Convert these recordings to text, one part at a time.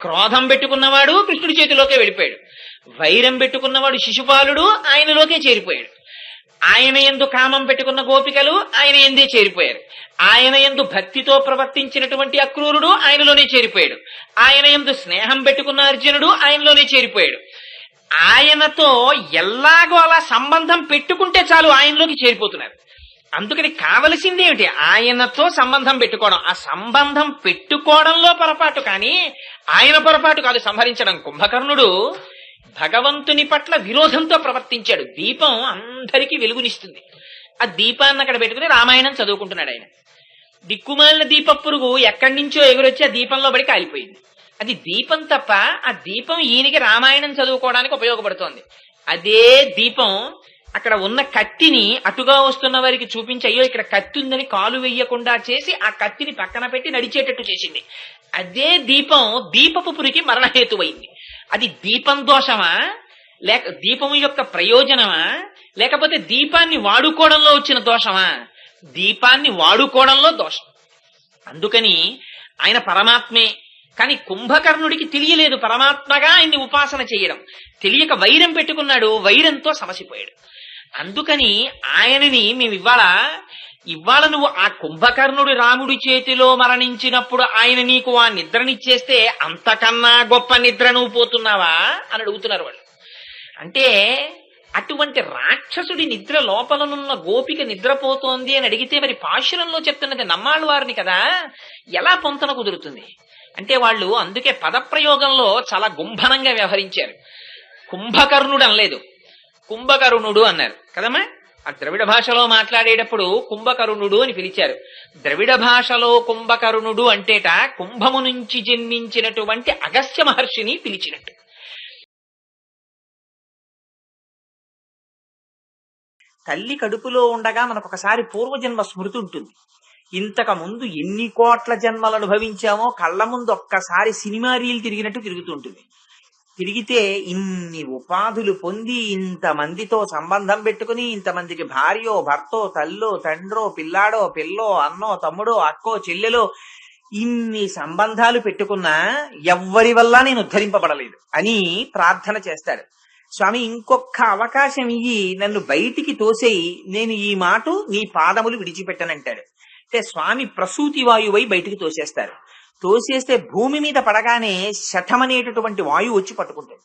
క్రోధం పెట్టుకున్నవాడు కృష్ణుడి చేతిలోకే వెళ్ళిపోయాడు. వైరం పెట్టుకున్నవాడు శిశుపాలుడు ఆయనలోకే చేరిపోయాడు. ఆయన యందు కామం పెట్టుకున్న గోపికలు ఆయన ఎందే చేరిపోయారు. ఆయన యందు భక్తితో ప్రవర్తించినటువంటి అక్రూరుడు ఆయనలోనే చేరిపోయాడు. ఆయన యందు స్నేహం పెట్టుకున్న అర్జునుడు ఆయనలోనే చేరిపోయాడు. ఆయనతో ఎల్లాగో అలా సంబంధం పెట్టుకుంటే చాలు ఆయనలోకి చేరిపోతున్నారు. అందుకని కావలసింది ఏమిటి? ఆయనతో సంబంధం పెట్టుకోవడం. ఆ సంబంధం పెట్టుకోవడంలో పొరపాటు, కానీ ఆయన పొరపాటు కాదు సంహరించడం. కుంభకర్ణుడు భగవంతుని పట్ల విరోధంతో ప్రవర్తించాడు. దీపం అందరికీ వెలుగునిస్తుంది. ఆ దీపాన్ని అక్కడ పెట్టుకుని రామాయణం చదువుకుంటున్నాడు ఆయన. దిక్కుమాలిన దీప పురుగు ఎక్కడి నుంచో ఎగురొచ్చి ఆ దీపంలో పడి కాలిపోయింది. అది దీపం తప్ప ఆ దీపం ఈయనకి రామాయణం చదువుకోవడానికి ఉపయోగపడుతోంది. అదే దీపం అక్కడ ఉన్న కత్తిని అటుగా వస్తున్న వారికి చూపించి, అయ్యో ఇక్కడ కత్తి ఉందని కాలు వెయ్యకుండా చేసి ఆ కత్తిని పక్కన పెట్టి నడిచేటట్టు చేసింది. అదే దీపం దీపపు పురికి మరణహేతువైంది. అది దీపం దోషమా, లేక దీపం యొక్క ప్రయోజనమా, లేకపోతే దీపాన్ని వాడుకోవడంలో వచ్చిన దోషమా? దీపాన్ని వాడుకోవడంలో దోషం. అందుకని ఆయన పరమాత్మే. కానీ కుంభకర్ణుడికి తెలియలేదు పరమాత్మగా ఆయన్ని ఉపాసన చేయడం. తెలియక వైరం పెట్టుకున్నాడు, వైరంతో సమసిపోయాడు. అందుకని ఆయనని మేము ఇవాళ నువ్వు ఆ కుంభకర్ణుడు రాముడి చేతిలో మరణించినప్పుడు ఆయన నీకు ఆ నిద్రనిచ్చేస్తే అంతకన్నా గొప్ప నిద్ర నువ్వు పోతున్నావా అని అడుగుతున్నారు వాళ్ళు. అంటే అటువంటి రాక్షసుడి నిద్ర లోపలనున్న గోపిక నిద్రపోతోంది అని అడిగితే మరి పాశురంలో చెప్తున్నది నమ్మాళ్ళ వారిని కదా, ఎలా పొంతన కుదురుతుంది? అంటే వాళ్ళు అందుకే పదప్రయోగంలో చాలా గుంభనంగా వ్యవహరించారు. కుంభకర్ణుడు అనలేదు, కుంభకరుణుడు అన్నారు కదమ్మా. ఆ ద్రవిడ భాషలో మాట్లాడేటప్పుడు కుంభకరుణుడు అని పిలిచారు. ద్రవిడ భాషలో కుంభకరుణుడు అంటేట కుంభము నుంచి జన్మించినటువంటి అగస్త్య మహర్షిని పిలిచినట్టు. తల్లి కడుపులో ఉండగా మనకొకసారి పూర్వజన్మ స్మృతి ఉంటుంది. ఇంతకు ముందు ఎన్ని కోట్ల జన్మలు అనుభవించామో కళ్ళ ముందు ఒక్కసారి సినిమా రీల్ తిరిగినట్టు తిరుగుతుంటుంది. తిరిగితే ఇన్ని ఉపాధులు పొంది ఇంతమందితో సంబంధం పెట్టుకుని ఇంతమందికి భార్యో భర్తో తల్లో తండ్రో పిల్లాడో పిల్లో అన్నో తమ్ముడో అక్కో చెల్లెలో ఇన్ని సంబంధాలు పెట్టుకున్నా ఎవ్వరి వల్ల నేను ఉద్ధరింపబడలేదు అని ప్రార్థన చేస్తాడు. స్వామి ఇంకొక అవకాశం ఇయ్యి, నన్ను బయటికి తోసేయి, నేను ఈ మాట నీ పాదములు విడిచిపెట్టనంటాడు. అంటే స్వామి ప్రసూతి వాయువై బయటికి తోసేస్తారు. తోసేస్తే భూమి మీద పడగానే శఠమనేటటువంటి వాయువు వచ్చి పట్టుకుంటుంది.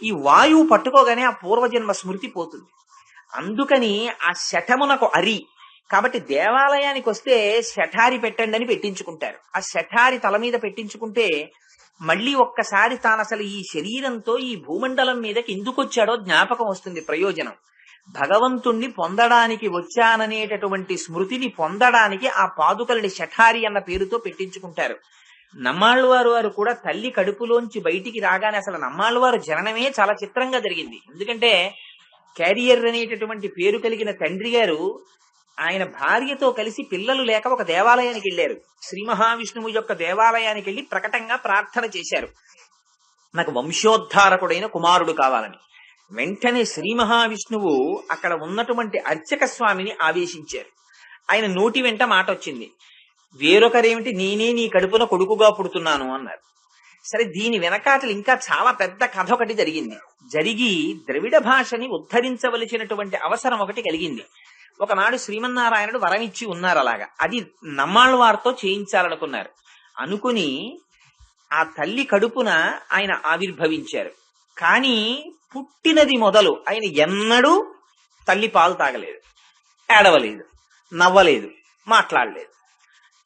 ఈ వాయువు పట్టుకోగానే ఆ పూర్వజన్మ స్మృతి పోతుంది. అందుకని ఆ శఠమునకు అరి కాబట్టి దేవాలయానికి వస్తే శఠారి పెట్టండి అని పెట్టించుకుంటారు. ఆ శఠారి తల మీద పెట్టించుకుంటే మళ్ళీ ఒక్కసారి తాను అసలు ఈ శరీరంతో ఈ భూమండలం మీదకి ఎందుకు వచ్చాడో జ్ఞాపకం వస్తుంది. ప్రయోజనం భగవంతుణ్ణి పొందడానికి వచ్చాననేటటువంటి స్మృతిని పొందడానికి ఆ పాదుకల్ని శఠారి అన్న పేరుతో పెట్టించుకుంటారు. నమ్మాళ్ళవారు వారు కూడా తల్లి కడుపులోంచి బయటికి రాగానే అసలు నమ్మాళ్ళవారు జననమే చాలా చిత్రంగా జరిగింది. ఎందుకంటే క్యారియర్ అనేటటువంటి పేరు కలిగిన తండ్రి గారు ఆయన భార్యతో కలిసి పిల్లలు లేక ఒక దేవాలయానికి వెళ్ళారు. శ్రీ మహావిష్ణువు యొక్క దేవాలయానికి వెళ్ళి ప్రకటంగా ప్రార్థన చేశారు, నాకు వంశోద్ధారకుడైన కుమారుడు కావాలని. వెంటనే శ్రీ మహావిష్ణువు అక్కడ ఉన్నటువంటి అర్చక స్వామిని ఆదేశించారు. ఆయన నోటి వెంట మాట వచ్చింది, వేరొకరేమిటి నేనే నీ కడుపున కొడుకుగా పుడుతున్నాను అన్నారు. సరే, దీని వెనకాతలు ఇంకా చాలా పెద్ద కథ ఒకటి జరిగి ద్రవిడ భాషని ఉద్ధరించవలసినటువంటి అవసరం ఒకటి కలిగింది. ఒకనాడు శ్రీమన్నారాయణుడు వరమిచ్చి ఉన్నారు అలాగా, అది నమ్మాళ్ళ వారితో చేయించాలనుకున్నారు. అనుకుని ఆ తల్లి కడుపున ఆయన ఆవిర్భవించారు. కానీ పుట్టినది మొదలు ఆయన ఎన్నడూ తల్లి పాలు తాగలేదు, ఏడవలేదు, నవ్వలేదు, మాట్లాడలేదు.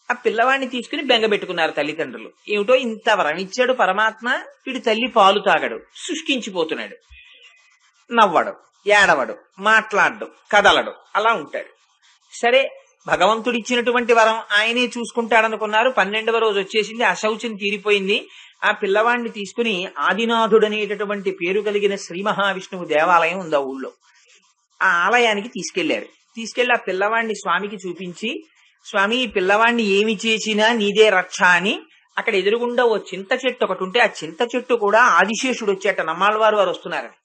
ఆ పిల్లవాడిని తీసుకుని బెంగబెట్టుకున్నారు తల్లిదండ్రులు. ఏమిటో ఇంత వరమిచ్చాడు పరమాత్మ, వీడు తల్లి పాలు తాగడు, శుష్కించిపోతున్నాడు, నవ్వడు, ఏడవడు, మాట్లాడడు, కదలడు, అలా ఉంటాడు. సరే, భగవంతుడిచ్చినటువంటి వరం ఆయనే చూసుకుంటాడనుకున్నారు. 12వ రోజు వచ్చేసింది, అశౌచం తీరిపోయింది. ఆ పిల్లవాడిని తీసుకుని ఆదినాథుడు అనేటటువంటి పేరు కలిగిన శ్రీ మహావిష్ణువు దేవాలయం ఉంది ఆ ఊళ్ళో. ఆ ఆలయానికి తీసుకెళ్లి ఆ పిల్లవాడిని స్వామికి చూపించి, స్వామి ఈ పిల్లవాడిని ఏమి చేసినా నీదే రక్ష అని అక్కడ ఎదురుగుండా ఓ చింత చెట్టు ఒకటి ఉంటే ఆ చింత చెట్టు కూడా ఆదిశేషుడు వచ్చేట, నమ్మాళ్ళవారు వారు వస్తున్నారని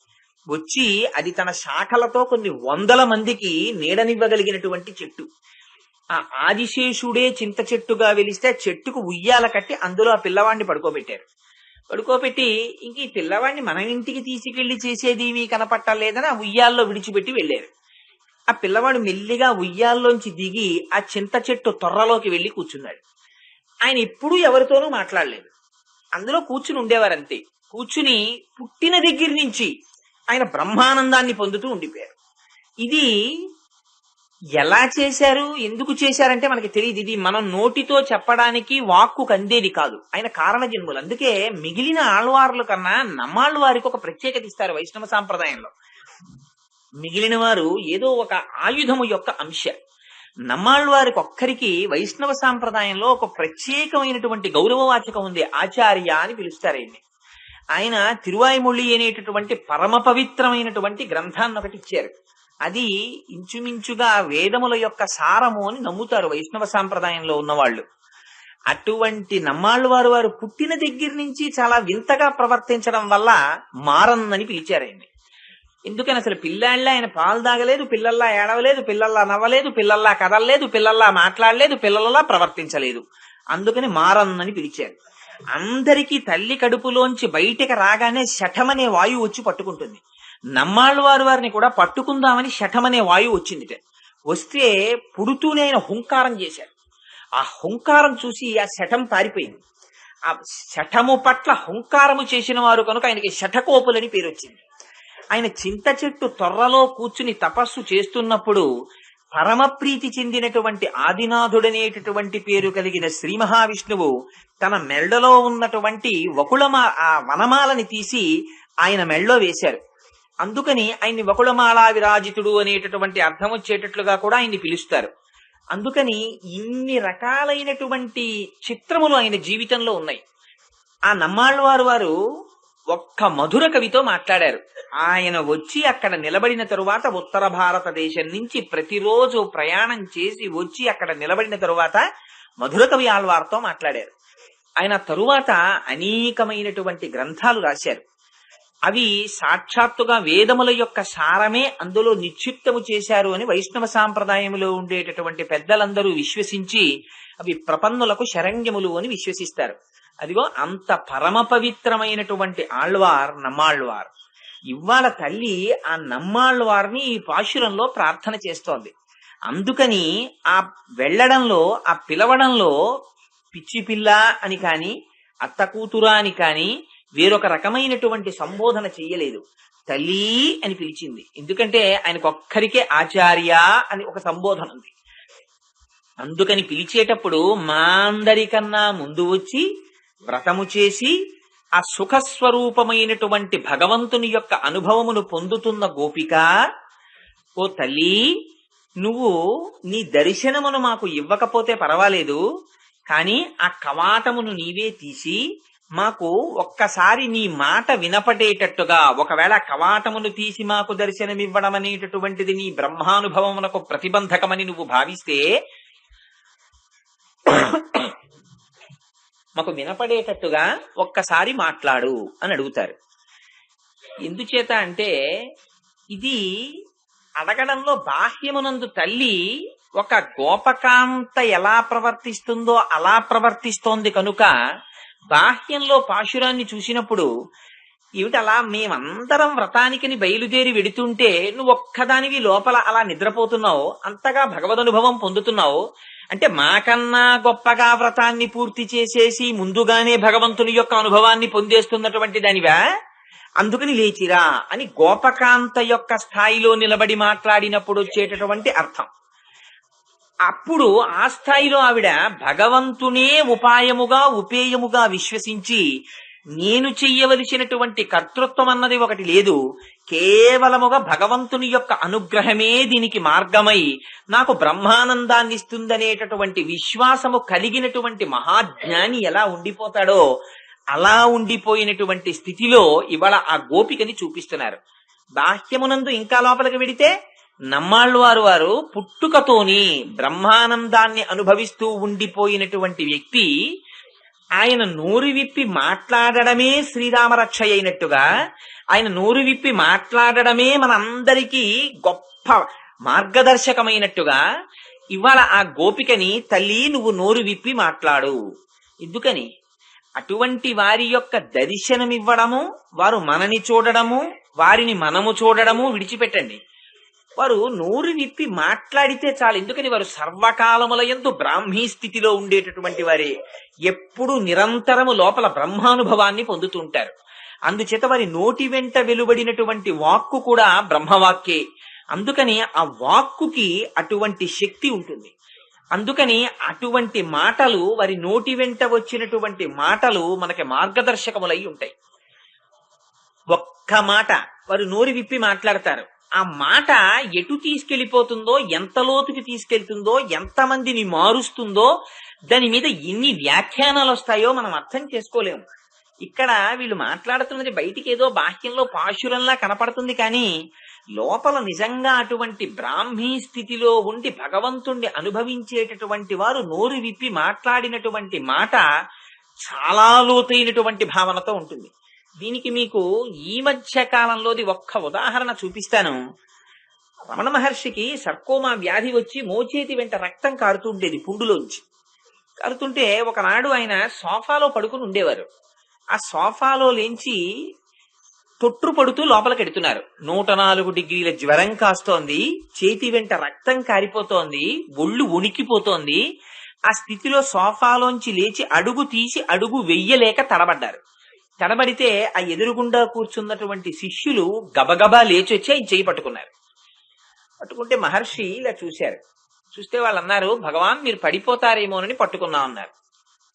వచ్చి అది తన శాఖలతో కొన్ని 100 మందికి నీడనివ్వగలిగినటువంటి చెట్టు. ఆ ఆదిశేషుడే చింత చెట్టుగా వెలిస్తే చెట్టుకు ఉయ్యాల కట్టి అందులో ఆ పిల్లవాడిని పడుకోబెట్టారు. పడుకోబెట్టి ఇంక ఈ పిల్లవాడిని మన ఇంటికి తీసుకెళ్లి చేసేది మీ కనపట్టలేదని ఆ ఉయ్యాల్లో విడిచిపెట్టి వెళ్ళారు. ఆ పిల్లవాడు మెల్లిగా ఉయ్యాల్లోంచి దిగి ఆ చింత చెట్టు తొర్రలోకి వెళ్లి కూర్చున్నాడు. ఆయన ఎప్పుడూ ఎవరితోనూ మాట్లాడలేదు, అందులో కూర్చుని ఉండేవారంతే. కూర్చుని పుట్టిన దగ్గర నుంచి ఆయన బ్రహ్మానందాన్ని పొందుతూ ఉండిపోయారు. ఇది ఎలా చేశారు, ఎందుకు చేశారంటే మనకి తెలియదు. ఇది మనం నోటితో చెప్పడానికి వాక్కు అందేది కాదు. ఆయన కారణ జన్ములు. అందుకే మిగిలిన ఆళ్వార్ల కన్నా నమ్మాళ్ళ వారికి ఒక ప్రత్యేకత ఇస్తారు వైష్ణవ సాంప్రదాయంలో. మిగిలిన వారు ఏదో ఒక ఆయుధము యొక్క అంశ. నమ్మాళ్ళ వారికి ఒక్కరికి వైష్ణవ సాంప్రదాయంలో ఒక ప్రత్యేకమైనటువంటి గౌరవవాచకం ఉంది. ఆచార్య అని పిలుస్తారు ఆయన్ని. ఆయన తిరువాయిమొళి అనేటటువంటి పరమ పవిత్రమైనటువంటి గ్రంథాన్ని ఒకటి ఇచ్చారు. అది ఇంచుమించుగా వేదముల యొక్క సారము అని నమ్ముతారు వైష్ణవ సాంప్రదాయంలో ఉన్నవాళ్ళు. అటువంటి నమ్మాళ్ళు వారు పుట్టిన దగ్గర నుంచి చాలా వింతగా ప్రవర్తించడం వల్ల మారన్ అని పిలిచారు ఆయన్ని. ఎందుకని అసలు పిల్లాళ్ళ ఆయన పాలు తాగలేదు, పిల్లల్లా ఏడవలేదు, పిల్లల్లా నవ్వలేదు, పిల్లల్లా కదలలేదు, పిల్లల్లా మాట్లాడలేదు, పిల్లల్లా ప్రవర్తించలేదు. అందుకని మారన్ అని పిలిచారు. అందరికీ తల్లి కడుపులోంచి బయటికి రాగానే శఠమనే వాయువు వచ్చి పట్టుకుంటుంది. నమ్మాళ్ళ వారిని కూడా పట్టుకుందామని శఠమనే వాయువు వచ్చింది. వస్తే పుడుతూనే ఆయన హుంకారం చేశారు. ఆ హుంకారం చూసి ఆ శఠం పారిపోయింది. ఆ శఠము పట్ల హుంకారము చేసిన వారు కనుక ఆయనకి శఠకోపులని పేరు వచ్చింది. ఆయన చింత చెట్టు తొర్రలో కూర్చుని తపస్సు చేస్తున్నప్పుడు పరమప్రీతి చెందినటువంటి ఆదినాథుడనేటటువంటి పేరు కలిగిన శ్రీ మహావిష్ణువు తన మెళ్ళలో ఉన్నటువంటి ఆ వనమాలని తీసి ఆయన మెళ్ళో వేశారు. అందుకని ఆయన్ని వకుళమాలా విరాజితుడు అనేటటువంటి అర్థం వచ్చేటట్లుగా కూడా ఆయన్ని పిలుస్తారు. అందుకని ఇన్ని రకాలైనటువంటి చిత్రములు ఆయన జీవితంలో ఉన్నాయి. ఆ నమ్మాళ్ళవారు వారు ఒక్క మధుర కవితో మాట్లాడారు. ఆయన వచ్చి అక్కడ నిలబడిన తరువాత ఉత్తర భారతదేశం నుంచి ప్రతిరోజు ప్రయాణం చేసి వచ్చి అక్కడ నిలబడిన తరువాత మధుర కవి ఆళ్వార్తో మాట్లాడారు. ఆయన తరువాత అనేకమైనటువంటి గ్రంథాలు రాశారు. అవి సాక్షాత్తుగా వేదముల యొక్క సారమే అందులో నిక్షిప్తము చేశారు అని వైష్ణవ సాంప్రదాయంలో ఉండేటటువంటి పెద్దలందరూ విశ్వసించి అవి ప్రపన్నులకు శరణ్యములు అని విశ్వసిస్తారు. అదిగో అంత పరమ పవిత్రమైనటువంటి ఆళ్వార్ నమ్మాళ్వార్. ఇవాళ తల్లి ఆ నమ్మాళ్వార్ని ఈ పాశురంలో ప్రార్థన చేస్తోంది. అందుకని ఆ వెళ్ళడంలో, ఆ పిలవడంలో పిచ్చి పిల్ల అని కాని అత్త కూతురా అని కాని వేరొక రకమైనటువంటి సంబోధన చెయ్యలేదు. తల్లి అని పిలిచింది. ఎందుకంటే ఆయనకొక్కరికే ఆచార్య అని ఒక సంబోధన ఉంది. అందుకని పిలిచేటప్పుడు మా అందరికన్నా ముందు వచ్చి వ్రతము చేసి ఆ సుఖస్వరూపమైనటువంటి భగవంతుని యొక్క అనుభవమును పొందుతున్న గోపిక, ఓ తల్లి, నువ్వు నీ దర్శనమును మాకు ఇవ్వకపోతే పర్వాలేదు, కాని ఆ కవాటమును నీవే తీసి మాకు ఒక్కసారి నీ మాట వినపడేటట్టుగా, ఒకవేళ కవాటమును తీసి మాకు దర్శనమివ్వడం అనేటటువంటిది నీ బ్రహ్మానుభవమునకు ప్రతిబంధకమని నువ్వు భావిస్తే మాకు వినపడేటట్టుగా ఒక్కసారి మాట్లాడు అని అడుగుతారు. ఎందుచేత అంటే ఇది అడగడంలో బాహ్యమునందు తల్లి ఒక గోపకాంత ఎలా ప్రవర్తిస్తుందో అలా ప్రవర్తిస్తోంది కనుక బాహ్యంలో పాశురాన్ని చూసినప్పుడు ఏమిటి అలా మేమందరం వ్రతానికని బయలుదేరి వెడుతుంటే నువ్వు ఒక్కదానివి లోపల అలా నిద్రపోతున్నావు, అంతగా భగవదనుభవం పొందుతున్నావు అంటే మాకన్నా గొప్పగా వ్రతాన్ని పూర్తి చేసేసి ముందుగానే భగవంతుని యొక్క అనుభవాన్ని పొందేస్తున్నటువంటి దానివా, అందుకని లేచిరా అని గోపకాంత యొక్క స్థాయిలో నిలబడి మాట్లాడినప్పుడు వచ్చేటటువంటి అర్థం. అప్పుడు ఆ స్థాయిలో ఆవిడ భగవంతునే ఉపాయముగా ఉపేయముగా విశ్వసించి నేను చెయ్యవలసినటువంటి కర్తృత్వం అన్నది ఒకటి లేదు, కేవలముగా భగవంతుని యొక్క అనుగ్రహమే దీనికి మార్గమై నాకు బ్రహ్మానందాన్ని ఇస్తుందనేటటువంటి విశ్వాసము కలిగినటువంటి మహాజ్ఞాని ఎలా ఉండిపోతాడో అలా ఉండిపోయినటువంటి స్థితిలో ఇవాళ ఆ గోపికని చూపిస్తున్నారు. బాహ్యమునందు ఇంకా లోపలికి వెడితే నమ్మాళ్ళవారు వారు పుట్టుకతోని బ్రహ్మానందాన్ని అనుభవిస్తూ ఉండిపోయినటువంటి వ్యక్తి ఆయన నోరు విప్పి మాట్లాడడమే శ్రీరామరక్ష అయినట్టుగా, ఆయన నోరు విప్పి మాట్లాడడమే మనందరికీ గొప్ప మార్గదర్శకమైనట్టుగా ఇవాళ ఆ గోపికని తల్లి నువ్వు నోరు విప్పి మాట్లాడు. ఎందుకని అటువంటి వారి యొక్క దర్శనమివ్వడము, వారు మనని చూడడము, వారిని మనము చూడడము విడిచిపెట్టండి. వారు నోరు విప్పి మాట్లాడితే చాలు. ఎందుకని వారు సర్వకాలముల యందు బ్రాహ్మీ స్థితిలో ఉండేటటువంటి వారే. ఎప్పుడు నిరంతరము లోపల బ్రహ్మానుభవాన్ని పొందుతుంటారు. అందుచేత వారి నోటి వెంట వెలువడినటువంటి వాక్కు కూడా బ్రహ్మవాక్కే. అందుకని ఆ వాక్కుకి అటువంటి శక్తి ఉంటుంది. అందుకని అటువంటి మాటలు, వారి నోటి వెంట వచ్చినటువంటి మాటలు మనకి మార్గదర్శకములై ఉంటాయి. ఒక్క మాట వారు నోరు విప్పి మాట్లాడతారు. ఆ మాట ఎటు తీసుకెళ్లిపోతుందో, ఎంత లోతుకి తీసుకెళ్తుందో, ఎంతమందిని మారుస్తుందో, దాని మీద ఎన్ని వ్యాఖ్యానాలు వస్తాయో మనం అర్థం చేసుకోలేము. ఇక్కడ వీళ్ళు మాట్లాడుతున్నది బయటికి ఏదో బాహ్యంలో పాశురంలా కనపడుతుంది, కానీ లోపల నిజంగా అటువంటి బ్రాహ్మీ స్థితిలో ఉండి భగవంతుణ్ణి అనుభవించేటటువంటి వారు నోరు విప్పి మాట్లాడినటువంటి మాట చాలా లోతైనటువంటి భావనతో ఉంటుంది. దీనికి మీకు ఈ మధ్య కాలంలోది ఒక్క ఉదాహరణ చూపిస్తాను. రమణ మహర్షికి సర్కోమా వ్యాధి వచ్చి మోచేతి వెంట రక్తం కారుతుండేది, పుండులోంచి కారుతుంటే ఒకనాడు ఆయన సోఫాలో పడుకుని ఉండేవారు. ఆ సోఫాలో లేంచి తొట్టు పడుతూ లోపలికి ఎడుతున్నారు. 104 డిగ్రీల జ్వరం కాస్తోంది, చేతి వెంట రక్తం కారిపోతోంది, ఒళ్ళు వణికిపోతోంది. ఆ స్థితిలో సోఫాలోంచి లేచి అడుగు తీసి అడుగు వెయ్యలేక తడబడ్డారు. తడబడితే ఆ ఎదురుగుండా కూర్చున్నటువంటి శిష్యులు గబగబా లేచి వచ్చి ఆయన చేయి పట్టుకున్నారు. పట్టుకుంటే మహర్షి ఇలా చూశారు. చూస్తే వాళ్ళు అన్నారు, భగవాన్ మీరు పడిపోతారేమోనని పట్టుకున్నాం అన్నారు.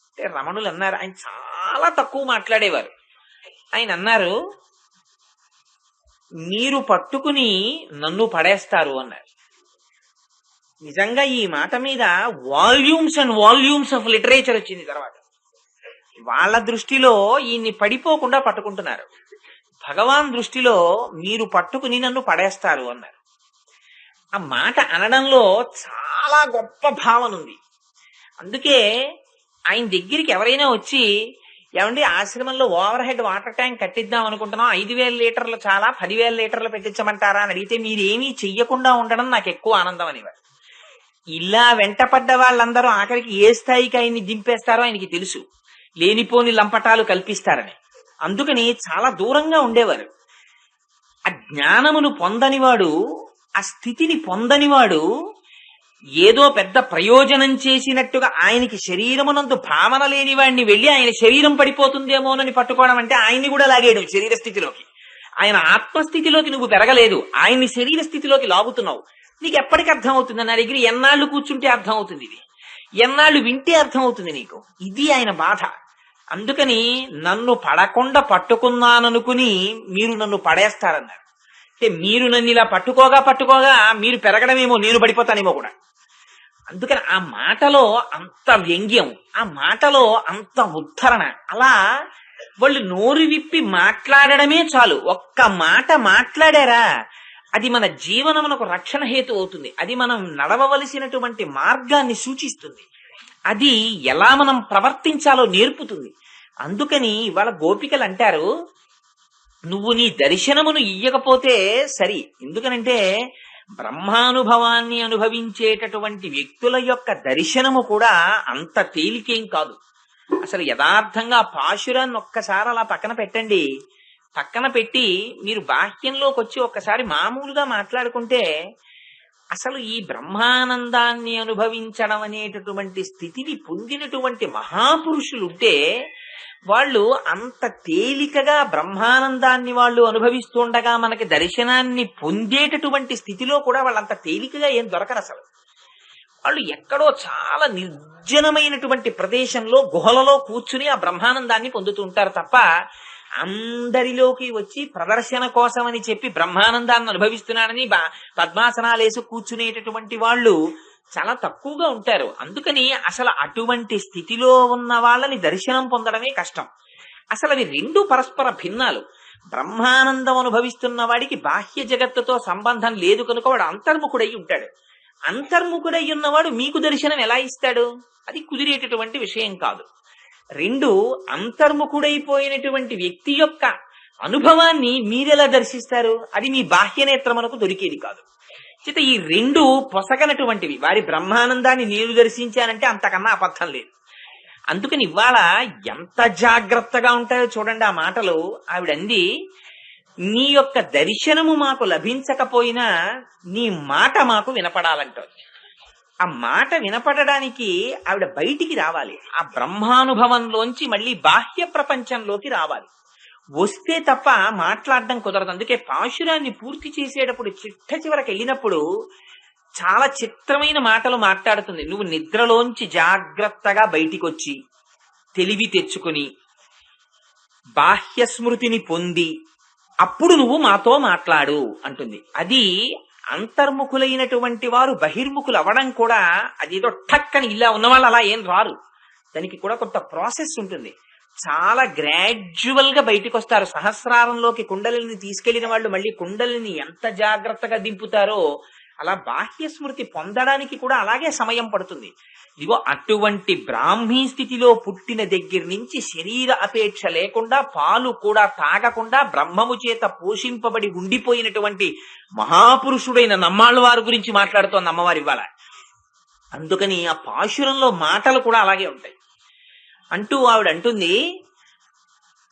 అంటే రమణులు అన్నారు, ఆయన చాలా తక్కువ మాట్లాడేవారు. ఆయన అన్నారు, మీరు పట్టుకుని నన్ను పడేస్తారు అన్నారు. నిజంగా ఈ మాట మీద volumes and volumes of literature వచ్చింది. తర్వాత వాళ్ళ దృష్టిలో ఈయన్ని పడిపోకుండా పట్టుకుంటున్నారు. భగవాన్ దృష్టిలో మీరు పట్టుకుని నన్ను పడేస్తారు అన్నారు. ఆ మాట అనడంలో చాలా గొప్ప భావన ఉంది. అందుకే ఆయన దగ్గరికి ఎవరైనా వచ్చి, ఏమండి ఆశ్రమంలో ఓవర్ హెడ్ వాటర్ ట్యాంక్ కట్టిద్దాం అనుకుంటున్నాం, 5,000 లీటర్లు చాలా, 10,000 లీటర్లు పెట్టించమంటారా అని అడిగితే మీరేమీ చెయ్యకుండా ఉండడం నాకు ఎక్కువ ఆనందం అనేవారు. ఇలా వెంటపడ్డ వాళ్ళందరూ ఆఖరికి ఏ స్థాయికి ఆయన్ని దింపేస్తారో ఆయనకి తెలుసు. లేనిపోని లంపటాలు కల్పిస్తారని. అందుకని చాలా దూరంగా ఉండేవారు. ఆ జ్ఞానమును పొందనివాడు, ఆ స్థితిని పొందనివాడు ఏదో పెద్ద ప్రయోజనం చేసినట్టుగా ఆయనకి శరీరమునందు భావన లేని వాడిని వెళ్ళి ఆయన శరీరం పడిపోతుందేమోనని పట్టుకోవడం అంటే ఆయన్ని కూడా లాగేయడం శరీర స్థితిలోకి. ఆయన ఆత్మస్థితిలోకి నువ్వు పెరగలేదు, ఆయన్ని శరీర స్థితిలోకి లాగుతున్నావు. నీకు ఎప్పటికి అర్థం అవుతుంది? నా దగ్గర ఎన్నాళ్ళు కూర్చుంటే అర్థం అవుతుంది, ఇది ఎన్నాళ్ళు వింటే అర్థం అవుతుంది నీకు. ఇది ఆయన బాధ. అందుకని నన్ను పడకుండా పట్టుకున్నాననుకుని మీరు నన్ను పడేస్తారన్నారు. అంటే మీరు నన్ను ఇలా పట్టుకోగా మీరు పెరగడమేమో, నేను పడిపోతానేమో కూడా. అందుకని ఆ మాటలో అంత వ్యంగ్యం, ఆ మాటలో అంత ఉద్ధరణ. అలా వాళ్ళు నోరు విప్పి మాట్లాడడమే చాలు. ఒక్క మాట మాట్లాడారా, అది మన జీవనమునకు రక్షణ హేతు అవుతుంది. అది మనం నడవవలసినటువంటి మార్గాన్ని సూచిస్తుంది. అది ఎలా మనం ప్రవర్తించాలో నేర్పుతుంది. అందుకని వాళ్ళ గోపికలు అంటారు, నువ్వు నీ దర్శనమును ఇయ్యకపోతే సరి. ఎందుకనంటే బ్రహ్మానుభవాన్ని అనుభవించేటటువంటి వ్యక్తుల యొక్క దర్శనము కూడా అంత తేలికేం కాదు. అసలు యథార్థంగా పాశురాన్ని ఒక్కసారి అలా పక్కన పెట్టండి. పక్కన పెట్టి మీరు బాహ్యంలోకి వచ్చి ఒక్కసారి మామూలుగా మాట్లాడుకుంటే, అసలు ఈ బ్రహ్మానందాన్ని అనుభవించడం అనేటటువంటి స్థితిని పొందినటువంటి మహాపురుషులుంటే వాళ్ళు అంత తేలికగా బ్రహ్మానందాన్ని వాళ్ళు అనుభవిస్తుండగా మనకి దర్శనాన్ని పొందేటటువంటి స్థితిలో కూడా వాళ్ళంత తేలికగా ఏం దొరకరు. అసలు వాళ్ళు ఎక్కడో చాలా నిర్జనమైనటువంటి ప్రదేశంలో గుహలలో కూర్చుని ఆ బ్రహ్మానందాన్ని పొందుతూ ఉంటారు తప్ప, అందరిలోకి వచ్చి ప్రదర్శన కోసం అని చెప్పి బ్రహ్మానందాన్ని అనుభవిస్తున్నానని పద్మాసనాలేసి కూర్చునేటటువంటి వాళ్ళు చాలా తక్కువగా ఉంటారు. అందుకని అసలు అటువంటి స్థితిలో ఉన్న వాళ్ళని దర్శనం పొందడమే కష్టం. అసలు అవి రెండు పరస్పర భిన్నాలు. బ్రహ్మానందం అనుభవిస్తున్న వాడికి బాహ్య జగత్తుతో సంబంధం లేదు కనుక వాడు అంతర్ముఖుడై ఉంటాడు. అంతర్ముఖుడై ఉన్నవాడు మీకు దర్శనం ఎలా ఇస్తాడు? అది కుదిరేటటువంటి విషయం కాదు. రెండు, అంతర్ముఖుడైపోయినటువంటి వ్యక్తి యొక్క అనుభవాన్ని మీరెలా దర్శిస్తారు? అది మీ బాహ్యనేత్రమునకు దొరికేది కాదు. చేత ఈ రెండు పొసగనటువంటివి. వారి బ్రహ్మానందాన్ని నేను దర్శించానంటే అంతకన్నా అబద్ధం లేదు. అందుకని ఇవాళ ఎంత జాగ్రత్తగా ఉంటాయో చూడండి ఆ మాటలు. ఆవిడంది, నీ యొక్క దర్శనము మాకు లభించకపోయినా నీ మాట మాకు వినపడాలంటోంది. ఆ మాట వినపడడానికి ఆవిడ బయటికి రావాలి, ఆ బ్రహ్మానుభవంలోంచి మళ్ళీ బాహ్య ప్రపంచంలోకి రావాలి. వస్తే తప్ప మాట్లాడడం కుదరదు. అందుకే పాశురాన్ని పూర్తి చేసేటప్పుడు చిట్ట చివరికి వెళ్ళినప్పుడు చాలా చిత్రమైన మాటలు మాట్లాడుతుంది. నువ్వు నిద్రలోంచి జాగ్రత్తగా బయటికి వచ్చి తెలివి తెచ్చుకుని బాహ్య స్మృతిని పొంది అప్పుడు నువ్వు మాతో మాట్లాడు అంటుంది. అది అంతర్ముఖులైనటువంటి వారు బహిర్ముఖులు అవ్వడం కూడా అదేదో టక్కని ఇలా ఉన్నవాళ్ళు అలా ఏం రారు. దానికి కూడా కొంత ప్రాసెస్ ఉంటుంది. చాలా గ్రాడ్యువల్ గా బయటకు వస్తారు. సహస్రారంలోకి కుండలిని తీసుకెళ్లిన వాళ్ళు మళ్ళీ కుండలిని ఎంత జాగ్రత్తగా దింపుతారో అలా బాహ్య స్మృతి పొందడానికి కూడా అలాగే సమయం పడుతుంది. ఇదిగో అటువంటి బ్రాహ్మీ స్థితిలో పుట్టిన దగ్గర నుంచి శరీర అపేక్ష లేకుండా పాలు కూడా తాగకుండా బ్రహ్మము చేత పోషింపబడి ఉండిపోయినటువంటి మహాపురుషుడైన నమ్మాళ్ళ వారి గురించి మాట్లాడుతోంది అమ్మవారి ఇవాళ. అందుకని ఆ పాశురంలో మాటలు కూడా అలాగే ఉంటాయి. అంటూ ఆవిడ అంటుంది,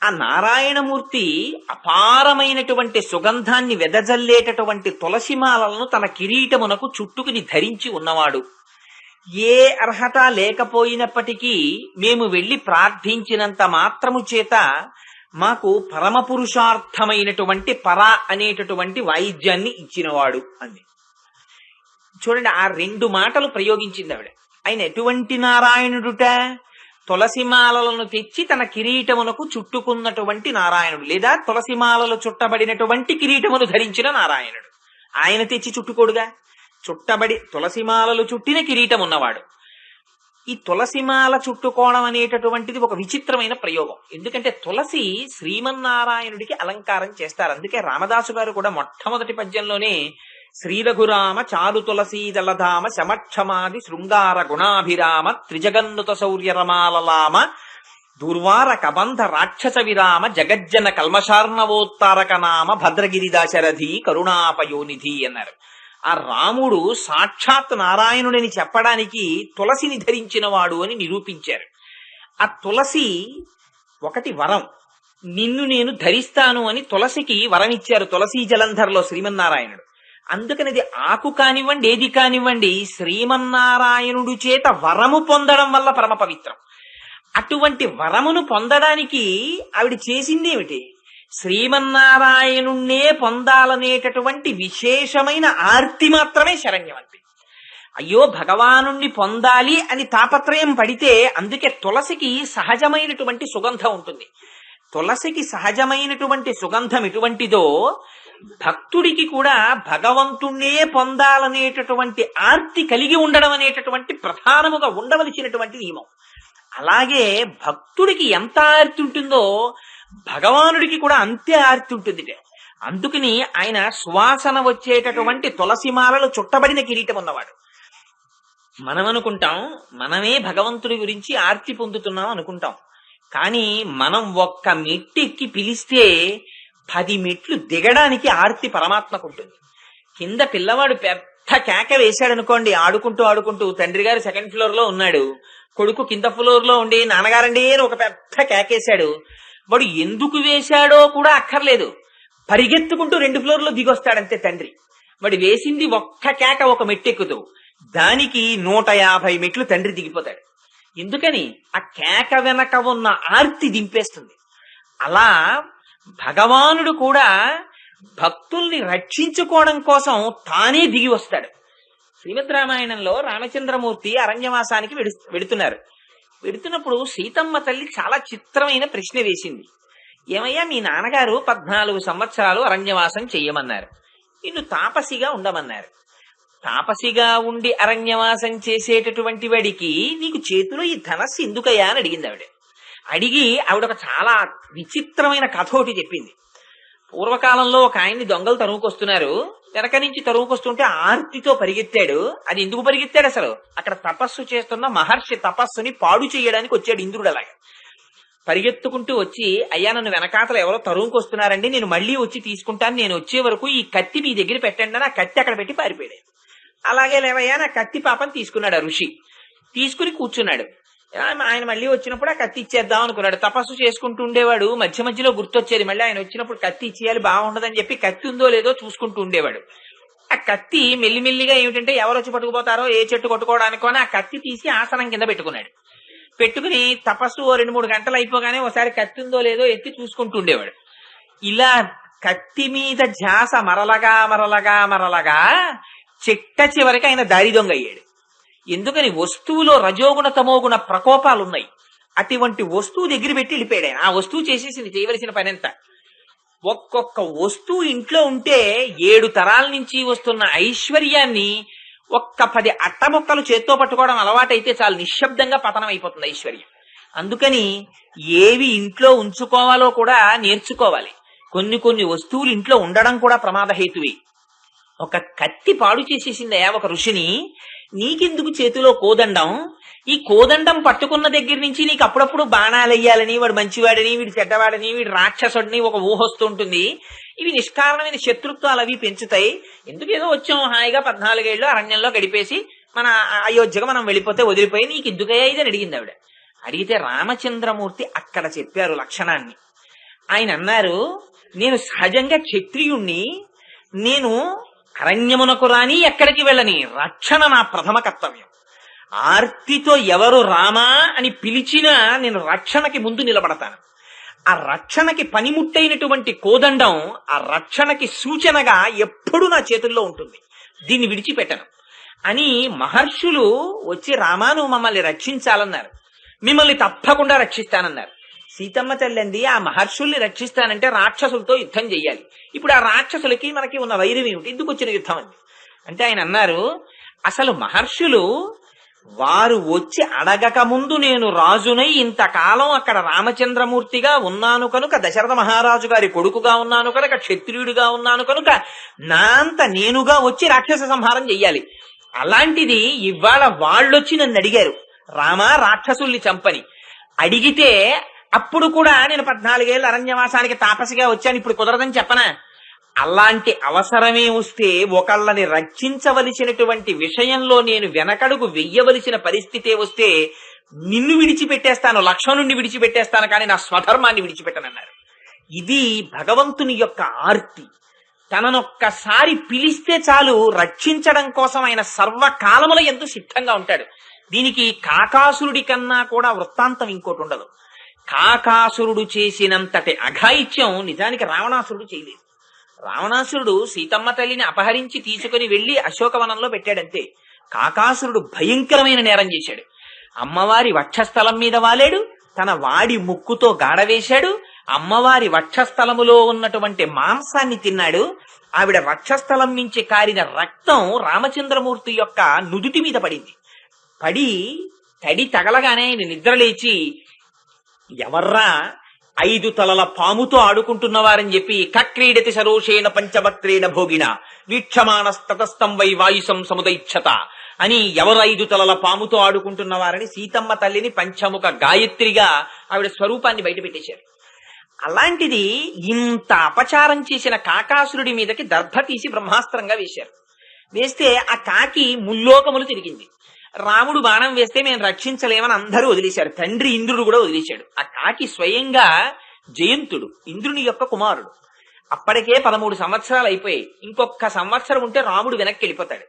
ఆ నారాయణమూర్తి అపారమైనటువంటి సుగంధాన్ని వెదజల్లేటటువంటి తులసిమాలను తన కిరీటమునకు చుట్టుకుని ధరించి ఉన్నవాడు. ఏ అర్హత లేకపోయినప్పటికీ మేము వెళ్లి ప్రార్థించినంత మాత్రము చేత మాకు పరమ పురుషార్థమైనటువంటి పర అనేటటువంటి వాయిద్యాన్ని ఇచ్చినవాడు అంది. చూడండి, ఆ రెండు మాటలు ప్రయోగించింది ఆవిడ. ఆయన ఎటువంటి నారాయణుడుట? తులసిమాలను తెచ్చి తన కిరీటమునకు చుట్టుకున్నటువంటి నారాయణుడు, లేదా తులసిమాలలు చుట్టబడినటువంటి కిరీటమును ధరించిన నారాయణుడు. ఆయన తెచ్చి చుట్టుకోడుగా, చుట్టబడి తులసిమాలలు చుట్టిన కిరీటం ఉన్నవాడు. ఈ తులసిమాల చుట్టుకోవడం అనేటటువంటిది ఒక విచిత్రమైన ప్రయోగం. ఎందుకంటే తులసి శ్రీమన్నారాయణుడికి అలంకారం చేస్తారు. అందుకే రామదాసు గారు కూడా మొట్టమొదటి పద్యంలోనే శ్రీరఘురామ చారు తులసీ దళధామ శమక్షమాది శృంగార గుణాభిరామ త్రిజగన్నుత శౌర్యరమాలలామ దుర్వార కబంధ రాక్షస విరామ జగజ్జన కల్మషార్ణవోత్తారక నామ భద్రగిరిదాశరథి కరుణాపయోనిధి అన్నారు. ఆ రాముడు సాక్షాత్ నారాయణుడిని చెప్పడానికి తులసిని ధరించిన వాడు అని నిరూపించారు. ఆ తులసి ఒకటి వరం, నిన్ను నేను ధరిస్తాను అని తులసికి వరం ఇచ్చారు తులసీ జలంధర్లో శ్రీమన్నారాయణుడు. అందుకనిది ఆకు కానివ్వండి ఏది కానివ్వండి శ్రీమన్నారాయణుడు చేత వరము పొందడం వల్ల పరమ పవిత్రం. అటువంటి వరమును పొందడానికి ఆవిడ చేసింది ఏమిటి? శ్రీమన్నారాయణుణ్ణే పొందాలనేటటువంటి విశేషమైన ఆర్తి మాత్రమే శరణ్యవంతి. అయ్యో భగవానుణ్ణి పొందాలి అని తాపత్రయం పడితే, అందుకే తులసికి సహజమైనటువంటి సుగంధం ఉంటుంది. తులసికి సహజమైనటువంటి సుగంధం ఎటువంటిదో భక్తుడికి కూడా భగవంతుణ్ణే పొందాలనేటటువంటి ఆర్తి కలిగి ఉండడం అనేటటువంటి ప్రధానముగా ఉండవలసినటువంటి నియమం. అలాగే భక్తుడికి ఎంత ఆర్తి ఉంటుందో భగవానుడికి కూడా అంతే ఆర్తి ఉంటుంది. అందుకని ఆయన సువాసన వచ్చేటటువంటి తులసిమాలలు చుట్టబడిన కిరీటం ఉన్నవాడు. మనం అనుకుంటాం మనమే భగవంతుడి గురించి ఆర్తి పొందుతున్నాం అనుకుంటాం. కానీ మనం ఒక్క మెట్టెక్కి పిలిస్తే 10 మెట్లు దిగడానికి ఆర్తి పరమాత్మకు ఉంటుంది. కింద పిల్లవాడు పెద్ద కేక వేశాడనుకోండి, ఆడుకుంటూ ఆడుకుంటూ, తండ్రి గారు 2nd ఫ్లోర్ లో ఉన్నాడు, కొడుకు కింద ఫ్లోర్ లో ఉండి నాన్నగారండి అని ఒక పెద్ద కేకేశాడు. వాడు ఎందుకు వేశాడో కూడా అక్కర్లేదు, పరిగెత్తుకుంటూ 2 ఫ్లోర్లో దిగొస్తాడంతే తండ్రి. వాడు వేసింది ఒక్క కేక, ఒక మెట్టెక్కుతూ, దానికి 150 మెట్లు తండ్రి దిగిపోతాడు. ఎందుకని? ఆ కేక వెనక ఉన్న ఆర్తి దింపేస్తుంది. అలా భగవానుడు కూడా భక్తుల్ని రక్షించుకోవడం కోసం తానే దిగి వస్తాడు. శ్రీమద్ రామాయణంలో రామచంద్రమూర్తి అరణ్యవాసానికి వెడుతున్నారు. వెడుతున్నప్పుడు సీతమ్మ తల్లి చాలా చిత్రమైన ప్రశ్న వేసింది. ఏమయ్యా, మీ నాన్నగారు 14 సంవత్సరాలు అరణ్యవాసం చెయ్యమన్నారు, నిన్ను తాపసిగా ఉండమన్నారు. తాపసిగా ఉండి అరణ్యవాసం చేసేటటువంటి వాడికి నీకు చేతిలో ఈ ధనస్సు ఎందుకయ్యా అని అడిగింది ఆవిడ. అడిగి ఆవిడ ఒక చాలా విచిత్రమైన కథ ఒకటి చెప్పింది. పూర్వకాలంలో ఒక ఆయన్ని దొంగలు తరుముకొస్తున్నారు. వెనక నుంచి తరుముకొస్తుంటే ఆర్తితో పరిగెత్తాడు. అది ఎందుకు పరిగెత్తాడు? అసలు అక్కడ తపస్సు చేస్తున్న మహర్షి తపస్సుని పాడు చేయడానికి వచ్చాడు ఇంద్రుడు. అలాగే పరిగెత్తుకుంటూ వచ్చి, అయ్యా నన్ను వెనకాతలు ఎవరో తరుముకొస్తున్నారండి, నేను మళ్ళీ వచ్చి తీసుకుంటాను, నేను వచ్చే వరకు ఈ కత్తి మీ దగ్గర పెట్టండి అని ఆ కత్తి అక్కడ పెట్టి పారిపోయాడు. అలాగే లేవయ్యా నా కత్తి పాపని తీసుకున్నాడు ఆ ఋషి. తీసుకుని కూర్చున్నాడు. ఆయన మళ్ళీ వచ్చినప్పుడు ఆ కత్తి ఇచ్చేద్దాం అనుకున్నాడు. తపస్సు చేసుకుంటూ ఉండేవాడు. మధ్య మధ్యలో గుర్తొచ్చేది. మళ్ళీ ఆయన వచ్చినప్పుడు కత్తి ఇచ్చేయాలి, బాగుండదని చెప్పి కత్తి ఉందో లేదో చూసుకుంటూ ఉండేవాడు. ఆ కత్తి మెల్లిమెల్లిగా ఏమిటంటే ఎవరు వచ్చి పట్టుకుపోతారో, ఏ చెట్టు కొట్టుకోవడానికో అని ఆ కత్తి తీసి ఆసనం కింద పెట్టుకున్నాడు. పెట్టుకుని తపస్సు 2-3 గంటలు అయిపోగానే ఒకసారి కత్తి ఉందో లేదో ఎత్తి చూసుకుంటూ ఉండేవాడు. ఇలా కత్తి మీద ధ్యాస మరలగా మరలగా మరలగా చిట్ట చివరికి ఆయన దారి దొంగ అయ్యాడు. ఎందుకని? వస్తువులో రజోగుణ తమోగుణ ప్రకోపాలున్నాయి. అటువంటి వస్తువు దగ్గర పెట్టి వెళ్ళిపోయాడు ఆయన. ఆ వస్తువు చేసేసింది చేయవలసిన పని ఎంత. ఒక్కొక్క వస్తువు ఇంట్లో ఉంటే 7 తరాల నుంచి వస్తున్న ఐశ్వర్యాన్ని ఒక్క 10 అట్టముక్కలు చేత్తో పట్టుకోవడం అలవాటైతే చాలు, నిశ్శబ్దంగా పతనం అయిపోతుంది ఐశ్వర్యం. అందుకని ఏవి ఇంట్లో ఉంచుకోవాలో కూడా నేర్చుకోవాలి. కొన్ని వస్తువులు ఇంట్లో ఉండడం కూడా ప్రమాదహేతువే. ఒక కత్తి పాడు చేసేసిందయా ఒక ఋషిని. నీకెందుకు చేతిలో కోదండం? ఈ కోదండం పట్టుకున్న దగ్గర నుంచి నీకు అప్పుడప్పుడు బాణాలు వెయ్యాలని, వాడు మంచివాడని, వీడు చెడ్డవాడని, వీడు రాక్షసుడిని ఒక ఊహ వస్తుంటుంది. ఇవి నిష్కారణమైన శత్రుత్వాలు అవి పెంచుతాయి. ఎందుకు ఏదో వచ్చాం హాయిగా 14 ఏళ్ళు అరణ్యంలో గడిపేసి మన అయోధ్యగా మనం వెళ్ళిపోతే వదిలిపోయి నీకు ఎందుకయ్యా ఇదని అడిగింది ఆవిడ. అడిగితే రామచంద్రమూర్తి అక్కడ చెప్పారు లక్షణాన్ని. ఆయన అన్నారు, నేను సహజంగా క్షత్రియుణ్ణి, నేను అరణ్యమునకు రాని ఎక్కడికి వెళ్ళని, రక్షణ నా ప్రథమ కర్తవ్యం. ఆర్తితో ఎవరు రామా అని పిలిచినా నేను రక్షణకి ముందు నిలబడతాను. ఆ రక్షణకి పనిముట్టైనటువంటి కోదండం ఆ రక్షణకి సూచనగా ఎప్పుడూ నా చేతుల్లో ఉంటుంది, దీన్ని విడిచిపెట్టను అని మహర్షులు వచ్చి రామా నువ్వు మమ్మల్ని రక్షించాలన్నారు. మిమ్మల్ని తప్పకుండా రక్షిస్తానన్నారు. సీతమ్మ తల్లి ఆ మహర్షుల్ని రక్షిస్తానంటే రాక్షసులతో యుద్ధం చెయ్యాలి. ఇప్పుడు ఆ రాక్షసులకి మనకి ఉన్న వైరం ఏమిటి? ఎందుకు వచ్చిన యుద్ధం అంది అంటే ఆయన అన్నారు, అసలు మహర్షులు వారు వచ్చి అడగక ముందు నేను రాజునై ఇంతకాలం అక్కడ రామచంద్రమూర్తిగా ఉన్నాను కనుక, దశరథ మహారాజు గారి కొడుకుగా ఉన్నాను కనుక, క్షత్రియుడిగా ఉన్నాను కనుక నా అంత నేనుగా వచ్చి రాక్షస సంహారం చెయ్యాలి. అలాంటిది ఇవాళ వాళ్ళొచ్చి నన్ను అడిగారు, రామా రాక్షసుల్ని చంపని. అడిగితే అప్పుడు కూడా నేను 14 ఏళ్ళ అరణ్యవాసానికి తాపసిగా వచ్చాను, ఇప్పుడు కుదరదని చెప్పనా? అలాంటి అవసరమే వస్తే, ఒకళ్ళని రక్షించవలసినటువంటి విషయంలో నేను వెనకడుగు వెయ్యవలసిన పరిస్థితే వస్తే నిన్ను విడిచిపెట్టేస్తాను, లక్ష్మణుణ్ణి విడిచిపెట్టేస్తాను, కానీ నా స్వధర్మాన్ని విడిచిపెట్టనన్నారు. ఇది భగవంతుని యొక్క ఆర్తి. తననొక్కసారి పిలిస్తే చాలు రక్షించడం కోసం ఆయన సర్వకాలముల యందు సిద్ధంగా ఉంటాడు. దీనికి కాకాసురుడి కన్నా కూడా వృత్తాంతం ఇంకోటి ఉండదు. కాకాసురుడు చేసినంతటి అఘాయిత్యం నిజానికి రావణాసురుడు చేయలేదు. రావణాసురుడు సీతమ్మ తల్లిని అపహరించి తీసుకుని వెళ్లి అశోకవనంలో పెట్టాడంతే. కాకాసురుడు భయంకరమైన నేరం చేశాడు. అమ్మవారి వక్షస్థలం మీద వాలేడు, తన వాడి ముక్కుతో గాడవేశాడు, అమ్మవారి వక్షస్థలములో ఉన్నటువంటి మాంసాన్ని తిన్నాడు. ఆవిడ వక్షస్థలం నుంచి కారిన రక్తం రామచంద్రమూర్తి యొక్క నుదుటి మీద పడింది. పడి తడి తగలగానే ఆయన నిద్రలేచి, ఎవర్రా 5 తలల పాముతో ఆడుకుంటున్నవారని చెప్పి, కక్రీడతి సరోషేణ పంచభక్త్రేణ భోగిన వీక్షమాణస్తతస్థం వై వాయుసం సముదైచ్చత అని ఎవరు 5 తలల పాముతో ఆడుకుంటున్నవారని సీతమ్మ తల్లిని పంచముఖ గాయత్రిగా ఆవిడ స్వరూపాన్ని బయటపెట్టేశారు. అలాంటిది ఇంత అపచారం చేసిన కాకాసురుడి మీదకి దర్భ తీసి బ్రహ్మాస్త్రంగా వేశారు. వేస్తే ఆ కాకి ముల్లోకములు తిరిగింది. రాముడు బాణం వేస్తే మేము రక్షించలేమని అందరూ వదిలేశారు. తండ్రి ఇంద్రుడు కూడా వదిలేశాడు. ఆ కాకి స్వయంగా జయంతుడు, ఇంద్రుని యొక్క కుమారుడు. అప్పటికే 13 సంవత్సరాలు అయిపోయాయి. ఇంకొక సంవత్సరం ఉంటే రాముడు వెనక్కి వెళ్ళిపోతాడు.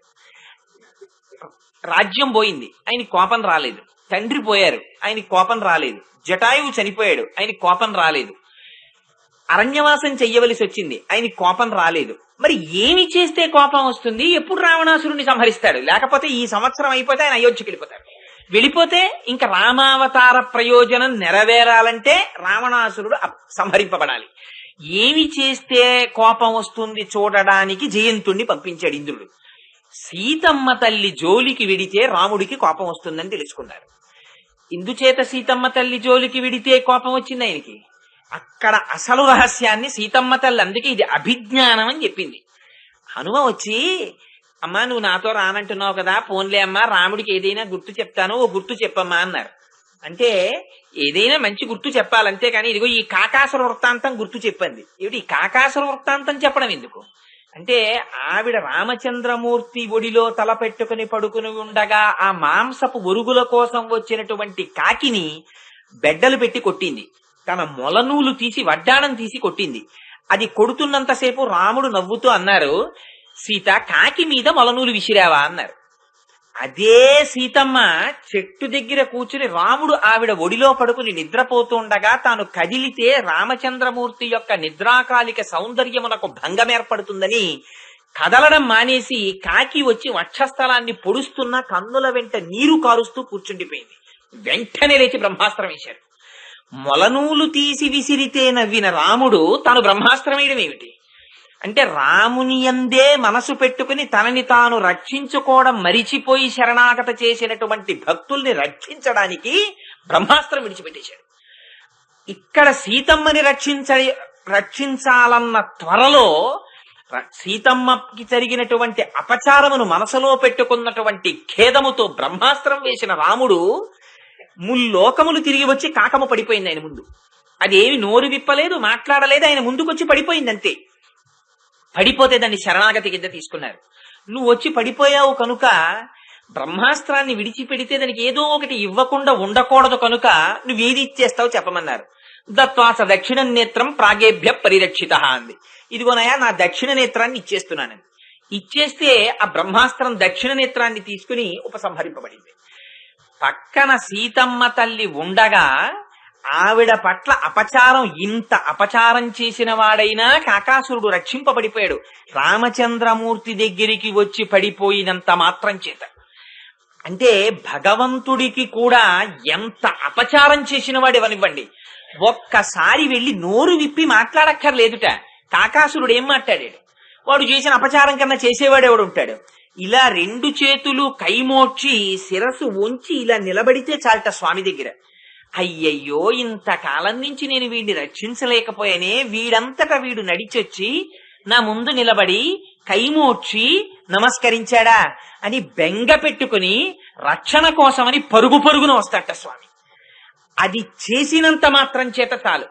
రాజ్యం పోయింది, ఆయనకి కోపం రాలేదు. తండ్రి పోయారు, ఆయనకి కోపం రాలేదు. జటాయువు చనిపోయాడు, ఆయనకి కోపం రాలేదు. అరణ్యవాసం చెయ్యవలసి వచ్చింది, ఆయనకి కోపం రాలేదు. మరి ఏమి చేస్తే కోపం వస్తుంది? ఎప్పుడు రావణాసురుణ్ణి సంహరిస్తాడు? లేకపోతే ఈ సంవత్సరం అయిపోతే ఆయన అయోధ్యకి వెళ్ళిపోతాడు. వెళ్ళిపోతే ఇంకా రామావతార ప్రయోజనం నెరవేరాలంటే రావణాసురుడు సంహరింపబడాలి. ఏమి చేస్తే కోపం వస్తుంది చూడడానికి జయంతుణ్ణి పంపించాడు ఇంద్రుడు. సీతమ్మ తల్లి జోలికి విడితే రాముడికి కోపం వస్తుందని తెలుసుకున్నారు. ఇందుచేత సీతమ్మ తల్లి జోలికి విడితే కోపం వచ్చింది ఆయనకి. అక్కడ అసలు రహస్యాన్ని సీతమ్మ తల్లి, అందుకే ఇది అభిజ్ఞానం అని చెప్పింది. హనుమ వచ్చి, అమ్మా నువ్వు నాతో రానంటున్నావు కదా, పోన్లే అమ్మా రాముడికి ఏదైనా గుర్తు చెప్తాను, ఓ గుర్తు చెప్పమ్మా అన్నారు. అంటే ఏదైనా మంచి గుర్తు చెప్పాలంతే కానీ ఇదిగో ఈ కాకాసుర వృత్తాంతం గుర్తు చెప్పింది. ఏమిటి ఈ కాకాసుర వృత్తాంతం చెప్పడం ఎందుకు? అంటే ఆవిడ రామచంద్రమూర్తి ఒడిలో తల పెట్టుకుని పడుకుని ఉండగా ఆ మాంసపు ఒరుగుల కోసం వచ్చినటువంటి కాకిని బెడ్డలు పెట్టి కొట్టింది. తన మొలనూలు తీసి వడ్డాణం తీసి కొట్టింది. అది కొడుతున్నంతసేపు రాముడు నవ్వుతూ అన్నారు, సీత కాకి మీద మొలనూలు విసిరావా అన్నారు. అదే సీతమ్మ చెట్టు దగ్గర కూర్చుని రాముడు ఆవిడ ఒడిలో పడుకుని నిద్రపోతుండగా తాను కదిలితే రామచంద్రమూర్తి యొక్క నిద్రాకాలిక సౌందర్యమునకు భంగం ఏర్పడుతుందని కదలడం మానేసి కాకి వచ్చి వక్షస్థలాన్ని పొడుస్తున్న కన్నుల వెంట నీరు కారుస్తూ కూర్చుండిపోయింది. వెంటనే లేచి బ్రహ్మాస్త్రం వేశాడు. మొలనూలు తీసి విసిరితే నవ్విన రాముడు తాను బ్రహ్మాస్త్రం వేయడం ఏమిటి అంటే, రాముని యందే మనసు పెట్టుకుని తనని తాను రక్షించుకోవడం మరిచిపోయి శరణాగత చేసినటువంటి భక్తుల్ని రక్షించడానికి బ్రహ్మాస్త్రం విడిచిపెట్టేశాడు. ఇక్కడ సీతమ్మని రక్షించాలన్న త్వరలో సీతమ్మకి జరిగినటువంటి అపచారమును మనసులో పెట్టుకున్నటువంటి ఖేదముతో బ్రహ్మాస్త్రం వేసిన రాముడు ముల్లోకములు తిరిగి వచ్చి కాకము పడిపోయింది ఆయన ముందు. అదేమి నోరు విప్పలేదు, మాట్లాడలేదు, ఆయన ముందుకొచ్చి పడిపోయింది అంతే. పడిపోతే దాన్ని శరణాగతి కింద తీసుకున్నారు. నువ్వు వచ్చి పడిపోయావు కనుక బ్రహ్మాస్త్రాన్ని విడిచిపెడితే దానికి ఏదో ఒకటి ఇవ్వకుండా ఉండకూడదు కనుక నువ్వేది ఇచ్చేస్తావు చెప్పమన్నారు. దత్వాస దక్షిణ నేత్రం ప్రాగేభ్య పరిరక్షిత అంది. ఇదిగోనయా నా దక్షిణ నేత్రాన్ని ఇచ్చేస్తున్నానని ఇచ్చేస్తే ఆ బ్రహ్మాస్త్రం దక్షిణ నేత్రాన్ని తీసుకుని ఉపసంహరింపబడింది. పక్కన సీతమ్మ తల్లి ఉండగా ఆవిడ పట్ల ఇంత అపచారం చేసిన వాడైనా కాకాసురుడు రక్షింపబడిపోయాడు. రామచంద్రమూర్తి దగ్గరికి వచ్చి పడిపోయినంత మాత్రం చేత. అంటే భగవంతుడికి కూడా ఎంత అపచారం చేసిన వాడేవనివ్వండి, ఒక్కసారి వెళ్లి నోరు విప్పి మాట్లాడక్కర్లేదుట. కాకాసురుడు ఏం మాట్లాడాడు? వాడు చేసిన అపచారం కన్నా చేసేవాడెవడు ఉంటాడు? ఇలా రెండు చేతులు కైమోడ్చి శిరసు వంచి ఇలా నిలబడితే చాలట స్వామి దగ్గర. అయ్యయ్యో, ఇంతకాలం నుంచి నేను వీడిని రక్షించలేకపోయానే, వీడంతటా వీడు నడిచొచ్చి నా ముందు నిలబడి కైమోడ్చి నమస్కరించాడా అని బెంగ పెట్టుకుని రక్షణ కోసమని పరుగు పరుగున వస్తాట స్వామి. అది చేసినంత మాత్రం చేత చాలు.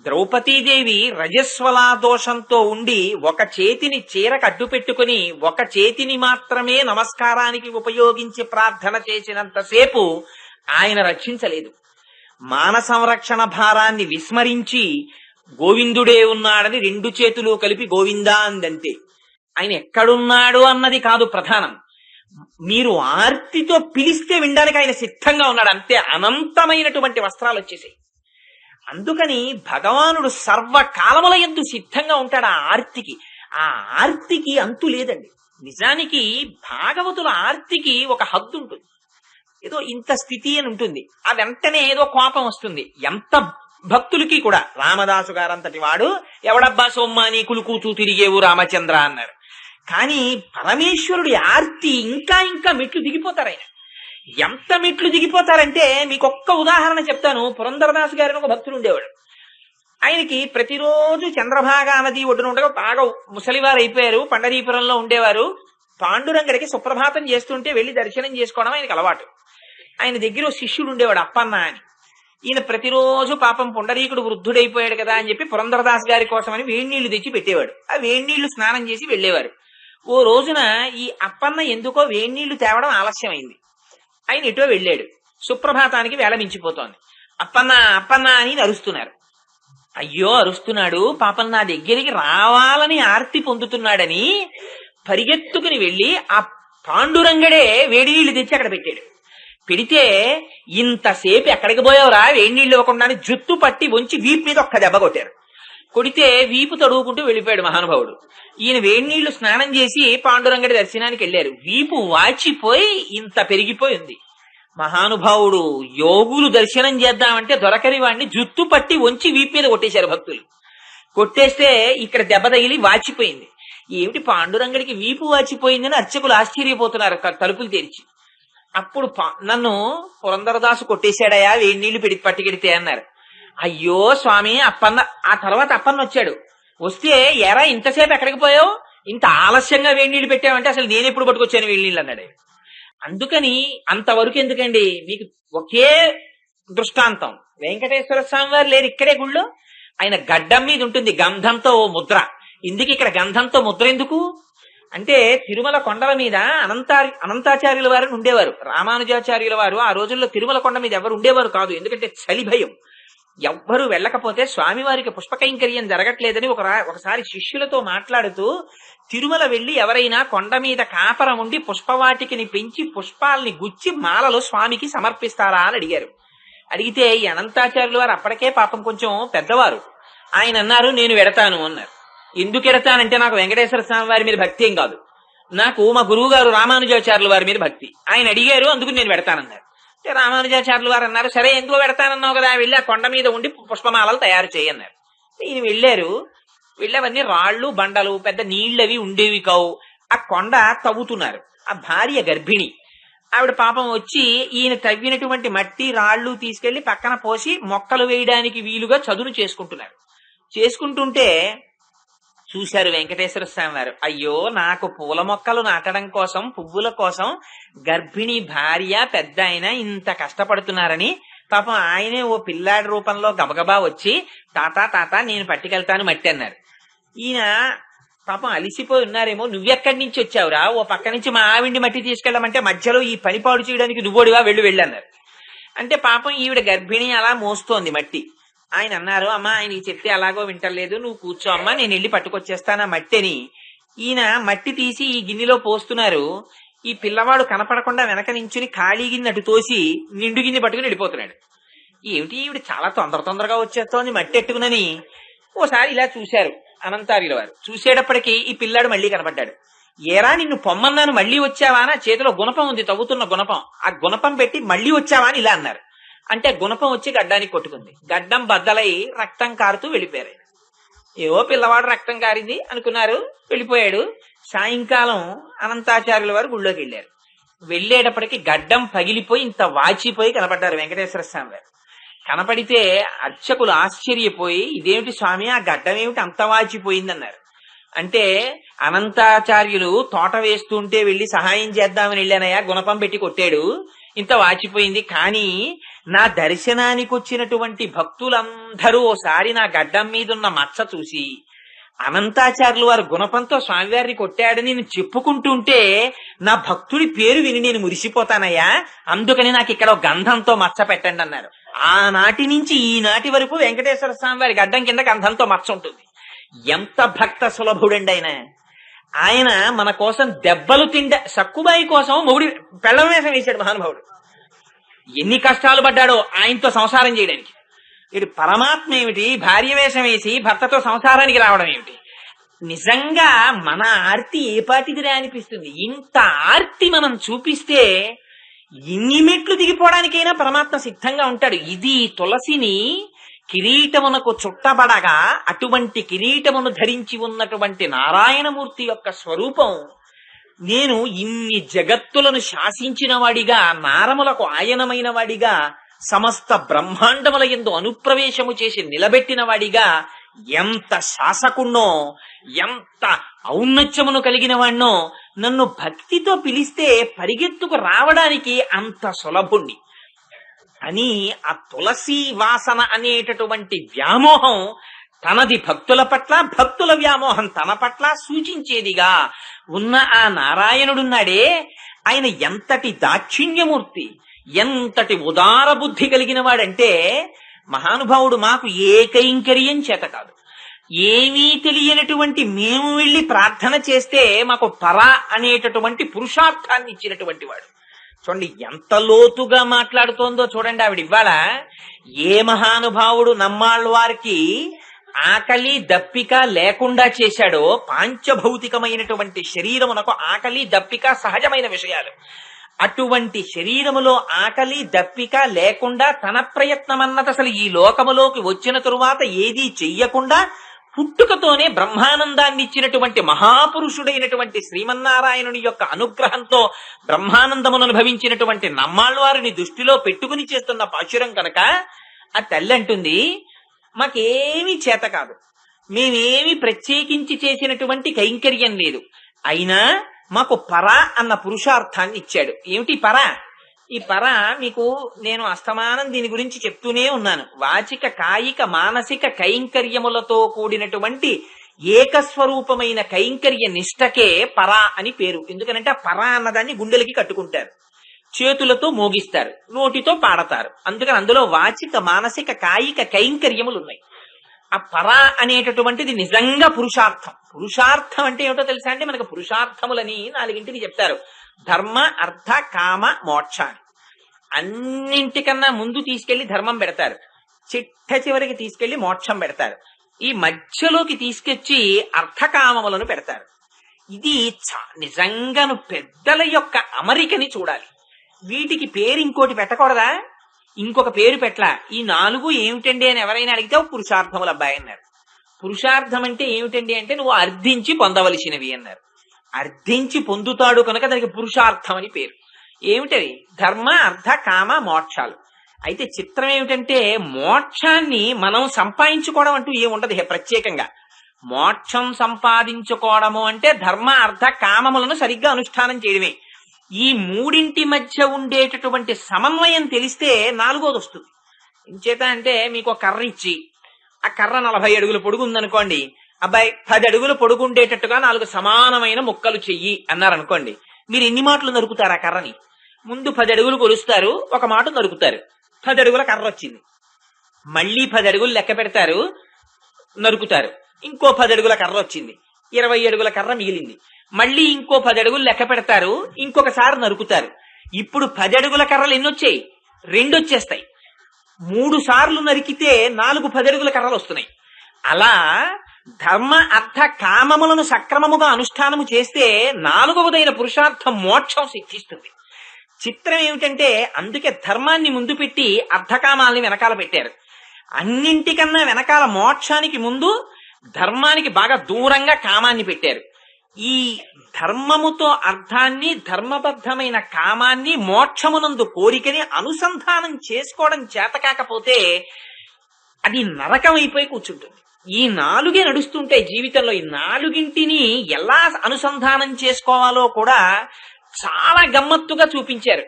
ద్రౌపదీదేవి రజస్వలా దోషంతో ఉండి ఒక చేతిని చీరకు అడ్డు పెట్టుకుని ఒక చేతిని మాత్రమే నమస్కారానికి ఉపయోగించి ప్రార్థన చేసినంతసేపు ఆయన రక్షించలేదు. మాన సంరక్షణ భారాన్ని విస్మరించి గోవిందుడే ఉన్నాడని రెండు చేతులు కలిపి గోవిందా అందంతే. ఆయన ఎక్కడున్నాడు అన్నది కాదు ప్రధానం. మీరు ఆర్తితో పిలిస్తే వినడానికి ఆయన సిద్ధంగా ఉన్నాడు అంతే. అనంతమైనటువంటి వస్త్రాలు వచ్చేసాయి. అందుకని భగవానుడు సర్వకాలముల యందు సిద్ధంగా ఉంటాడు ఆ ఆర్తికి. ఆ ఆర్తికి అంతు లేదండి. నిజానికి భాగవతుల ఆర్తికి ఒక హద్దు ఉంటుంది. ఏదో ఇంత స్థితి అని ఉంటుంది. ఆ వెంటనే ఏదో కోపం వస్తుంది. ఎంత భక్తులకి కూడా రామదాసు గారంతటి వాడు ఎవడబ్బా సోమ్మా నీ కులుకూచూ తిరిగేవు రామచంద్ర అన్నారు. కానీ పరమేశ్వరుడి ఆర్తి ఇంకా ఇంకా మెట్లు దిగిపోతారు. ఆయన ఎంత మెట్లు దిగిపోతారంటే మీకు ఒక్క ఉదాహరణ చెప్తాను. పురంధరదాసు గారిని ఒక భక్తుడు ఉండేవాడు. ఆయనకి ప్రతిరోజు చంద్రభాగా నది ఒడ్డున ఉండగా బాగా ముసలివారు అయిపోయారు. పండరీపురంలో ఉండేవారు. పాండురంగడికి సుప్రభాతం చేస్తుంటే వెళ్లి దర్శనం చేసుకోవడం ఆయనకు అలవాటు. ఆయన దగ్గర శిష్యుడు ఉండేవాడు అప్పన్న అని. ఈయన ప్రతిరోజు పాపం పుండరీకుడు వృద్ధుడైపోయాడు కదా అని చెప్పి పురంధరదాస్ గారి కోసమని వేడి నీళ్లు తెచ్చి పెట్టేవాడు. ఆ వేడి నీళ్లు స్నానం చేసి వెళ్లేవారు. ఓ రోజున ఈ అప్పన్న ఎందుకో వేడి నీళ్లు తేవడం ఆలస్యమైంది. ఆయన ఎటో వెళ్ళాడు. సుప్రభాతానికి వేళ మించిపోతోంది. అప్పన్న అప్పన్న అని అరుస్తున్నారు. అయ్యో అరుస్తున్నాడు, పాపం నా దగ్గరికి రావాలని ఆర్తి పొందుతున్నాడని పరిగెత్తుకుని వెళ్లి ఆ పాండురంగడే వేడి నీళ్లు తెచ్చి అక్కడ పెట్టాడు. పెడితే ఇంతసేపు ఎక్కడికి పోయావురా వేడి నీళ్లు ఇవ్వకుండా జుత్తు పట్టి వంచి వీపు మీద ఒక్క దెబ్బ కొట్టారు. కొడితే వీపు తడువుకుంటూ వెళ్ళిపోయాడు మహానుభావుడు. ఈయన వేడి నీళ్లు స్నానం చేసి పాండురంగడి దర్శనానికి వెళ్లారు. వీపు వాచిపోయి ఇంత పెరిగిపోయి ఉంది. మహానుభావుడు యోగులు దర్శనం చేద్దామంటే దొరకని వాడిని జుత్తు పట్టి వంచి వీపు మీద కొట్టేశారు భక్తులు. కొట్టేస్తే ఇక్కడ దెబ్బ తగిలి వాచిపోయింది. ఏమిటి పాండురంగడికి వీపు వాచిపోయిందని అర్చకులు ఆశ్చర్యపోతున్నారు తలుపులు తెరిచి. అప్పుడు నన్ను పురంధరదాసు కొట్టేశాడయా వేడి నీళ్లు పట్టుకెడితే అన్నారు. అయ్యో స్వామి అప్పన్న. ఆ తర్వాత అప్పన్న వచ్చాడు. వస్తే ఎరా ఇంతసేపు ఎక్కడికి పోయావు, ఇంత ఆలస్యంగా వేడి నీళ్లు పెట్టావంటే అసలు నేను ఎప్పుడు పట్టుకొచ్చాను వేడి నీళ్ళు అన్నాడు. అందుకని అంతవరకు ఎందుకండి, మీకు ఒకే దృష్టాంతం. వెంకటేశ్వర స్వామి వారు లేరు ఇక్కడే గుళ్ళో. ఆయన గడ్డం మీద ఉంటుంది గంధంతో ఓ ముద్ర. ఇందుకు ఇక్కడ గంధంతో ముద్ర ఎందుకు అంటే తిరుమల కొండల మీద అనంతాచార్యుల వారు ఉండేవారు. రామానుజాచార్యుల వారు ఆ రోజుల్లో తిరుమల కొండ మీద ఎవరు ఉండేవారు కాదు. ఎందుకంటే చలి భయం. ఎవ్వరూ వెళ్ళకపోతే స్వామివారికి పుష్పకైంకర్యం జరగట్లేదని ఒకసారి శిష్యులతో మాట్లాడుతూ తిరుమల వెళ్లి ఎవరైనా కొండ మీద కాపరం ఉండి పుష్పవాటికిని పెంచి పుష్పాల్ని గుచ్చి మాలలో స్వామికి సమర్పిస్తారా అని అడిగారు. అడిగితే ఈ అనంతాచార్యుల వారు అప్పటికే పాపం కొంచెం పెద్దవారు. ఆయన అన్నారు, నేను వెడతాను అన్నారు. ఎందుకు ఎడతానంటే నాకు వెంకటేశ్వర స్వామి వారి మీద భక్తి ఏం కాదు, నాకు మా గురువు గారు రామానుజాచార్యుల వారి మీద భక్తి. ఆయన అడిగారు, అందుకు నేను పెడతానన్నారు. అంటే రామానుజాచార్యులు వారు అన్నారు, సరే ఎందుకు పెడతానన్నావు కదా, వెళ్ళి ఆ కొండ మీద ఉండి పుష్పమాలలు తయారు చేయన్నారు. ఈయన వెళ్ళారు. వెళ్ళవన్నీ రాళ్లు బండలు, పెద్ద నీళ్ళవి ఉండేవి కావు. ఆ కొండ తవ్వుతున్నారు. ఆ భార్య గర్భిణి. ఆవిడ పాపం వచ్చి ఈయన తవ్వినటువంటి మట్టి రాళ్లు తీసుకెళ్లి పక్కన పోసి మొక్కలు వేయడానికి వీలుగా చదును చేసుకుంటున్నారు. చేసుకుంటుంటే చూశారు వెంకటేశ్వర స్వామి వారు, అయ్యో నాకు పూల మొక్కలు నాటడం కోసం, పువ్వుల కోసం గర్భిణి భార్య పెద్ద ఆయన ఇంత కష్టపడుతున్నారని పాపం ఆయనే ఓ పిల్లాడి రూపంలో గబగబా వచ్చి తాత నేను పట్టుకెళ్తాను మట్టి అన్నారు. ఈయన పాపం అలిసిపోయి ఉన్నారేమో, నువ్వెక్కడి నుంచి వచ్చావురా, ఓ పక్క నుంచి మా ఆవిండి మట్టి తీసుకెళ్ళమంటే మధ్యలో ఈ పని పాడు చేయడానికి నువ్వోడివా, వెళ్ళన్నారు. అంటే పాపం ఈవిడ గర్భిణి అలా మోస్తోంది మట్టి. ఆయన అన్నారు, అమ్మా ఆయనకి చెప్తే అలాగో వింటలేదు, నువ్వు కూర్చో అమ్మా, నేను వెళ్ళి పట్టుకొచ్చేస్తాను ఆ మట్టిని. ఈయన మట్టి తీసి ఈ గిన్నెలో పోస్తున్నారు. ఈ పిల్లవాడు కనపడకుండా వెనక నించుని ఖాళీ గిన్నె అటు తోసి నిండు గిన్నె పట్టుకుని వెళ్ళిపోతున్నాడు. ఏమిటి ఈవిడ చాలా తొందరగా వచ్చేస్తోంది మట్టి ఎట్టుకునని ఓసారి ఇలా చూశారు అనంతార్యుల వారు. చూసేటప్పటికి ఈ పిల్లాడు మళ్ళీ కనపడ్డాడు. ఏరా నిన్ను పొమ్మన్నాను మళ్ళీ వచ్చావా, నా చేతిలో గుణపం ఉంది, తవ్వుతున్న గుణపం, ఆ గుణపం పెట్టి మళ్ళీ వచ్చావా అని ఇలా అన్నారు. అంటే గుణపం వచ్చి గడ్డానికి కొట్టుకుంది. గడ్డం బద్దలై రక్తం కారుతూ వెళ్ళిపోయారు. ఏవో పిల్లవాడు రక్తం కారింది అనుకున్నారు, వెళ్ళిపోయాడు. సాయంకాలం అనంతాచార్యుల వారు గుళ్ళోకి వెళ్ళారు. వెళ్ళేటప్పటికి గడ్డం పగిలిపోయి ఇంత వాచిపోయి కనపడ్డారు వెంకటేశ్వర స్వామి వారు. కనపడితే అర్చకులు ఆశ్చర్యపోయి, ఇదేమిటి స్వామి, ఆ గడ్డం ఏమిటి అంత వాచిపోయిందన్నారు. అంటే అనంతాచార్యులు తోట వేస్తుంటే వెళ్ళి సహాయం చేద్దామని వెళ్ళానయ్యా, గుణపం పెట్టి కొట్టాడు, ఇంత వాచిపోయింది. కానీ నా దర్శనానికి వచ్చినటువంటి భక్తులందరూ ఓసారి నా గడ్డం మీద ఉన్న మచ్చ చూసి అనంతాచార్యులు వారు గుణపంతో స్వామివారిని కొట్టాడని నేను చెప్పుకుంటుంటే నా భక్తుడి పేరు విని నేను మురిసిపోతానయ్యా, అందుకని నాకు ఇక్కడ గంధంతో మచ్చ పెట్టండి అన్నారు. ఆనాటి నుంచి ఈనాటి వరకు వెంకటేశ్వర స్వామి వారి గడ్డం కింద గంధంతో మచ్చ ఉంటుంది. ఎంత భక్త సులభుడండి ఆయన. ఆయన మన కోసం దెబ్బలు సక్కుబాయి కోసం మొగుడి పెళ్ళం వేషం వేశాడు మహానుభావుడు. ఎన్ని కష్టాలు పడ్డాడో ఆయనతో సంసారం చేయడానికి. ఇటు పరమాత్మ ఏమిటి, భార్య వేషం వేసి భర్తతో సంసారానికి రావడం ఏమిటి. నిజంగా మన ఆర్తి ఏ పాటిదిరా అనిపిస్తుంది. ఇంత ఆర్తి మనం చూపిస్తే ఇన్ని మెట్లు దిగిపోవడానికైనా పరమాత్మ సిద్ధంగా ఉంటాడు. ఇది తులసిని కిరీటమునకు చుట్టబడగా అటువంటి కిరీటమును ధరించి ఉన్నటువంటి నారాయణమూర్తి యొక్క స్వరూపం. నేను ఇన్ని జగత్తులను శాసించిన వాడిగా, నారములకు ఆయనమైన వాడిగా, సమస్త బ్రహ్మాండముల యందు అనుప్రవేశము చేసి నిలబెట్టిన వాడిగా, ఎంత శాసకుణ్ణో, ఎంత ఔన్నత్యమును కలిగిన వాణ్ణో, నన్ను భక్తితో పిలిస్తే పరిగెత్తుకు రావడానికి అంత సులభుణ్ణి అని ఆ తులసి వాసన అనేటటువంటి వ్యామోహం తనది భక్తుల పట్ల, భక్తుల వ్యామోహం తన పట్ల సూచించేదిగా ఉన్న ఆ నారాయణుడున్నాడే, ఆయన ఎంతటి దాక్షిణ్యమూర్తి, ఎంతటి ఉదార బుద్ధి కలిగిన వాడంటే, మహానుభావుడు మాకు ఏ కైంకర్యం చేత కాదు, ఏమీ తెలియనటువంటి మేము వెళ్లి ప్రార్థన చేస్తే మాకు పర అనేటటువంటి పురుషార్థాన్ని ఇచ్చినటువంటి వాడు. చూడండి ఎంత లోతుగా మాట్లాడుతోందో చూడండి ఆవిడ. ఇవాళ ఏ మహానుభావుడు నమ్మాళ్ళ వారికి ఆకలి దప్పిక లేకుండా చేశాడో, పాంచభౌతికమైనటువంటి శరీరమునకు ఆకలి దప్పిక సహజమైన విషయాలు, అటువంటి శరీరములో ఆకలి దప్పిక లేకుండా తన ప్రయత్నమన్నది అసలు ఈ లోకములోకి వచ్చిన తరువాత ఏదీ చెయ్యకుండా పుట్టుకతోనే బ్రహ్మానందాన్ని ఇచ్చినటువంటి మహాపురుషుడైనటువంటి శ్రీమన్నారాయణుని యొక్క అనుగ్రహంతో బ్రహ్మానందమును అనుభవించినటువంటి నమ్మాళ్ళవారిని దృష్టిలో పెట్టుకుని చేస్తున్న పాశురం కనుక ఆ తల్లి అంటుంది, మాకేమీ చేత కాదు, మేమేమి ప్రత్యేకించి చేసినటువంటి కైంకర్యం లేదు, అయినా మాకు పర అన్న పురుషార్థాన్ని ఇచ్చాడు. ఏమిటి పర? ఈ పర మీకు నేను అస్తమానం దీని గురించి చెప్తూనే ఉన్నాను. వాచిక కాయిక మానసిక కైంకర్యములతో కూడినటువంటి ఏకస్వరూపమైన కైంకర్య నిష్టకే పరా అని పేరు. ఎందుకనంటే ఆ పరా అన్నదాన్ని గుండెలకి కట్టుకుంటారు, చేతులతో మోగిస్తారు, నోటితో పాడతారు. అందుకని అందులో వాచిక, మానసిక, కాయిక కైంకర్యములు ఉన్నాయి. ఆ పరా అనేటటువంటిది నిజంగా పురుషార్థం. పురుషార్థం అంటే ఏమిటో తెలుసా అంటే, మనకు పురుషార్థములని 4 చెప్తారు: ధర్మ, అర్థ, కామ, మోక్ష. అన్నింటికన్నా ముందు తీసుకెళ్లి ధర్మం పెడతారు, చిట్ట చివరికి తీసుకెళ్లి మోక్షం పెడతారు, ఈ మధ్యలోకి తీసుకొచ్చి అర్థకామములను పెడతారు. ఇది నిజంగాను పెద్దల యొక్క అమరికని చూడాలి. వీటికి పేరు ఇంకోటి పెట్టకూడదా? ఇంకొక పేరు పెట్టలా. ఈ 4 ఏమిటండి అని ఎవరైనా అడిగితే పురుషార్థములు అబ్బాయి అన్నారు. పురుషార్థం అంటే ఏమిటండి అంటే నువ్వు అర్థించి పొందవలసినవి అన్నారు. అర్థించి పొందుతాడు కనుక దానికి పురుషార్థం అని పేరు. ఏమిటది? ధర్మ, అర్థ, కామ, మోక్షాలు. అయితే చిత్రం ఏమిటంటే మోక్షాన్ని మనం సంపాదించుకోవడం అంటూ ఏముండదు ప్రత్యేకంగా. మోక్షం సంపాదించుకోవడము అంటే ధర్మ, అర్థ, కామములను సరిగ్గా అనుష్ఠానం చేయడమే. ఈ 3 మధ్య ఉండేటటువంటి సమన్వయం తెలిస్తే 4వది వస్తుంది. ఇంచేత అంటే మీకు ఒక కర్ర ఇచ్చి, ఆ కర్ర 40 అడుగుల పొడుగు ఉందనుకోండి, అబ్బాయి 10 అడుగుల పొడుగు ఉండేటట్టుగా 4 సమానమైన ముక్కలు చెయ్యి అన్నారనుకోండి, మీరు ఎన్ని మాటలు నరుకుతారు? ఆ కర్రని ముందు 10 అడుగులు కొలుస్తారు, ఒక మాట నరుకుతారు, 10 అడుగుల కర్ర వచ్చింది. మళ్ళీ 10 అడుగులు లెక్క పెడతారు, నరుకుతారు, ఇంకో 10 అడుగుల కర్ర వచ్చింది, 20 అడుగుల కర్ర మిగిలింది. మళ్ళీ ఇంకో 10 అడుగులు లెక్క పెడతారు, ఇంకొకసారి నరుకుతారు. ఇప్పుడు 10 అడుగుల కర్రలు ఎన్ని వచ్చాయి? 2 వచ్చేస్తాయి. 3 సార్లు నరికితే 4 10 అడుగుల కర్రలు వస్తున్నాయి. అలా ధర్మ, అర్థ, కామములను సక్రమముగా అనుష్ఠానము చేస్తే 4వదైన పురుషార్థం మోక్షం సిద్ధిస్తుంది. చిత్రం ఏమిటంటే అందుకే ధర్మాన్ని ముందు పెట్టి అర్థకామాల్ని వెనకాల పెట్టారు. అన్నింటికన్నా వెనకాల మోక్షానికి ముందు ధర్మానికి బాగా దూరంగా కామాన్ని పెట్టారు. ఈ ధర్మముతో అర్థాన్ని, ధర్మబద్ధమైన కామాన్ని, మోక్షమునందు కోరికని అనుసంధానం చేసుకోవడం చేత కాకపోతే అది నరకం అయిపోయి కూర్చుంటుంది. ఈ 4 నడుస్తుంటే జీవితంలో ఈ 4 ఎలా అనుసంధానం చేసుకోవాలో కూడా చాలా గమ్మత్తుగా చూపించారు.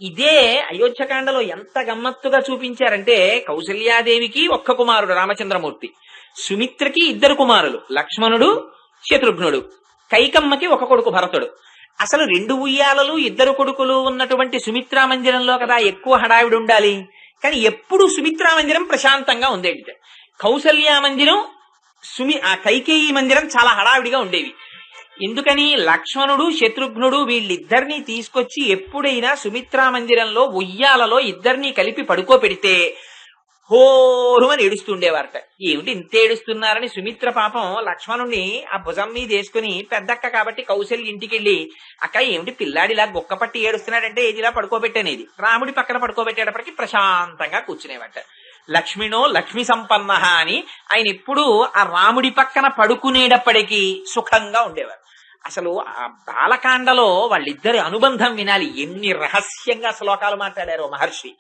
ఇదే అయోధ్యకాండలో ఎంత గమ్మత్తుగా చూపించారంటే, కౌసల్యాదేవికి ఒక్క కుమారుడు రామచంద్రమూర్తి, సుమిత్రకి 2 కుమారులు లక్ష్మణుడు, శత్రుఘ్నుడు, కైకమ్మకి 1 కొడుకు భరతుడు. అసలు 2 ఉయ్యాలలు 2 కొడుకులు ఉన్నటువంటి సుమిత్రా మందిరంలో కదా ఎక్కువ హడావిడి ఉండాలి. కానీ ఎప్పుడు సుమిత్రా మందిరం ప్రశాంతంగా ఉండేది. కౌసల్య మందిరం, ఆ కైకేయి మందిరం చాలా హడావిడిగా ఉండేవి. ఎందుకని? లక్ష్మణుడు, శత్రుఘ్నుడు వీళ్ళిద్దరినీ తీసుకొచ్చి ఎప్పుడైనా సుమిత్రా మందిరంలో ఉయ్యాలలో 2 కలిపి పడుకోబెడితే హోరుమని ఏడుస్తుండేవారట. ఏమిటి ఇంత ఏడుస్తున్నారని సుమిత్ర పాపం లక్ష్మణుణ్ణి ఆ భుజం మీద వేసుకుని, పెద్దక్క కాబట్టి కౌశల్య ఇంటికెళ్ళి, అక్క ఏమిటి పిల్లాడిలా గొక్క పట్టి ఏడుస్తున్నాడంటే ఏదిలా పడుకోబెట్టనేది. రాముడి పక్కన పడుకోబెట్టేటప్పటికి ప్రశాంతంగా కూర్చునేవాట. లక్ష్మినో లక్ష్మి సంపన్న అని ఆయన ఎప్పుడూ ఆ రాముడి పక్కన పడుకునేటప్పటికీ సుఖంగా ఉండేవారు. అసలు ఆ బాలకాండలో వాళ్ళిద్దరి అనుబంధం వినాలి. ఎన్ని రహస్యంగా శ్లోకాలు మాట్లాడారో మహర్షి.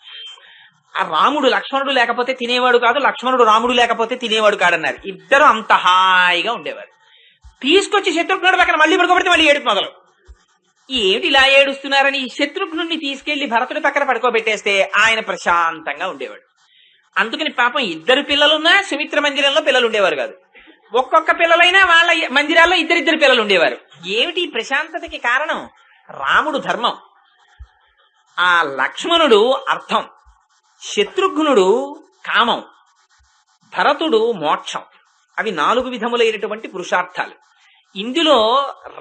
ఆ రాముడు లక్ష్మణుడు లేకపోతే తినేవాడు కాదు, లక్ష్మణుడు రాముడు లేకపోతే తినేవాడు కాడన్నారు. ఇద్దరు అంత హాయిగా ఉండేవారు. తీసుకొచ్చి శత్రుఘ్నుడి పక్కన మళ్ళీ పడుకోబెడితే మళ్ళీ ఏడుపు మొదలు. ఏమిటి ఇలా ఏడుస్తున్నారని శత్రుఘ్నుడిని తీసుకెళ్లి భరతుడి పక్కన పడుకోబెట్టేస్తే ఆయన ప్రశాంతంగా ఉండేవాడు. అందుకని పాపం 2 పిల్లలున్నా సుమిత్ర మందిరంలో పిల్లలు ఉండేవారు కాదు. ఒక్కొక్క పిల్లలైనా వాళ్ళ మందిరాల్లో 2 పిల్లలు ఉండేవారు. ఏమిటి ప్రశాంతతకి కారణం? రాముడు ధర్మం, ఆ లక్ష్మణుడు అర్థం, శత్రుఘ్నుడు కామం, భరతుడు మోక్షం. అవి 4 విధములైనటువంటి పురుషార్థాలు. ఇందులో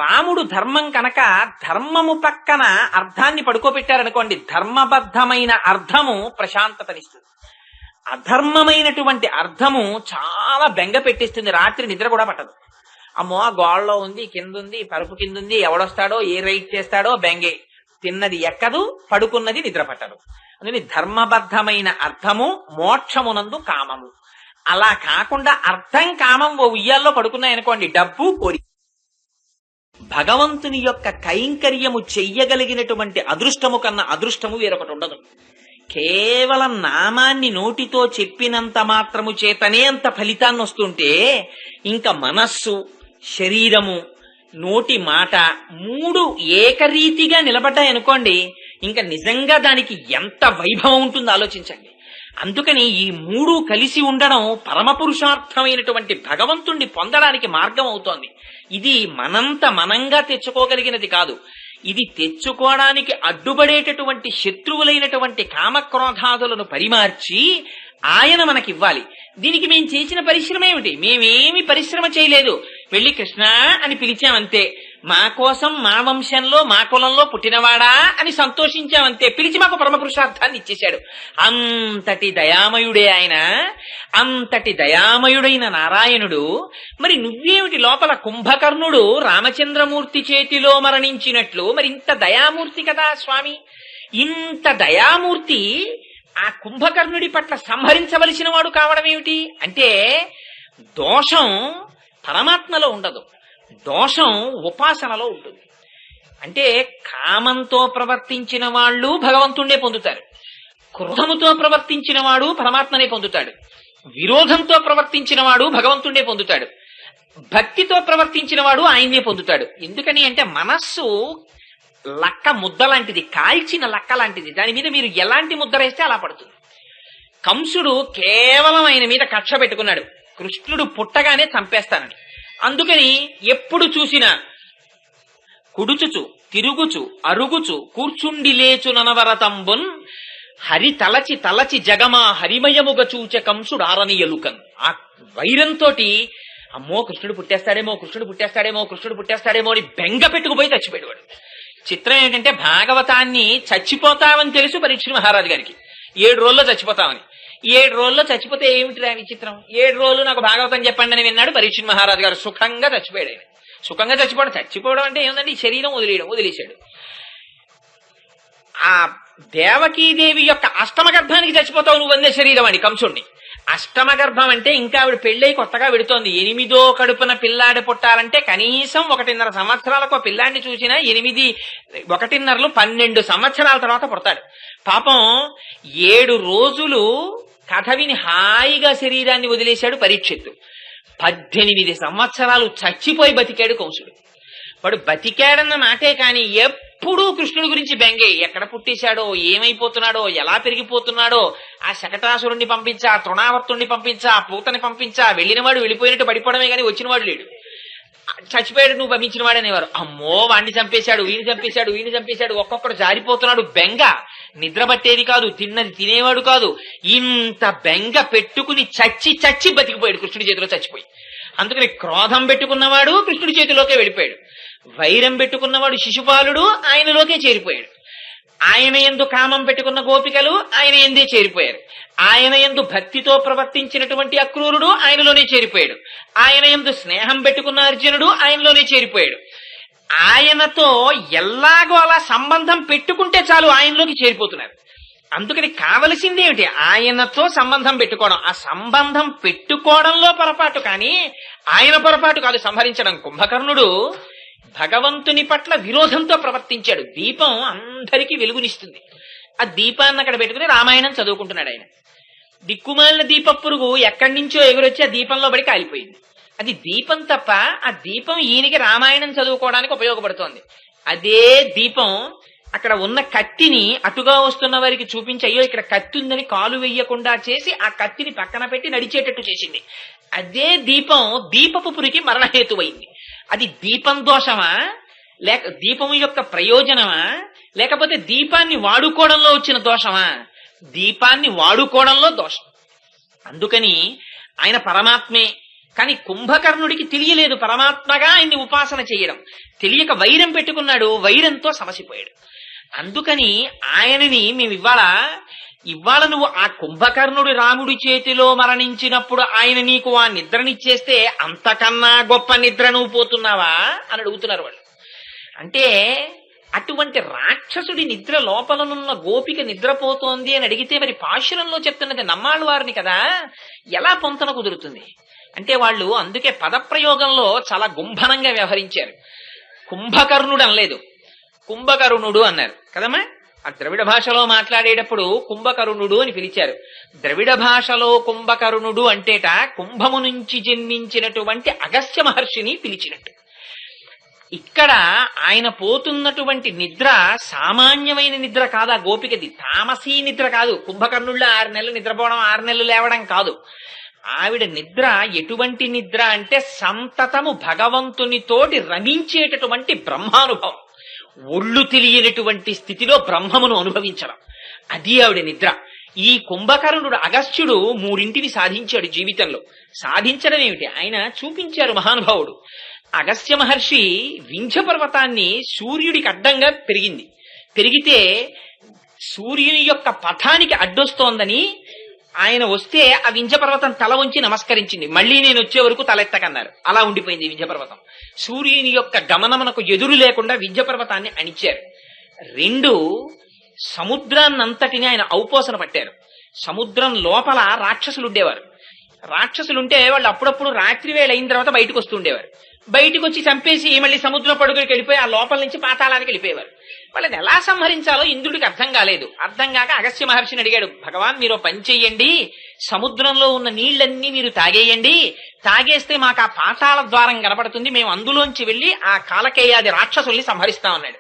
రాముడు ధర్మం కనుక ధర్మము పక్కన అర్థాన్ని పడుకోబెట్టారనుకోండి, ధర్మబద్ధమైన అర్థము ప్రశాంతతనిస్తుంది. అధర్మమైనటువంటి అర్థము చాలా బెంగ పెట్టిస్తుంది. రాత్రి నిద్ర కూడా పట్టదు. అమ్మో ఆ గోడలో ఉంది, కింద ఉంది, పరుపు కింద ఉంది, ఎవడొస్తాడో ఏ రైట్ చేస్తాడో బెంగే. తిన్నది ఎక్కదు, పడుకున్నది నిద్ర పట్టదు. అందుకని ధర్మబద్ధమైన అర్థము, మోక్షమునందు కామము. అలా కాకుండా అర్థం కామం ఓ ఉయ్యాల్లో పడుకున్నాయనుకోండి, డబ్బు కోరిక. భగవంతుని యొక్క కైంకర్యము చెయ్యగలిగినటువంటి అదృష్టము కన్నా అదృష్టము వేరొకటి ఉండదు. కేవలం నామాన్ని నోటితో చెప్పినంత మాత్రము చేతనే అంత ఫలితాన్ని వస్తుంటే, ఇంకా మనస్సు, శరీరము, నోటి మాట 3 ఏకరీతిగా నిలబడ్డాయనుకోండి, ఇంకా నిజంగా దానికి ఎంత వైభవం ఉంటుందో ఆలోచించండి. అందుకని ఈ మూడు కలిసి ఉండడం పరమ పురుషార్థమైనటువంటి భగవంతుణ్ణి పొందడానికి మార్గం అవుతోంది. ఇది మనంత మనంగా తెచ్చుకోగలిగినది కాదు. ఇది తెచ్చుకోవడానికి అడ్డుపడేటటువంటి శత్రువులైనటువంటి కామక్రోధాదులను పరిమార్చి ఆయన మనకివ్వాలి. దీనికి మేము చేసిన పరిశ్రమ ఏమిటి? మేమేమి పరిశ్రమ చేయలేదు. వెళ్ళి కృష్ణ అని పిలిచామంతే. మా కోసం మా వంశంలో మా కులంలో పుట్టినవాడా అని సంతోషించామంతే. పిలిచి మాకు పరమ పురుషార్థాన్ని ఇచ్చేశాడు. అంతటి దయామయుడే ఆయన. అంతటి దయామయుడైన నారాయణుడు. మరి నువ్వేమిటి లోపల కుంభకర్ణుడు రామచంద్రమూర్తి చేతిలో మరణించినట్లు మరి ఇంత దయామూర్తి కదా స్వామి. ఇంత దయామూర్తి ఆ కుంభకర్ణుడి పట్ల సంహరించవలసిన వాడు కావడం ఏమిటి అంటే, దోషం పరమాత్మలో ఉండదు, దోషం ఉపాసనలో ఉంటుంది. అంటే కామంతో ప్రవర్తించిన వాళ్ళు భగవంతుణ్ణే పొందుతారు, క్రోధముతో ప్రవర్తించిన వాడు పరమాత్మనే పొందుతాడు, విరోధంతో ప్రవర్తించిన వాడు భగవంతుణ్ణే పొందుతాడు, భక్తితో ప్రవర్తించిన వాడు ఆయన్నే పొందుతాడు. ఎందుకని అంటే మనస్సు లక్క ముద్ద లాంటిది, కాల్చిన లక్క లాంటిది. దాని మీద మీరు ఎలాంటి ముద్ర వేస్తే అలా పడుతుంది. కంసుడు కేవలం ఆయన మీద కక్ష పెట్టుకున్నాడు, కృష్ణుడు పుట్టగానే చంపేస్తానని. అందుకని ఎప్పుడు చూసినా కుడుచుచు తిరుగుచు అరుగుచు కూర్చుండి లేచు ననవరతంబున్ హరి తలచి తలచి జగమా హరిమయముగ చూచ కంసుడు ఆరనియలుకన్. ఆ వైరంతో అమ్మో కృష్ణుడు పుట్టేస్తాడేమో, కృష్ణుడు పుట్టేస్తాడేమో, కృష్ణుడు పుట్టేస్తాడేమో అని బెంగ పెట్టుకుపోయి చచ్చిపోయాడు. చిత్రం ఏంటంటే భాగవతాన్ని చచ్చిపోతామని తెలుసు పరీక్ష మహారాజు గారికి, 7 రోజుల్లో చచ్చిపోతామని. 7 రోజుల్లో చచ్చిపోతే ఏమిటి విచిత్రం? 7 రోజులు నాకు భాగవతం చెప్పండి అని విన్నాడు పరీక్ష మహారాజు గారు. సుఖంగా చచ్చిపోయాడు ఆయన. సుఖంగా చచ్చిపోవడం అంటే ఏముందండి, శరీరం వదిలేశాడు. ఆ దేవకీదేవి యొక్క అష్టమ గర్భానికి చచ్చిపోతావు నువ్వు అందే శరీరం అని కంసుడిని. అష్టమ గర్భం అంటే ఇంకా ఆవిడ పెళ్ళై కొత్తగా విడుతోంది. 8వ కడుపున పిల్లాడి పుట్టాలంటే కనీసం 1.5 సంవత్సరాలకు పిల్లాడిని చూసినా 8, 1.5 12 సంవత్సరాల తర్వాత పుడతాడు. పాపం 7 రోజులు కథ విని హాయిగా శరీరాన్ని వదిలేశాడు పరీక్షిత్తు. 18 సంవత్సరాలు చచ్చిపోయి బతికాడు కంసుడు. వాడు బతికాడన్న మాటే కాని ఎప్పుడూ కృష్ణుడి గురించి బెంగే. ఎక్కడ పుట్టేశాడో, ఏమైపోతున్నాడో, ఎలా పెరిగిపోతున్నాడో, ఆ శకటాసురుణ్ణి పంపించా, తృణావర్తుణ్ణి పంపించా, పూతని పంపించా, వెళ్ళినవాడు వెళ్ళిపోయినట్టు పడిపోవడమే కానీ వచ్చినవాడు లేడు. చచ్చిపోయాడు నువ్వు పంపించిన వాడు అనేవారు. అమ్మో వాడిని చంపేశాడు, వీడిని చంపేశాడు, వీడిని చంపేశాడు, ఒక్కొక్కడు జారిపోతున్నాడు. బెంగ, నిద్ర పట్టేది కాదు, తిన్నది తినేవాడు కాదు. ఇంత బెంగ పెట్టుకుని చచ్చి బతికిపోయాడు కృష్ణుడి చేతిలో చచ్చిపోయి. అందుకని క్రోధం పెట్టుకున్నవాడు కృష్ణుడి చేతిలోకే వెళ్ళిపోయాడు. వైరం పెట్టుకున్నవాడు శిశుపాలుడు ఆయనలోకే చేరిపోయాడు. ఆయన యందు కామం పెట్టుకున్న గోపికలు ఆయన ఎందే చేరిపోయారు. ఆయన యందు భక్తితో ప్రవర్తించినటువంటి అక్రూరుడు ఆయనలోనే చేరిపోయాడు. ఆయన యందు స్నేహం పెట్టుకున్న అర్జునుడు ఆయనలోనే చేరిపోయాడు. ఆయనతో ఎల్లాగో అలా సంబంధం పెట్టుకుంటే చాలు ఆయనలోకి చేరిపోతున్నారు. అందుకని కావలసిందేమిటి? ఆయనతో సంబంధం పెట్టుకోవడం. ఆ సంబంధం పెట్టుకోవడంలో పొరపాటు కానీ ఆయన పొరపాటు కాదు సంహరించడం. కుంభకర్ణుడు భగవంతుని పట్ల విరోధంతో ప్రవర్తించాడు. దీపం అందరికీ వెలుగునిస్తుంది. ఆ దీపాన్ని అక్కడ పెట్టుకుని రామాయణం చదువుకుంటున్నాడు ఆయన. దిక్కుమాలిన దీప పురుగు ఎక్కడి నుంచో ఎగురొచ్చి ఆ దీపంలో పడి కాలిపోయింది. అది దీపం తప్ప ఆ దీపం ఈయనకి రామాయణం చదువుకోవడానికి ఉపయోగపడుతోంది. అదే దీపం అక్కడ ఉన్న కత్తిని అటుగా వస్తున్న వారికి చూపించి అయ్యో ఇక్కడ కత్తి ఉందని కాలు వెయ్యకుండా చేసి ఆ కత్తిని పక్కన పెట్టి నడిచేటట్టు చేసింది. అదే దీపం దీపపు పురికి మరణహేతువైంది. అది దీపం దోషమా, లేక దీపము యొక్క ప్రయోజనమా, లేకపోతే దీపాన్ని వాడుకోవడంలో వచ్చిన దోషమా? దీపాన్ని వాడుకోవడంలో దోషం. అందుకని ఆయన పరమాత్మే. కానీ కుంభకర్ణుడికి తెలియలేదు పరమాత్మగా ఆయన్ని ఉపాసన చేయడం. తెలియక వైరం పెట్టుకున్నాడు, వైరంతో సమసిపోయాడు. అందుకని ఆయనని మేము ఇవాళ నువ్వు ఆ కుంభకర్ణుడు రాముడి చేతిలో మరణించినప్పుడు ఆయన నీకు ఆ నిద్రనిచ్చేస్తే అంతకన్నా గొప్ప నిద్ర నువ్వు పోతున్నావా అని అడుగుతున్నారు వాళ్ళు. అంటే అటువంటి రాక్షసుడి నిద్ర లోపలనున్న గోపిక నిద్రపోతోంది అని అడిగితే మరి పాశురంలో చెప్తున్నది నమ్మాళ్ళు వారిని కదా, ఎలా పొంతన కుదురుతుంది? అంటే వాళ్ళు అందుకే పదప్రయోగంలో చాలా గుంభనంగా వ్యవహరించారు. కుంభకర్ణుడు అనలేదు, కుంభకరుణుడు అన్నారు కదమ్మా. ఆ ద్రవిడ భాషలో మాట్లాడేటప్పుడు కుంభకరుణుడు అని పిలిచారు. ద్రవిడ భాషలో కుంభకరుణుడు అంటేట కుంభము నుంచి జన్మించినటువంటి అగస్త్య మహర్షిని పిలిచినట్టు. ఇక్కడ ఆయన పోతున్నటువంటి నిద్ర సామాన్యమైన నిద్ర కాదు. ఆ గోపికది తామసీ నిద్ర కాదు. కుంభకర్ణుల్లో 6 నెలలు నిద్రపోవడం, 6 నెలలు లేవడం కాదు. ఆవిడ నిద్ర ఎటువంటి నిద్ర అంటే సంతతము భగవంతునితోటి రమించేటటువంటి బ్రహ్మానుభవం, ఒళ్ళు తెలియనటువంటి స్థితిలో బ్రహ్మమును అనుభవించడం, అది ఆవిడ నిద్ర. ఈ కుంభకర్ణుడు అగస్త్యుడు 3 సాధించాడు జీవితంలో. సాధించడం ఏమిటి, ఆయన చూపించారు మహానుభావుడు. అగస్త్య మహర్షి వింధ్య పర్వతాన్ని సూర్యుడికి అడ్డంగా పెరిగితే సూర్యుని యొక్క పథానికి అడ్డొస్తోందని ఆయన వస్తే ఆ వింధ్య పర్వతం తల వంచి నమస్కరించింది. మళ్ళీ నేను వచ్చే వరకు తలెత్తకన్నారు. అలా ఉండిపోయింది వింధ్య పర్వతం. సూర్యుని యొక్క గమనమునకు ఎదురు లేకుండా వింధ్య పర్వతాన్ని అణిచారు. 2 సముద్రాన్నంతటిని ఆయన ఔపోసన పట్టారు. సముద్రం లోపల రాక్షసులు ఉండేవారు. రాక్షసులుంటే వాళ్ళు అప్పుడప్పుడు రాత్రి వేళ అయిన తర్వాత బయటకు వస్తుండేవారు. బయటకు వచ్చి చంపేసి మళ్ళీ సముద్రం పడుగురికి వెళ్ళిపోయి ఆ లోపల నుంచి పాతాళానికి వెళ్ళిపోయేవారు. వాళ్ళని ఎలా సంహరించాలో ఇంద్రుడికి అర్థం కాలేదు. అర్థం కాక అగస్త్య మహర్షిని అడిగాడు, భగవాన్ మీరు పని చెయ్యండి, సముద్రంలో ఉన్న నీళ్లన్నీ మీరు తాగేయండి, తాగేస్తే మాకు ఆ పాతాళ ద్వారం కనపడుతుంది, మేము అందులోంచి వెళ్లి ఆ కాలకేయాది రాక్షసుల్ని సంహరిస్తామన్నాడు.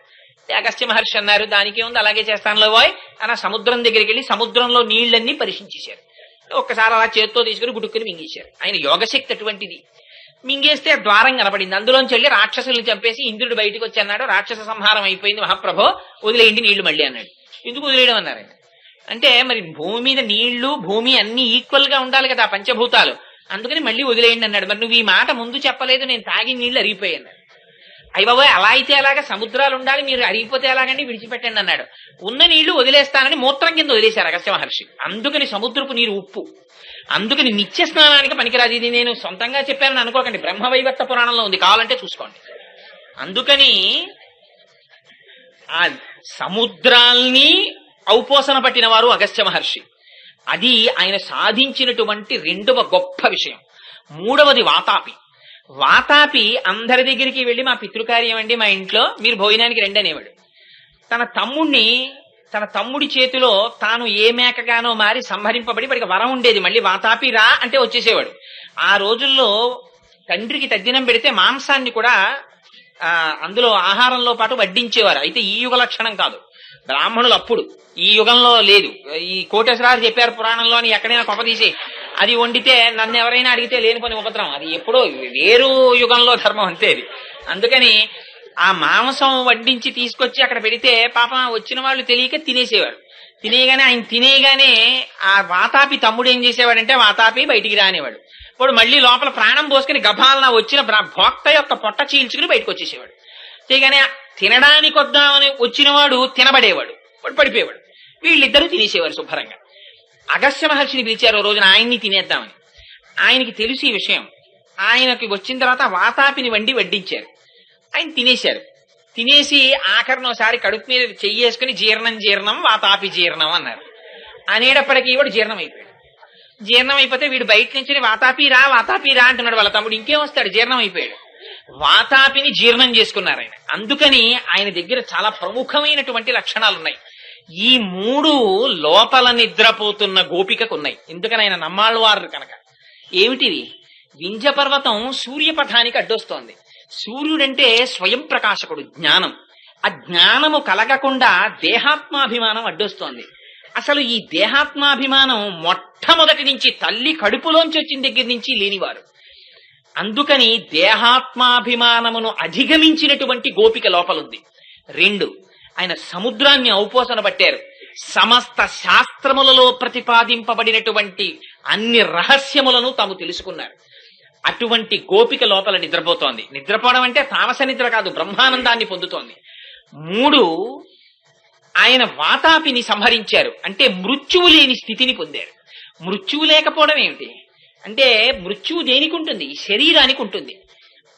అగస్త్య మహర్షి అన్నారు, దానికే ఉంది, అలాగే చేస్తానులో బాయ్ అని సముద్రం దగ్గరికి వెళ్ళి సముద్రంలో నీళ్లన్నీ పరీక్షించేశారు. ఒక్కసారి అలా చేత్తో తీసుకుని గుడుక్కుని మింగేశారు. ఆయన యోగశక్తి అటువంటిది. మింగేస్తే ద్వారం కనపడింది. అందులోంచి వెళ్ళి రాక్షసుల్ని చంపేసి ఇంద్రుడు బయటకు వచ్చి అన్నాడు, రాక్షస సంహారం అయిపోయింది మహాప్రభో, వదిలేయండి నీళ్లు మళ్ళీ అన్నాడు. ఎందుకు వదిలేయడం అన్నారు ఆయన అంటే, మరి భూమి మీద నీళ్లు భూమి అన్ని ఈక్వల్ గా ఉండాలి కదా పంచభూతాలు, అందుకని మళ్ళీ వదిలేయండి అన్నాడు. మరి నువ్వు ఈ మాట ముందు చెప్పలేదు, నేను తాగి నీళ్లు అరిగిపోయాయి అన్నాడు. అయ్య బాబోయ్ అలా అయితే ఎలాగా, సముద్రాలు ఉండాలి, మీరు అరిగిపోతే ఎలాగండి, విడిచిపెట్టండి అన్నాడు. ఉన్న నీళ్లు వదిలేస్తానని మూత్రం కింద వదిలేశారు అగస్త్య మహర్షి. అందుకని సముద్రపు నీరు ఉప్పు, అందుకని నిత్య స్నానానికి పనికిరాదు. ఇది నేను సొంతంగా చెప్పానని అనుకోకండి, బ్రహ్మవైవర్త పురాణంలో ఉంది, కావాలంటే చూసుకోండి. అందుకని ఆ సముద్రాల్ని ఔపోసన పట్టిన వారు అగస్త్య మహర్షి. అది ఆయన సాధించినటువంటి 2వ గొప్ప విషయం. 3వది వాతాపి. వాతాపి అందరి దగ్గరికి వెళ్లి మా పితృకార్యం అండి మా ఇంట్లో, మీరు భోజనానికి రండి అనేవాడు. తన తమ్ముడి చేతిలో తాను ఏ మేకగానో మారి సంహరింపబడి వాడికి వరం ఉండేది, మళ్ళీ వాతాపి రా అంటే వచ్చేసేవాడు. ఆ రోజుల్లో తండ్రికి తద్దినం పెడితే మాంసాన్ని కూడా అందులో ఆహారంలో పాటు వడ్డించేవారు. అయితే ఈ యుగ లక్షణం కాదు, బ్రాహ్మణులు అప్పుడు, ఈ యుగంలో లేదు. ఈ కోటేశ్వరారు చెప్పారు పురాణంలో అని ఎక్కడైనా కొపదీసి అది వండితే నన్ను ఎవరైనా అడిగితే లేనిపోని ఉపద్రవం. అది ఎప్పుడో వేరు యుగంలో ధర్మం అంతే అది. అందుకని ఆ మాంసం వడ్డించి తీసుకొచ్చి అక్కడ పెడితే పాపం వచ్చిన వాళ్ళు తెలియక తినేసేవారు. ఆయన తినేగానే ఆ వాతాపి తమ్ముడు ఏం చేసేవాడంటే, వాతాపి బయటికి రానివాడు. ఇప్పుడు మళ్ళీ లోపల ప్రాణం పోసుకుని గభాలన వచ్చిన భోక్త యొక్క పొట్ట చీల్చుకుని బయటకు వచ్చేసేవాడు. చేయగానే తినడానికి వద్దామని వచ్చినవాడు తినబడేవాడు, వాడు పడిపోయేవాడు. వీళ్ళిద్దరూ తినేసేవారు శుభ్రంగా. అగస్త్య మహర్షిని పిలిచారు రోజున ఆయన్ని తినేద్దామని. ఆయనకి తెలుసు ఈ విషయం. ఆయనకి వచ్చిన తర్వాత వాతాపిని వడ్డించారు. ఆయన తినేశారు. తినేసి ఆఖరినోసారి కడుపు మీద చెయ్యేసుకుని జీర్ణం వాతాపి జీర్ణం అన్నారు. అనేటప్పటికీ వాడు జీర్ణం అయిపోయాడు. జీర్ణం అయిపోతే వీడు బయట నుంచి వాతాపి రా అంటున్నాడు. వాళ్ళ తమ్ముడు ఇంకేం వస్తాడు, జీర్ణం అయిపోయాడు. వాతాపిని జీర్ణం చేసుకున్నారు ఆయన. అందుకని ఆయన దగ్గర చాలా ప్రముఖమైనటువంటి లక్షణాలు ఉన్నాయి. ఈ 3 లోపల నిద్రపోతున్న గోపికకు ఉన్నాయి. ఎందుకని ఆయన నమ్మాళ్ళవారు కనుక. ఏమిటివి? వింధ్య పర్వతం సూర్యపథానికి అడ్డొస్తోంది. సూర్యుడంటే స్వయం ప్రకాశకుడు, జ్ఞానం. ఆ జ్ఞానము కలగకుండా దేహాత్మాభిమానం అడ్డొస్తోంది. అసలు ఈ దేహాత్మాభిమానం మొట్టమొదటి నుంచి తల్లి కడుపులోంచి వచ్చిన దగ్గర నుంచి లేనివారు. అందుకని దేహాత్మాభిమానమును అధిగమించినటువంటి గోపిక లోపలుంది. 2, ఆయన సముద్రాన్ని ఔపోసన పట్టారు. సమస్త శాస్త్రములలో ప్రతిపాదింపబడినటువంటి అన్ని రహస్యములను తాము తెలుసుకున్నారు. అటువంటి గోపిక లోపల నిద్రపోతోంది. నిద్రపోవడం అంటే తామస నిద్ర కాదు, బ్రహ్మానందాన్ని పొందుతోంది. 3, ఆయన వాతాపిని సంహరించారు. అంటే మృత్యువు లేని స్థితిని పొందారు. మృత్యువు లేకపోవడం ఏమిటి అంటే, మృత్యువు దేనికి ఉంటుంది? శరీరానికి ఉంటుంది.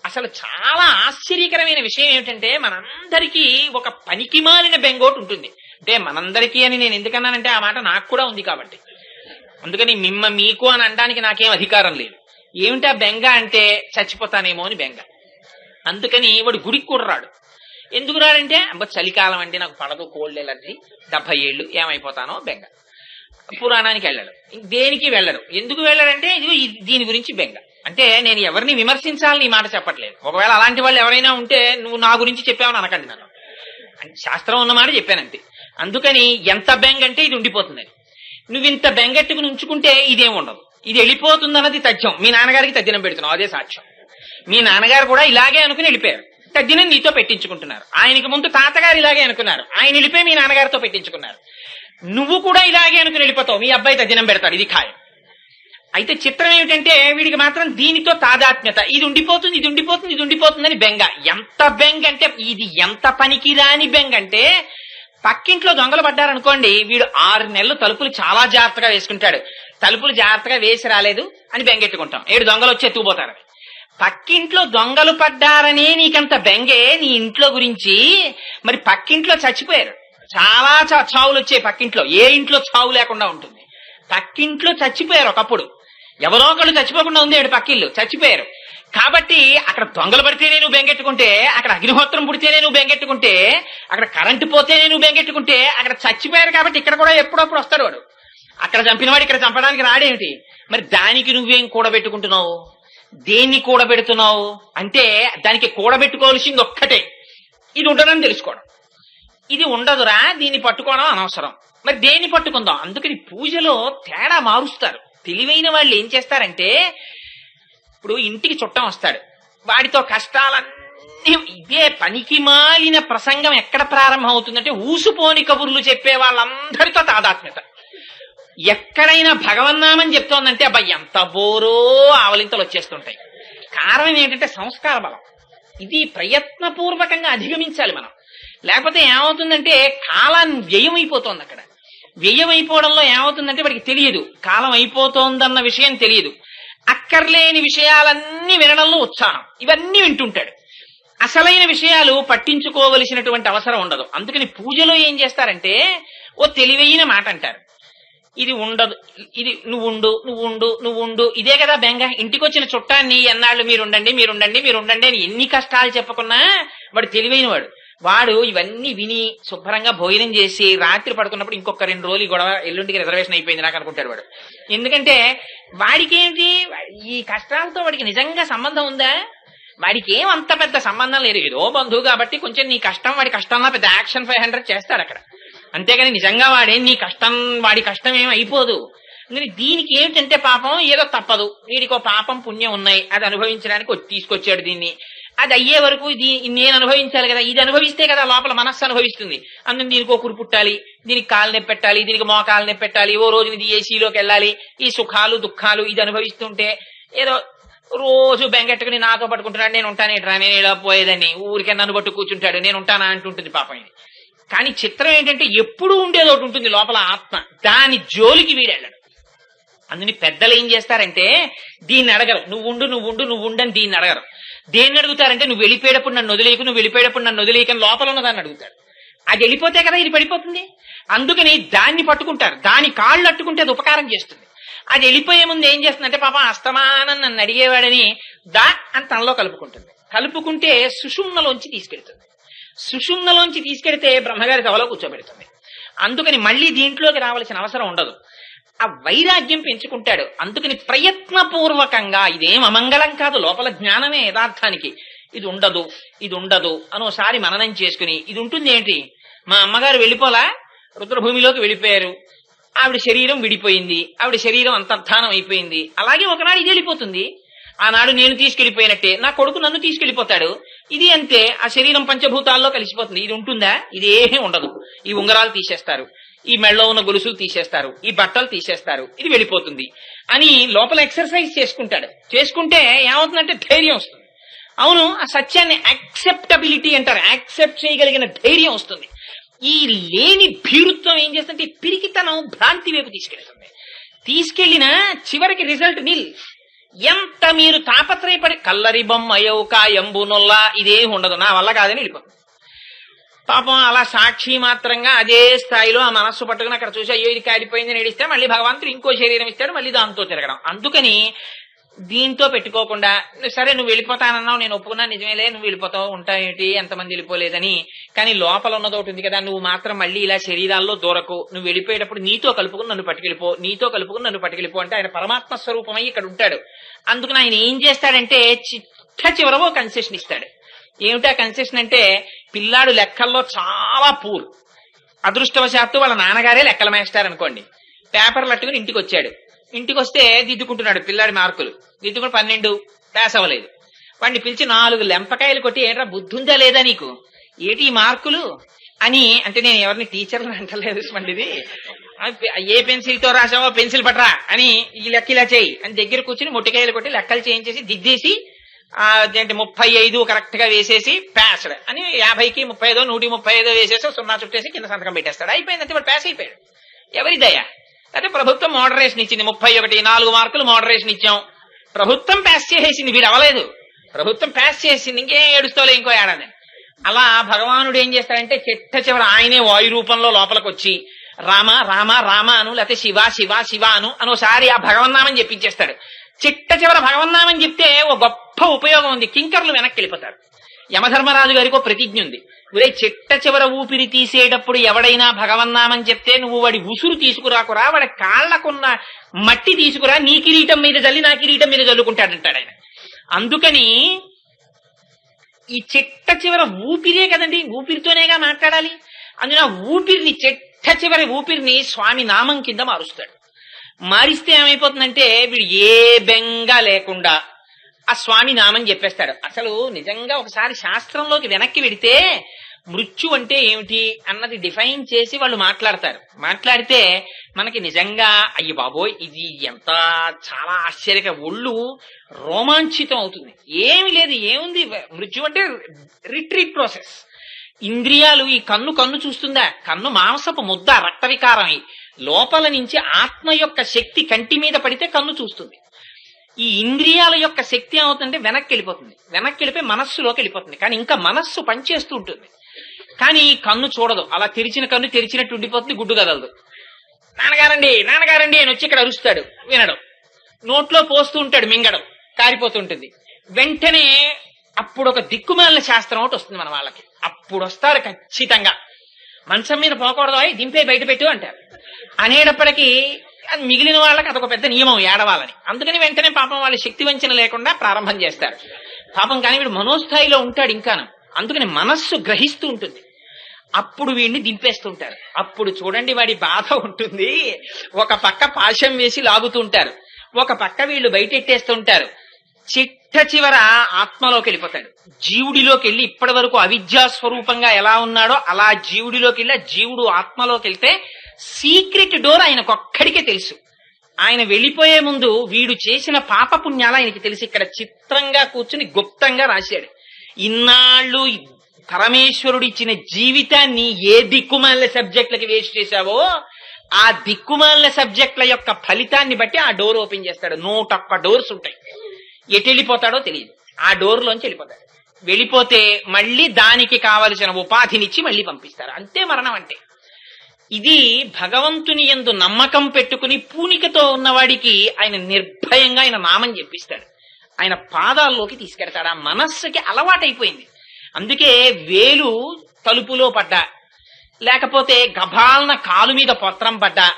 అసలు చాలా ఆశ్చర్యకరమైన విషయం ఏమిటంటే, మనందరికీ ఒక పనికిమాలిన బెంగోటు ఉంటుంది. అంటే మనందరికీ అని నేను ఎందుకన్నానంటే ఆ మాట నాకు కూడా ఉంది కాబట్టి. అందుకని మీకు అని అనడానికి నాకేం అధికారం లేదు. ఏమిటా బెంగ అంటే, చచ్చిపోతానేమో అని బెంగ. అందుకని వాడు గుడికి కూడా రాడు. ఎందుకు రాడంటే, చలికాలం అంటే నాకు పడదు, కోల్డ్ ఎలర్జీ, 70 ఏళ్ళు ఏమైపోతానో బెంగ. పురాణానికి వెళ్ళడు, దేనికి వెళ్ళడు. ఎందుకు వెళ్ళడంటే, ఇదిగో దీని గురించి బెంగ. అంటే నేను ఎవరిని విమర్శించాలని ఈ మాట చెప్పట్లేదు. ఒకవేళ అలాంటి వాళ్ళు ఎవరైనా ఉంటే నువ్వు నా గురించి చెప్పావని అనకండి నన్ను. శాస్త్రం ఉన్నమాట చెప్పానంతే. అందుకని ఎంత బెంగ అంటే ఇది ఉండిపోతుందని. నువ్వు ఇంత బెంగెట్టుకుని ఉంచుకుంటే ఇదేం ఉండదు. ఇది వెళ్ళిపోతుందన్నది తథ్యం. మీ నాన్నగారికి తద్దినం పెడుతున్నావు, అదే సాక్ష్యం. మీ నాన్నగారు కూడా ఇలాగే అనుకుని వెళ్ళిపోయారు, తద్దినం నీతో పెట్టించుకుంటున్నారు. ఆయనకి ముందు తాతగారు ఇలాగే అనుకున్నారు, ఆయన వెళ్ళిపోయి మీ నాన్నగారితో పెట్టించుకున్నారు. నువ్వు కూడా ఇలాగే అనుకుని వెళ్ళిపోతావు, మీ అబ్బాయి తద్దినం పెడతాడు, ఇది ఖాయం. అయితే చిత్రం ఏమిటంటే వీడికి మాత్రం దీనితో తాదాత్మ్యత. ఇది ఉండిపోతుంది, ఇది ఉండిపోతుంది, ఇది ఉండిపోతుందని బెంగ. ఎంత బెంగ అంటే ఇది ఎంత పనికిరాని బెంగ అంటే, పక్కింట్లో దొంగలు పడ్డారనుకోండి, వీడు 6 నెలలు తలుపులు చాలా జాగ్రత్తగా వేసుకుంటాడు. తలుపులు జాగ్రత్తగా వేసి రాలేదు అని బెంగెట్టుకుంటాం, 7 దొంగలు వచ్చి ఎత్తుకుపోతారని. పక్కింట్లో దొంగలు పడ్డారనే నీకంత బెంగే నీ ఇంట్లో గురించి. మరి పక్కింట్లో చచ్చిపోయారు, చాలా చావులు వచ్చాయి పక్కింట్లో. ఏ ఇంట్లో చావు లేకుండా ఉంటుంది? పక్కింట్లో చచ్చిపోయారు ఒకప్పుడు, ఎవరో ఒకళ్ళు చచ్చిపోకుండా ఉంది పక్కిళ్ళు, చచ్చిపోయారు. కాబట్టి అక్కడ దొంగలు పడితేనే నువ్వు బెంగెట్టుకుంటే, అక్కడ అగ్నిహోత్రం పుడితేనే నువ్వు బెంగెట్టుకుంటే, అక్కడ కరెంటు పోతేనే నువ్వు బెంగెట్టుకుంటే, అక్కడ చచ్చిపోయారు కాబట్టి ఇక్కడ కూడా ఎప్పుడప్పుడు వస్తాడు వాడు. అక్కడ చంపినవాడు ఇక్కడ చంపడానికి రాడేమిటి? మరి దానికి నువ్వేం కూడబెట్టుకుంటున్నావు? దేన్ని కూడబెడుతున్నావు అంటే దానికి కూడబెట్టుకోవాల్సింది ఒక్కటే, ఇది ఉండదని తెలుసుకోవడం. ఇది ఉండదురా, దీన్ని పట్టుకోవడం అనవసరం. మరి దేన్ని పట్టుకుందాం? అందుకని పూజలో తేడా మారుస్తారు. తెలివైన వాళ్ళు ఏం చేస్తారంటే, ఇప్పుడు ఇంటికి చుట్టం వస్తాడు, వాడితో కష్టాలన్నీ, ఇదే పనికి మాలిన ప్రసంగం ఎక్కడ ప్రారంభం అవుతుందంటే ఊసుపోని కబుర్లు చెప్పే వాళ్ళందరితో తాదాత్మ్యత. ఎక్కడైనా భగవన్నామని చెప్తోందంటే అబ్బాయి ఎంత బోరో ఆవలింతలు వచ్చేస్తుంటాయి. కారణం ఏంటంటే సంస్కార బలం. ఇది ప్రయత్నపూర్వకంగా అధిగమించాలి మనం. లేకపోతే ఏమవుతుందంటే కాలం వ్యయం అయిపోతుంది. అక్కడ వ్యయం అయిపోవడంలో ఏమవుతుందంటే వాడికి తెలియదు, కాలం అయిపోతోందన్న విషయం తెలియదు. అక్కర్లేని విషయాలన్నీ వినడంలో ఉత్సాహం, ఇవన్నీ వింటుంటాడు. అసలైన విషయాలు పట్టించుకోవలసినటువంటి అవసరం ఉండదు. అందుకని పూజలో ఏం చేస్తారంటే ఓ తెలివైన మాట అంటారు, ఇది ఉండదు, ఇది నువ్వుండు నువ్వుండు నువ్వుండు, ఇదే కదా బెంగ. ఇంటికి వచ్చిన చుట్టాన్ని ఎన్నాళ్ళు మీరుండండి మీరుండండి మీరుండండి అని ఎన్ని కష్టాలు చెప్పకున్నా వాడు తెలివైన వాడు. వాడు ఇవన్నీ విని శుభ్రంగా భోజనం చేసి రాత్రి పడుకున్నప్పుడు ఇంకొక 2 రోజులు గొడవ, ఎల్లుండికి రిజర్వేషన్ అయిపోయింది నాకు అనుకుంటాడు వాడు. ఎందుకంటే వాడికి ఏంటి, ఈ కష్టాలతో వాడికి నిజంగా సంబంధం ఉందా? వాడికి ఏం అంత పెద్ద సంబంధం లేదు, ఏదో బంధువు కాబట్టి కొంచెం నీ కష్టం వాడి కష్టంలో పెద్ద యాక్షన్ 500 చేస్తాడు అక్కడ. అంతేగాని నిజంగా వాడే నీ కష్టం వాడి కష్టం ఏం అయిపోదు. దీనికి ఏమిటంటే పాపం ఏదో తప్పదు, వీడికో పాపం పుణ్యం ఉన్నాయి, అది అనుభవించడానికి తీసుకొచ్చాడు దీన్ని. అది అయ్యే వరకు నేను అనుభవించాలి కదా, ఇది అనుభవిస్తే కదా లోపల మనస్సు అనుభవిస్తుంది. అందుకని దీనికి ఒకరు పుట్టాలి, దీనికి కాలు నొప్పి పెట్టాలి, దీనికి మోకాలు నొప్పి పెట్టాలి, ఓ రోజు ఇది ఏసీలోకి వెళ్ళాలి, ఈ సుఖాలు దుఃఖాలు ఇది అనుభవిస్తుంటే ఏదో రోజు బెంగెట్టుకుని నాతో పట్టుకుంటున్నాడు, నేను ఉంటానేట్రా, నేను ఇలా పోయేదని ఊరికే నన్ను పట్టు కూర్చుంటాడు, నేను ఉంటానా అంటుంటుంది పాపం ఇది. కానీ చిత్రం ఏంటంటే ఎప్పుడూ ఉండేది ఒకటి ఉంటుంది లోపల ఆత్మ, దాని జోలికి వీడెళ్ళడు. అందుని పెద్దలు ఏం చేస్తారంటే దీన్ని అడగరు, నువ్వుండు నువ్వుండు నువ్వుండని దీన్ని అడగరు. దేన్ని అడుగుతారంటే నువ్వు వెళ్ళిపోయేటప్పుడు నన్ను వదిలేయకు, నువ్వు వెళ్ళిపోయేటప్పుడు నన్ను వదిలేయకని లోపల ఉన్నదాన్ని అడుగుతారు. అది వెళ్ళిపోతే కదా ఇది పడిపోతుంది. అందుకని దాన్ని పట్టుకుంటారు, దాని కాళ్ళు అట్టుకుంటే అది ఉపకారం చేస్తుంది. అది వెళ్ళిపోయే ముందు ఏం చేస్తుందంటే పాపం అస్తమానం నన్ను అడిగేవాడని దా అని తనలో కలుపుకుంటుంది. కలుపుకుంటే సుషుమ్నలోంచి తీసుకెళ్తుంది. సుషుమ్నలోంచి తీసుకెడితే బ్రహ్మగారి సభలో కూర్చోబెడుతుంది. అందుకని మళ్ళీ దీంట్లోకి రావాల్సిన అవసరం ఉండదు. ఆ వైరాగ్యం పెంచుకుంటాడు. అందుకని ప్రయత్నపూర్వకంగా ఇదేం అమంగళం కాదు, లోపల జ్ఞానమే యథార్థానికి. ఇది ఉండదు ఇది ఉండదు అనోసారి మననం చేసుకుని ఇది ఉంటుంది. ఏంటి, మా అమ్మగారు వెళ్ళిపోలా, రుద్రభూమిలోకి వెళ్ళిపోయారు, ఆవిడ శరీరం విడిపోయింది, ఆవిడ శరీరం అంతర్ధానం అయిపోయింది. అలాగే ఒకనాడు ఇది వెళ్ళిపోతుంది. ఆనాడు నేను తీసుకెళ్లిపోయినట్టే నా కొడుకు నన్ను తీసుకెళ్లిపోతాడు. ఇది అంతే, ఆ శరీరం పంచభూతాల్లో కలిసిపోతుంది. ఇది ఉంటుందా? ఇది ఏమీ ఉండదు. ఈ ఉంగరాలు తీసేస్తారు, ఈ మెళ్ళలో ఉన్న గొలుసులు తీసేస్తారు, ఈ బట్టలు తీసేస్తారు, ఇది వెళ్ళిపోతుంది అని లోపల ఎక్సర్సైజ్ చేసుకుంటాడు. చేసుకుంటే ఏమవుతుందంటే ధైర్యం వస్తుంది. అవును, ఆ సత్యాన్ని యాక్సెప్టబిలిటీ అంటారు, యాక్సెప్ట్ చేయగలిగిన ధైర్యం వస్తుంది. ఈ లేని భీరుత్వం ఏం చేస్తుంటే పిరికితనం భ్రాంతి వైపు తీసుకెళ్తుంది. తీసుకెళ్లిన చివరికి రిజల్ట్ నిల్. ఎంత మీరు తాపత్రయపడి కల్లరి బొమ్మయవు కాయంబునొల్లా ఇదేం ఉండదు, నా వల్ల కాదని వెళ్ళిపోతుంది. పాపం అలా సాక్షి మాత్రంగా అదే స్థాయిలో ఆ మనస్సు పట్టుకుని అక్కడ చూసి అయ్యో ఇది కారిపోయింది నడిస్తే మళ్ళీ భగవంతుడు ఇంకో శరీరం ఇస్తాడు, మళ్ళీ దాంతో తిరగడం. అందుకని దీంతో పెట్టుకోకుండా సరే నువ్వు వెళ్ళిపోతానన్నావు, నేను ఒప్పుకున్నా, నిజమేలే నువ్వు వెళ్ళిపోతావు, ఉంటాయేంటి ఎంతమంది వెళ్ళిపోలేదని, కానీ లోపల ఉన్నది ఒకటి ఉంది కదా, నువ్వు మాత్రం మళ్ళీ ఇలా శరీరాల్లో దూరకు, నువ్వు వెళ్ళిపోయేటప్పుడు నీతో కలుపుకుని నన్ను పట్టుకెళ్ళిపో, నీతో కలుపుకుని నన్ను పట్టుకెళ్ళిపో అంటే ఆయన పరమాత్మ స్వరూపమై ఇక్కడ ఉంటాడు. అందుకని ఆయన ఏం చేస్తాడంటే చివరవో కన్సెషన్ ఇస్తాడు. ఏమిటా కన్సెషన్ అంటే, పిల్లాడు లెక్కల్లో చాలా పూర్, అదృష్టవశాత్తు వాళ్ళ నాన్నగారే లెక్కల మేస్తారు అనుకోండి, పేపర్లు అట్టుకుని ఇంటికి వచ్చాడు. ఇంటికి వస్తే దిద్దుకుంటున్నాడు పిల్లాడి మార్కులు, దిద్దుకుని 12 పాస్ అవ్వలేదు. వాడిని పిలిచి 4 లెంపకాయలు కొట్టి, ఏంట్రా బుద్ధుందా లేదా నీకు, ఏటి ఈ మార్కులు అని అంటే, నేను ఎవరిని టీచర్లు అంటలేదు మండిది, ఏ పెన్సిల్ తో రాసావో పెన్సిల్ పట్రా అని, ఈ లెక్క ఇలా చేయి అని దగ్గర కూర్చుని మొట్టికాయలు కొట్టి లెక్కలు చేయించేసి దిద్దేసి 35 కరెక్ట్ గా వేసేసి ప్యాస్డ్ అని 50కి 35 135 వేసేసి 0 చుట్టేసి కింద సంతకం పెట్టేస్తాడు. అయిపోయిందంటే వాడు పాస్ అయిపోయాడు. ఎవరి దయ? అంటే ప్రభుత్వం మోడరేషన్ ఇచ్చింది, 31 4 మార్కులు మోడరేషన్ ఇచ్చాం, ప్రభుత్వం పాస్ చేసేసింది, వీడు అవ్వలేదు, ప్రభుత్వం పాస్ చేసింది, ఇంకేం ఏడుస్తోలే ఇంకో ఏడాది. అలా భగవానుడు ఏం చేస్తాడంటే చిట్ట ఆయనే వాయు రూపంలో లోపలికి వచ్చి రామ రామ రామ అను, లేకపోతే శివ శివ శివ అను అనోసారి ఆ భగవన్నామని చెప్పించేస్తాడు. చిట్ట చివర భగవన్నామని చెప్తే ఓ గొప్ప ఉపయోగం ఉంది, కింకర్లు వెనక్కి వెళ్ళిపోతారు. యమధర్మరాజు గారికి ఓ ప్రతిజ్ఞ ఉంది, ఒరే చిట్ట చివర ఊపిరి తీసేటప్పుడు ఎవడైనా భగవన్నామని చెప్తే నువ్వు వాడి ఉసురు తీసుకురాకురా, వాడి కాళ్లకున్న మట్టి తీసుకురా, నీ కిరీటం మీద జల్లి నా కిరీటం మీద జల్లుకుంటాడంటాడు ఆయన. అందుకని ఈ చిట్ట చివర ఊపిరే కదండి, ఊపిరితోనేగా మాట్లాడాలి. అందులో ఊపిరిని చిట్ట చివరి ఊపిరిని స్వామి నామం కింద మారుస్తాడు. మారిస్తే ఏమైపోతుందంటే వీడు ఏ బెంగ లేకుండా ఆ స్వామి నామం చెప్పేస్తాడు. అసలు నిజంగా ఒకసారి శాస్త్రంలోకి వెనక్కి వెడితే మృత్యు అంటే ఏమిటి అన్నది డిఫైన్ చేసి వాళ్ళు మాట్లాడతారు. మాట్లాడితే మనకి నిజంగా అయ్యి బాబోయ్ ఇది ఎంత చాలా ఆశ్చర్యక, ఒళ్ళు రోమాంచితం అవుతుంది. ఏమి లేదు, ఏముంది మృత్యు అంటే రిట్రీట్ ప్రాసెస్. ఇంద్రియాలు, ఈ కన్ను చూస్తుందా, కన్ను మాంసపు ముద్ద, రక్త వికారం, లోపల నుంచి ఆత్మ యొక్క శక్తి కంటి మీద పడితే కన్ను చూస్తుంది. ఈ ఇంద్రియాల యొక్క శక్తి ఏమవుతుందంటే వెనక్కి వెళ్ళిపోతుంది, వెనక్కి వెళ్ళిపోయి మనస్సులోకి వెళ్ళిపోతుంది. కానీ ఇంకా మనస్సు పనిచేస్తూ ఉంటుంది, కానీ కన్ను చూడదు. అలా తెరిచిన కన్ను తెరిచినట్టు ఉండిపోతుంది, గుడ్డు కదలదు. నాన్నగారండి నాన్నగారండి అని వచ్చి ఇక్కడ అరుస్తాడు, వినడం. నోట్లో పోస్తూ ఉంటాడు, మింగడం, కారిపోతుంటుంది. వెంటనే అప్పుడు ఒక దిక్కుమాలిన శాస్త్రం ఒకటి వస్తుంది మన వాళ్ళకి. అప్పుడు వస్తారు ఖచ్చితంగా, మంచం మీద పోకూడదు, దింపే బయట పెట్టు అంటారు. అనేటప్పటికీ మిగిలిన వాళ్ళకి అదొక పెద్ద నియమం ఏడవాలని. అందుకని వెంటనే పాపం వాళ్ళ శక్తి వంచన లేకుండా ప్రారంభం చేస్తారు పాపం. కానీ వీడు మనోస్థాయిలో ఉంటాడు ఇంకాను, అందుకని మనస్సు గ్రహిస్తూ ఉంటుంది. అప్పుడు వీడిని దింపేస్తుంటారు. అప్పుడు చూడండి వాడి బాధ ఉంటుంది. ఒక పక్క పాశం వేసి లాగుతుంటారు, ఒక పక్క వీళ్ళు బయటెట్టేస్తుంటారు. చిట్ట చివర ఆత్మలోకి వెళ్ళిపోతాడు, జీవుడిలోకి వెళ్ళి ఇప్పటి వరకు అవిద్యా స్వరూపంగా ఎలా ఉన్నాడో అలా జీవుడిలోకి వెళ్ళి, జీవుడు ఆత్మలోకి వెళ్తే సీక్రెట్ డోర్ ఆయనకొక్కడికే తెలుసు. ఆయన వెళ్ళిపోయే ముందు వీడు చేసిన పాపపుణ్యాలు ఆయనకి తెలిసి ఇక్కడ చిత్రంగా కూర్చుని గుప్తంగా రాశాడు. ఇన్నాళ్ళు పరమేశ్వరుడు ఇచ్చిన జీవితాన్ని ఏ దిక్కుమాలిన సబ్జెక్టులకి వేస్ట్ చేశావో ఆ దిక్కుమాలిన సబ్జెక్టుల యొక్క ఫలితాన్ని బట్టి ఆ డోర్ ఓపెన్ చేస్తాడు. 101 డోర్స్ ఉంటాయి, ఎటు వెళ్ళిపోతాడో తెలియదు. ఆ డోర్లోంచి వెళ్ళిపోతాడు. వెళ్ళిపోతే మళ్ళీ దానికి కావలసిన ఉపాధినిచ్చి మళ్ళీ పంపిస్తారు. అంతే మరణం అంటే. ఇది భగవంతుని యందు నమ్మకం పెట్టుకుని పూనికతో ఉన్నవాడికి ఆయన నిర్భయంగా ఆయన నామం చెప్పిస్తాడు, ఆయన పాదాల్లోకి తీసుకెడతాడు. ఆ మనస్సుకి అలవాటైపోయింది. అందుకే వేలు తలుపులో పడ్డా, లేకపోతే గభాలన కాలు మీద పత్రం పడ్డా,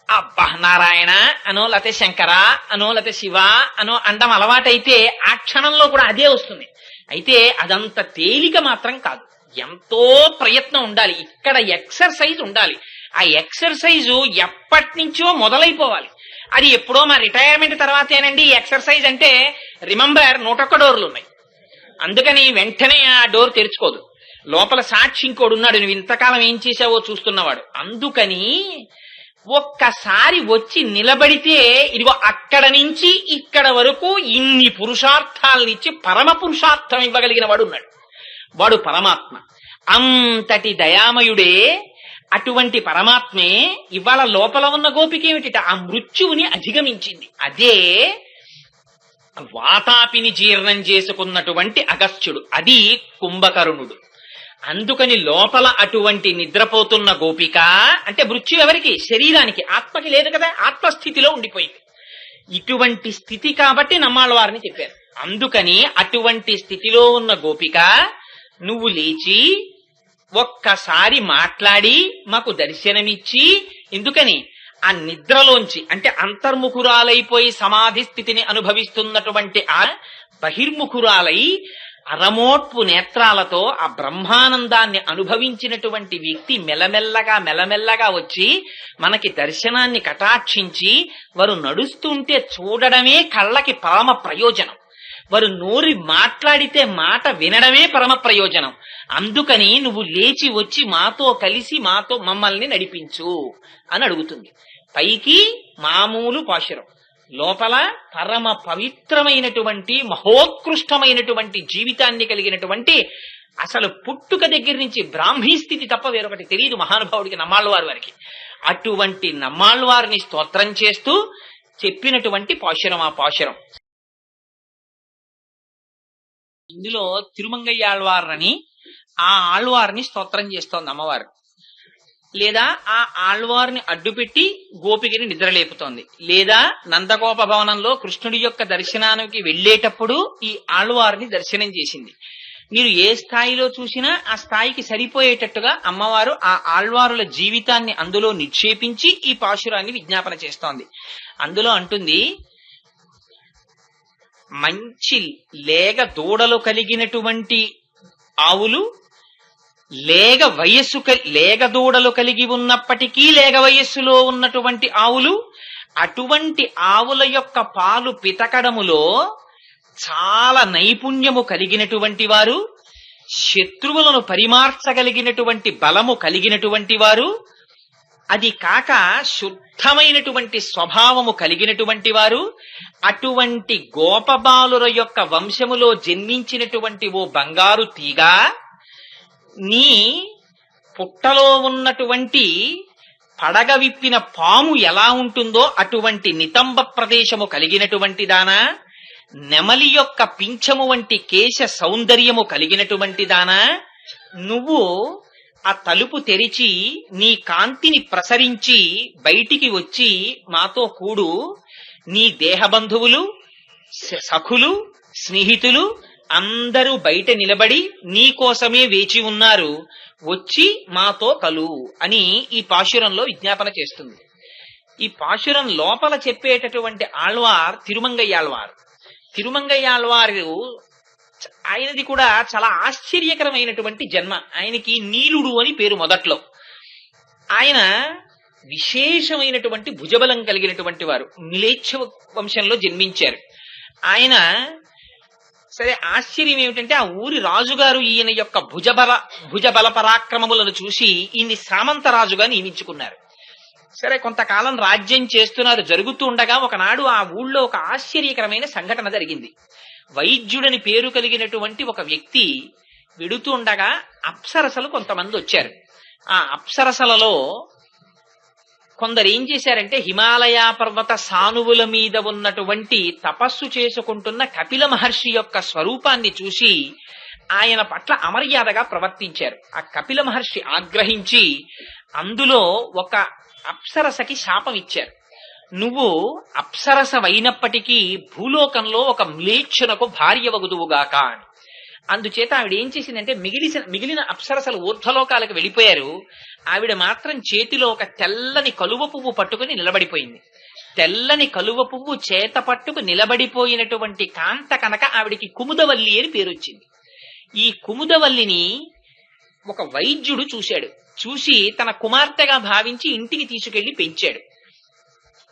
అబ్బా నారాయణ అనో, లేకపోతే శంకర అనో, లేకపోతే శివ అనో అండం అలవాటైతే ఆ క్షణంలో కూడా అదే వస్తుంది. అయితే అదంత తేలిక మాత్రం కాదు, ఎంతో ప్రయత్నం ఉండాలి. ఇక్కడ ఎక్సర్సైజ్ ఉండాలి. ఆ ఎక్సర్సైజు ఎప్పటి నుంచో మొదలైపోవాలి. అది ఎప్పుడో మా రిటైర్మెంట్ తర్వాతేనండి ఎక్సర్సైజ్ అంటే. రిమెంబర్ 101 డోర్లు ఉన్నాయి, అందుకని వెంటనే ఆ డోర్ తెరుచుకోదు. లోపల సాక్షి ఇంకోడు ఉన్నాడు, నువ్వు ఇంతకాలం ఏం చేశావో చూస్తున్నవాడు. అందుకని ఒక్కసారి వచ్చి నిలబడితే ఇదిగో అక్కడ నుంచి ఇక్కడ వరకు ఇన్ని పురుషార్థాలనిచ్చి పరమ పురుషార్థం ఇవ్వగలిగిన వాడు ఉన్నాడు. వాడు పరమాత్మ. అంతటి దయామయుడే. అటువంటి పరమాత్మే ఇవాళ లోపల ఉన్న గోపిక ఏమిటి, ఆ మృత్యువుని అధిగమించింది. అదే వాతాపిని జీర్ణం చేసుకున్నటువంటి అగస్త్యుడు, అది కుంభకర్ణుడు. అందుకని లోపల అటువంటి నిద్రపోతున్న గోపిక అంటే మృత్యు ఎవరికి? శరీరానికి, ఆత్మకి లేదు కదా, ఆత్మస్థితిలో ఉండిపోయింది. ఇటువంటి స్థితి కాబట్టి నమ్మాళ్ళవారిని చెప్పారు. అందుకని అటువంటి స్థితిలో ఉన్న గోపిక నువ్వు లేచి ఒక్కసారి మాట్లాడి మాకు దర్శనమిచ్చి, ఎందుకని ఆ నిద్రలోంచి అంటే అంతర్ముఖురాలైపోయి సమాధి స్థితిని అనుభవిస్తున్నటువంటి ఆ బహిర్ముఖురాలై అరమోట్పు నేత్రాలతో ఆ బ్రహ్మానందాన్ని అనుభవించినటువంటి వ్యక్తి మెల్లమెల్లగా వచ్చి మనకి దర్శనాన్ని కటాక్షించి వారు నడుస్తుంటే చూడడమే కళ్ళకి పరమ ప్రయోజనం. వారు నోరి మాట్లాడితే మాట వినడమే పరమ ప్రయోజనం. అందుకని నువ్వు లేచి వచ్చి మాతో కలిసి మమ్మల్ని నడిపించు అని అడుగుతుంది. పైకి మామూలు పాశురం, లోపల పరమ పవిత్రమైనటువంటి మహోత్కృష్టమైనటువంటి జీవితాన్ని కలిగినటువంటి, అసలు పుట్టుక దగ్గర నుంచి బ్రాహ్మీ స్థితి తప్ప వేరొకటి తెలియదు మహానుభావుడికి, నమ్మాళ్ళవారి వారికి. అటువంటి నమ్మాళ్ళవారిని స్తోత్రం చేస్తూ చెప్పినటువంటి పాశురం ఆ పాశురం. ఇందులో తిరుమంగయ్య ఆళ్వార్ని ఆ ఆళ్వారిని స్తోత్రం చేస్తోంది అమ్మవారు. లేదా ఆ ఆళ్వారిని అడ్డుపెట్టి గోపికని నిద్రలేపుతోంది. లేదా నందగోప భవనంలో కృష్ణుడి యొక్క దర్శనానికి వెళ్లేటప్పుడు ఈ ఆళ్వారిని దర్శనం చేసింది. మీరు ఏ స్థాయిలో చూసినా ఆ స్థాయికి సరిపోయేటట్టుగా అమ్మవారు ఆ ఆళ్వారుల జీవితాన్ని అందులో నిక్షేపించి ఈ పాశురాన్ని విజ్ఞాపన చేస్తోంది. అందులో అంటుంది, మంచి లేగ దూడలు కలిగినటువంటి ఆవులు, లేగ దూడలు కలిగి ఉన్నప్పటికీ లేగ వయస్సులో ఉన్నటువంటి ఆవులు, అటువంటి ఆవుల యొక్క పాలు పితకడములో చాలా నైపుణ్యము కలిగినటువంటి వారు, శత్రువులను పరిమార్చగలిగినటువంటి బలము కలిగినటువంటి వారు, అది కాక శుద్ధమైనటువంటి స్వభావము కలిగినటువంటి వారు, అటువంటి గోపబాలుర యొక్క వంశములో జన్మించినటువంటి ఓ బంగారు తీగ, నీ పుట్టలో ఉన్నటువంటి పడగ విప్పిన పాము ఎలా ఉంటుందో అటువంటి నితంబ ప్రదేశము కలిగినటువంటి దానా, నెమలి యొక్క పింఛము వంటి కేశ సౌందర్యము కలిగినటువంటి దానా, నువ్వు ఆ తలుపు తెరిచి నీ కాంతిని ప్రసరించి బయటికి వచ్చి మాతో కూడు. నీ దేహబంధువులు, సఖులు, స్నేహితులు అందరూ బయట నిలబడి నీ కోసమే వేచి ఉన్నారు, వచ్చి మాతో కలు అని ఈ పాశురంలో విజ్ఞాపన చేస్తుంది. ఈ పాశురం లోపల చెప్పేటటువంటి ఆళ్వార్ తిరుమంగయ్యాళ్వారు. తిరుమంగయ్యాళ్వారు ఆయనది కూడా చాలా ఆశ్చర్యకరమైనటువంటి జన్మ. ఆయనకి నీలుడు అని పేరు మొదట్లో. ఆయన విశేషమైనటువంటి భుజబలం కలిగినటువంటి వారు, మిలేచ్ఛ వంశంలో జన్మించారు. ఆయన సరే ఆశ్చర్యం ఏమిటంటే ఆ ఊరి రాజుగారు ఈయన యొక్క భుజబల పరాక్రమములను చూసి ఈయన్ని సామంతరాజుగా నియమించుకున్నారు. సరే కొంతకాలం రాజ్యం చేస్తున్నారు. జరుగుతూ ఉండగా ఒకనాడు ఆ ఊళ్ళో ఒక ఆశ్చర్యకరమైన సంఘటన జరిగింది. వైద్యుడని పేరు కలిగినటువంటి ఒక వ్యక్తి వెడుతూ ఉండగా అప్సరసలు కొంతమంది వచ్చారు. ఆ అప్సరసలలో కొందరు ఏం చేశారంటే హిమాలయ పర్వత సానువుల మీద ఉన్నటువంటి తపస్సు చేసుకుంటున్న కపిల మహర్షి యొక్క స్వరూపాన్ని చూసి ఆయన పట్ల అమర్యాదగా ప్రవర్తించారు. ఆ కపిల మహర్షి ఆగ్రహించి అందులో ఒక అప్సరసకి శాపం ఇచ్చారు. నువ్వు అప్సరసవైనప్పటికీ భూలోకంలో ఒక మ్లేచ్ఛునకు భార్య వగుదువుగాక అని. అందుచేత ఆవిడ ఏం చేసిందంటే మిగిలిన అప్సరసలు ఊర్ధ్వలోకాలకు వెళ్ళిపోయారు. ఆవిడ మాత్రం చేతిలో ఒక తెల్లని కలువ పువ్వు పట్టుకుని నిలబడిపోయింది. తెల్లని కలువ పువ్వు చేత పట్టుకు నిలబడిపోయినటువంటి కాంత కనుక ఆవిడికి కుముదవల్లి అని పేరు వచ్చింది. ఈ కుముదవల్లిని ఒక వైద్యుడు చూశాడు. చూసి తన కుమార్తెగా భావించి ఇంటికి తీసుకెళ్లి పెంచాడు.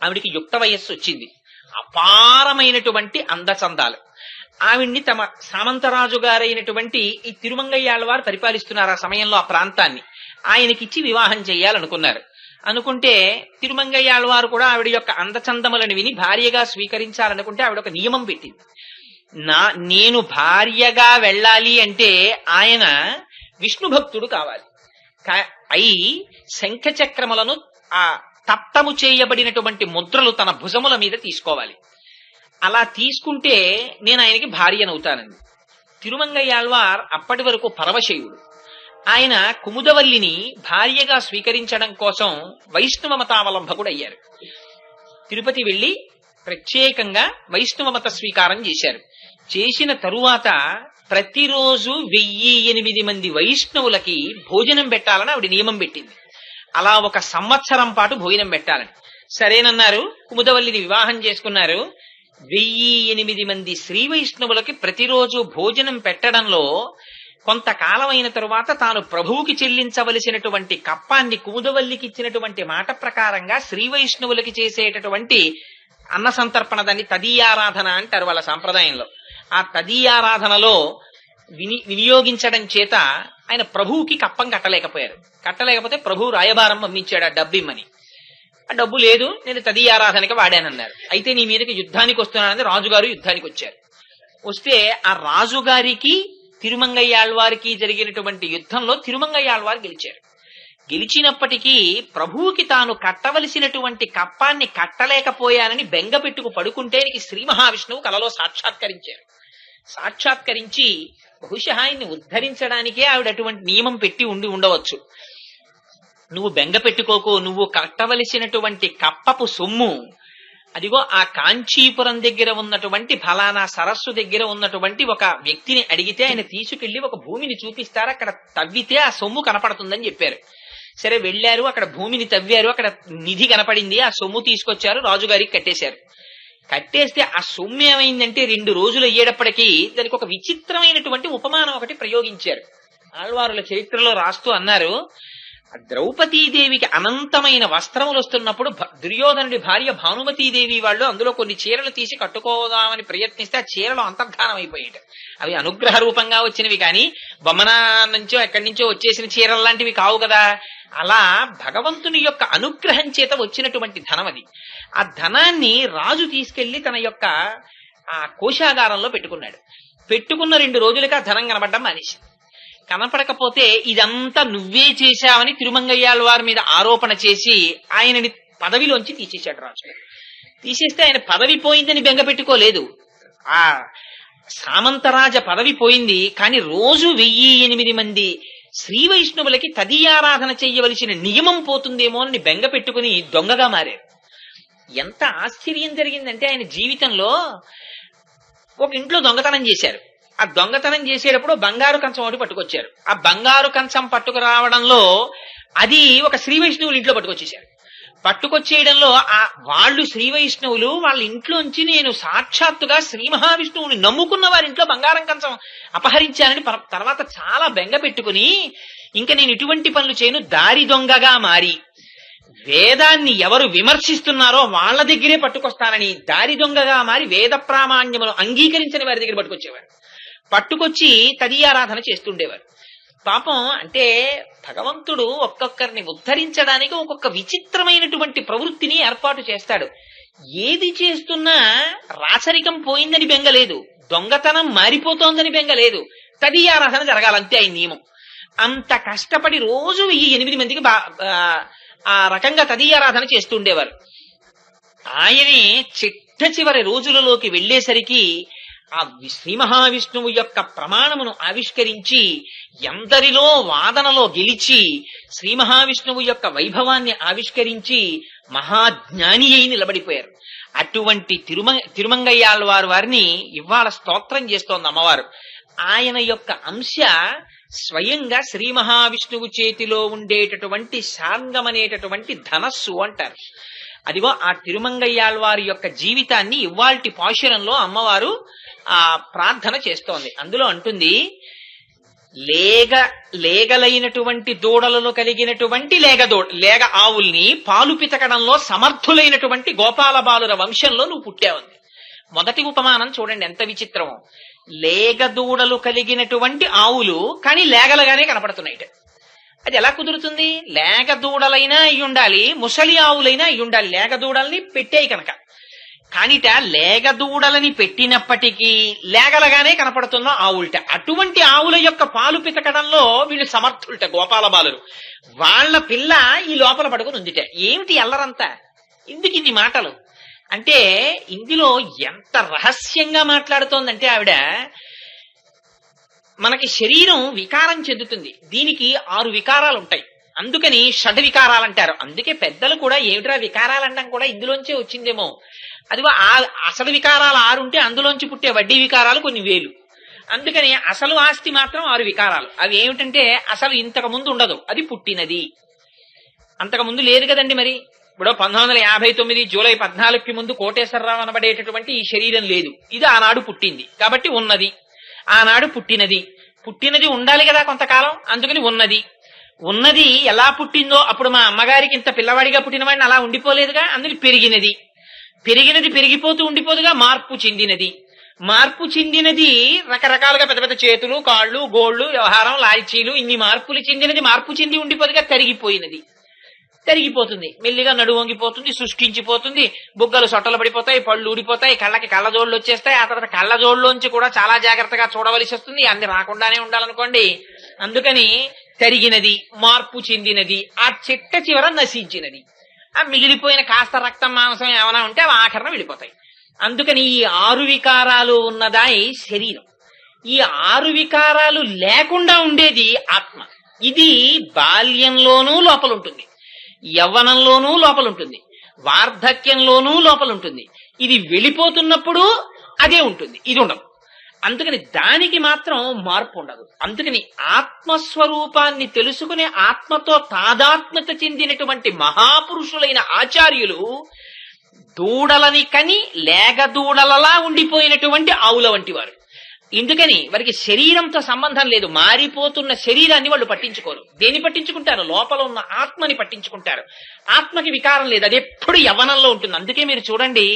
ఆవిడికి యుక్త వయస్సు వచ్చింది. అపారమైనటువంటి అందచందాలు. ఆవిడ్ని తమ సామంతరాజు గారైనటువంటి ఈ తిరుమంగయ్యాళ్వారు పరిపాలిస్తున్నారు ఆ సమయంలో ఆ ప్రాంతాన్ని. ఆయనకిచ్చి వివాహం చెయ్యాలనుకున్నారు. అనుకుంటే తిరుమంగయ్యాళ్వారు కూడా ఆవిడ యొక్క అందచందములను విని భార్యగా స్వీకరించాలనుకుంటే ఆవిడ ఒక నియమం పెట్టింది. నేను భార్యగా వెళ్ళాలి అంటే ఆయన విష్ణు భక్తుడు కావాలి. అయి శంఖచక్రములను ఆ తప్తము చేయబడినటువంటి ముద్రలు తన భుజముల మీద తీసుకోవాలి. అలా తీసుకుంటే నేను ఆయనకి భార్యనవుతానండి. తిరుమంగయ్యాళ్వార్ అప్పటి వరకు పరవశైవుడు. ఆయన కుముదవల్లిని భార్యగా స్వీకరించడం కోసం వైష్ణవ మతావలంబకుడు అయ్యారు. తిరుపతి వెళ్లి ప్రత్యేకంగా వైష్ణవ మత స్వీకారం చేశారు. చేసిన తరువాత ప్రతిరోజు 1008 మంది వైష్ణవులకి భోజనం పెట్టాలని ఆవిడ నియమం పెట్టింది. అలా 1 సంవత్సరం పాటు భోజనం పెట్టాలని. సరేనన్నారు. కుముదవల్లిని వివాహం చేసుకున్నారు. 1008 మంది శ్రీ వైష్ణవులకి ప్రతిరోజు భోజనం పెట్టడంలో కొంతకాలం అయిన తరువాత తాను ప్రభువుకి చెల్లించవలసినటువంటి కప్పాన్ని కుముదవల్లికి ఇచ్చినటువంటి మాట ప్రకారంగా శ్రీ వైష్ణవులకి చేసేటటువంటి అన్న సంతర్పణ, దాన్ని తదీయారాధన అంటారు వాళ్ళ సాంప్రదాయంలో. ఆ తదీయారాధనలో వినియోగించడం చేత ఆయన ప్రభువుకి కప్పం కట్టలేకపోతే ప్రభువు రాయబారం పంపించాడు ఆ డబ్బిమ్మని. ఆ డబ్బు లేదు, నేను తదీయారాధనకి వాడానన్నారు. అయితే నీ మీదకి యుద్ధానికి వస్తున్నానని రాజుగారు యుద్ధానికి వచ్చారు. వస్తే ఆ రాజుగారికి తిరుమంగయ్యాళ్వారికి జరిగినటువంటి యుద్ధంలో తిరుమంగయ్యాళ్వారు గెలిచారు. గెలిచినప్పటికీ ప్రభువుకి తాను కట్టవలసినటువంటి కప్పాన్ని కట్టలేకపోయానని బెంగ పెట్టుకు పడుకుంటే శ్రీ మహావిష్ణువు కలలో సాక్షాత్కరించారు. సాక్షాత్కరించి బహుశా ఆయన్ని ఉద్ధరించడానికే ఆవిడ అటువంటి నియమం పెట్టి ఉండవచ్చు. నువ్వు బెంగ పెట్టుకోకు, నువ్వు కట్టవలసినటువంటి కప్పపు సొమ్ము అదిగో ఆ కాంచీపురం దగ్గర ఉన్నటువంటి ఫలానా సరస్సు దగ్గర ఉన్నటువంటి ఒక వ్యక్తిని అడిగితే ఆయన తీసుకెళ్లి ఒక భూమిని చూపిస్తారు, అక్కడ తవ్వితే ఆ సొమ్ము కనపడుతుందని చెప్పారు. సరే వెళ్లారు, అక్కడ భూమిని తవ్వారు, అక్కడ నిధి కనపడింది, ఆ సొమ్ము తీసుకొచ్చారు, రాజుగారికి కట్టేశారు. కట్టేస్తే ఆ సొమ్ము ఏమైందంటే 2 రోజులు అయ్యేటప్పటికీ దానికి ఒక విచిత్రమైనటువంటి ఉపమానం ఒకటి ప్రయోగించారు. ఆళ్వారుల చరిత్రలో రాస్తూ అన్నారు, ద్రౌపదీదేవికి అనంతమైన వస్త్రములు వస్తున్నప్పుడు దుర్యోధనుడి భార్య భానుమతీదేవి వాళ్ళు అందులో కొన్ని చీరలు తీసి కట్టుకోదామని ప్రయత్నిస్తే ఆ చీరలు అంతర్ధానం అయిపోయాయి. అవి అనుగ్రహ రూపంగా వచ్చినవి కానీ బొమ్మన నుంచో ఎక్కడి నుంచో వచ్చేసిన చీరలు లాంటివి కావు కదా. అలా భగవంతుని యొక్క అనుగ్రహం చేత వచ్చినటువంటి ధనం అది. ఆ ధనాన్ని రాజు తీసుకెళ్లి తన యొక్క ఆ కోశాగారంలో పెట్టుకున్నాడు. పెట్టుకున్న 2 రోజులకి ఆ ధనం కనబడ్డం మానేసి, కనపడకపోతే ఇదంతా నువ్వే చేశావని తిరుమంగయ్యాళ్వారి మీద ఆరోపణ చేసి ఆయనని పదవిలోంచి తీసేశాడు రాజు. తీసేస్తే ఆయన పదవి పోయిందని బెంగ పెట్టుకోలేదు, ఆ సామంతరాజ పదవి పోయింది. కానీ రోజు 1008 మంది శ్రీ వైష్ణవులకి తదీయారాధన చెయ్యవలసిన నియమం పోతుందేమో అని బెంగ పెట్టుకుని దొంగగా మారారు. ఎంత ఆశ్చర్యం జరిగిందంటే ఆయన జీవితంలో ఒక ఇంట్లో దొంగతనం చేశారు. ఆ దొంగతనం చేసేటప్పుడు బంగారు కంచం ఒకటి పట్టుకొచ్చారు. ఆ బంగారు కంచం పట్టుకురావడంలో అది ఒక శ్రీ వైష్ణవులు ఇంట్లో పట్టుకొచ్చేశారు. పట్టుకొచ్చేయడంలో వాళ్ళు శ్రీ వైష్ణవులు వాళ్ళ ఇంట్లోంచి నేను సాక్షాత్తుగా శ్రీ మహావిష్ణువుని నమ్ముకున్న వారి ఇంట్లో బంగారం కంచం అపహరించానని తర్వాత చాలా బెంగ పెట్టుకుని ఇంకా నేను ఇటువంటి పనులు చేయను, దారి దొంగగా మారి వేదాన్ని ఎవరు విమర్శిస్తున్నారో వాళ్ళ దగ్గరే పట్టుకొస్తానని దారి దొంగగా మారి వేద ప్రామాణ్యమును అంగీకరించని వారి దగ్గర పట్టుకొచ్చేవారు. పట్టుకొచ్చి తదీయారాధన చేస్తుండేవారు. పాపం అంటే భగవంతుడు ఒక్కొక్కరిని ఉద్ధరించడానికి ఒక్కొక్క విచిత్రమైనటువంటి ప్రవృత్తిని ఏర్పాటు చేస్తాడు. ఏది చేస్తున్నా రాచరికం పోయిందని బెంగలేదు, దొంగతనం మారిపోతోందని బెంగలేదు, తదీయారాధన జరగాలంతే ఆయన నియమం. అంత కష్టపడి రోజు 1008 మందికి ఆ రకంగా తదీయారాధన చేస్తుండేవారు. ఆయనే చిట్ట చివరి రోజులలోకి వెళ్లేసరికి ఆ శ్రీ మహావిష్ణువు యొక్క ప్రమాణమును ఆవిష్కరించి ఎందరిలో వాదనలో గెలిచి శ్రీ మహావిష్ణువు యొక్క వైభవాన్ని ఆవిష్కరించి మహాజ్ఞాని అయి నిలబడిపోయారు. అటువంటి తిరుమంగయ్యాళ్వారు వారిని ఇవాళ స్తోత్రం చేస్తోంది అమ్మవారు. ఆయన యొక్క అంశ స్వయంగా శ్రీ మహావిష్ణువు చేతిలో ఉండేటటువంటి శాంగం అనేటటువంటి ధనస్సు అంటారు. అదిగో ఆ తిరుమంగయ్యాళ్వారి యొక్క జీవితాన్ని ఇవాల్టి పాశురంలో అమ్మవారు ఆ ప్రార్థన చేస్తోంది. అందులో అంటుంది, లేగలైనటువంటి దూడలను కలిగినటువంటి లేగ ఆవుల్ని పాలు పితకడంలో సమర్థులైనటువంటి గోపాల బాలుర వంశంలో నువ్వు పుట్టావుంది. మొదటి ఉపమానం చూడండి ఎంత విచిత్రమో. లేగ దూడలు కలిగినటువంటి ఆవులు కానీ లేగలుగానే కనపడుతున్నాయి. అది ఎలా కుదురుతుంది? లేగ దూడలైనా అయి ఉండాలి, ముసలి ఆవులైనా అయి ఉండాలి. లేగ దూడల్ని పెట్టాయి కనుక. కానిట లేగ దూడలని పెట్టినప్పటికీ లేగలగానే కనపడుతున్న ఆవులట. అటువంటి ఆవుల యొక్క పాలు పితకడంలో వీళ్ళు సమర్థులట గోపాల బాలురు. వాళ్ళ పిల్ల ఈ లోపల పడుకుని ఉందిట. ఏమిటి అల్లరంతా? ఎందుకు ఇన్ని మాటలు అంటే ఇందులో ఎంత రహస్యంగా మాట్లాడుతోందంటే ఆవిడ, మనకి శరీరం వికారం చెందుతుంది, దీనికి 6 వికారాలు ఉంటాయి. అందుకని షడ్ వికారాలు అంటారు. అందుకే పెద్దలు కూడా ఏమిట్రా వికారాలు అనడం కూడా ఇందులోంచే వచ్చిందేమో. అదిగో ఆ అసలు వికారాలు 6 ఉంటే అందులోంచి పుట్టే వడ్డీ వికారాలు కొన్ని వేలు. అందుకని అసలు ఆస్తి మాత్రం 6 వికారాలు. అవి ఏమిటంటే అసలు ఇంతకు ముందు ఉండదు, అది పుట్టినది. అంతకు ముందు లేదు కదండి. మరి ఇప్పుడు 1959 జూలై 14కి ముందు కోటేశ్వరరావు అనబడేటటువంటి ఈ శరీరం లేదు. ఇది ఆనాడు పుట్టింది కాబట్టి ఉన్నది. ఆనాడు పుట్టినది. పుట్టినది ఉండాలి కదా కొంతకాలం, అందుకని ఉన్నది. ఉన్నది ఎలా పుట్టిందో అప్పుడు మా అమ్మగారికి ఇంత పిల్లవాడిగా పుట్టిన వాడిని అలా ఉండిపోలేదుగా, అందుకని పెరిగినది. పెరిగినది పెరిగిపోతూ ఉండిపోదుగా, మార్పు చెందినది. మార్పు చెందినది రకరకాలుగా పెద్ద పెద్ద చేతులు, కాళ్ళు, గోళ్లు, వ్యవహారం, లాల్చీలు, ఇన్ని మార్పులు చెందినది. మార్పు చెంది ఉండిపోదుగా, తరిగిపోయినది. తరిగిపోతుంది, మెల్లిగా నడువు వంగిపోతుంది, శుష్కించిపోతుంది, బుగ్గలు సొట్టలు పడిపోతాయి, పళ్ళు ఊడిపోతాయి, కళ్ళకి కళ్ళజోళ్ళు వచ్చేస్తాయి. ఆ తర్వాత కళ్ళజోళ్ళలోంచి కూడా చాలా జాగ్రత్తగా చూడవలసి వస్తుంది. అన్ని రాకుండానే ఉండాలనుకోండి. అందుకని తరిగినది, మార్పు చెందినది, ఆ చిట్ట చివర నశించినది. ఆ మిగిలిపోయిన కాస్త రక్తం మాంసం ఏమైనా ఉంటే అవి ఆఖరణ వెళ్ళిపోతాయి. అందుకని ఈ 6 వికారాలు ఉన్నదా ఈ శరీరం. ఈ 6 వికారాలు లేకుండా ఉండేది ఆత్మ. ఇది బాల్యంలోనూ లోపలుంటుంది, యవ్వనంలోనూ లోపలుంటుంది, వార్ధక్యంలోనూ లోపలుంటుంది. ఇది వెళ్ళిపోతున్నప్పుడు అదే ఉంటుంది, ఇది ఉండదు. అందుకని దానికి మాత్రం మార్పు ఉండదు. అందుకని ఆత్మస్వరూపాన్ని తెలుసుకునే ఆత్మతో తాదాత్మ్యత చెందినటువంటి మహాపురుషులైన ఆచార్యులు దూడలని కని లేగ దూడలలా ఉండిపోయినటువంటి ఆవుల వంటి వారు. ఎందుకని వారికి శరీరంతో సంబంధం లేదు. మారిపోతున్న శరీరాన్ని వాళ్ళు పట్టించుకోరు. దేని పట్టించుకుంటారు? లోపల ఉన్న ఆత్మని పట్టించుకుంటారు. ఆత్మకి వికారం లేదు, అది ఎప్పుడు యవ్వనంలో ఉంటుంది. అందుకే మీరు చూడండి,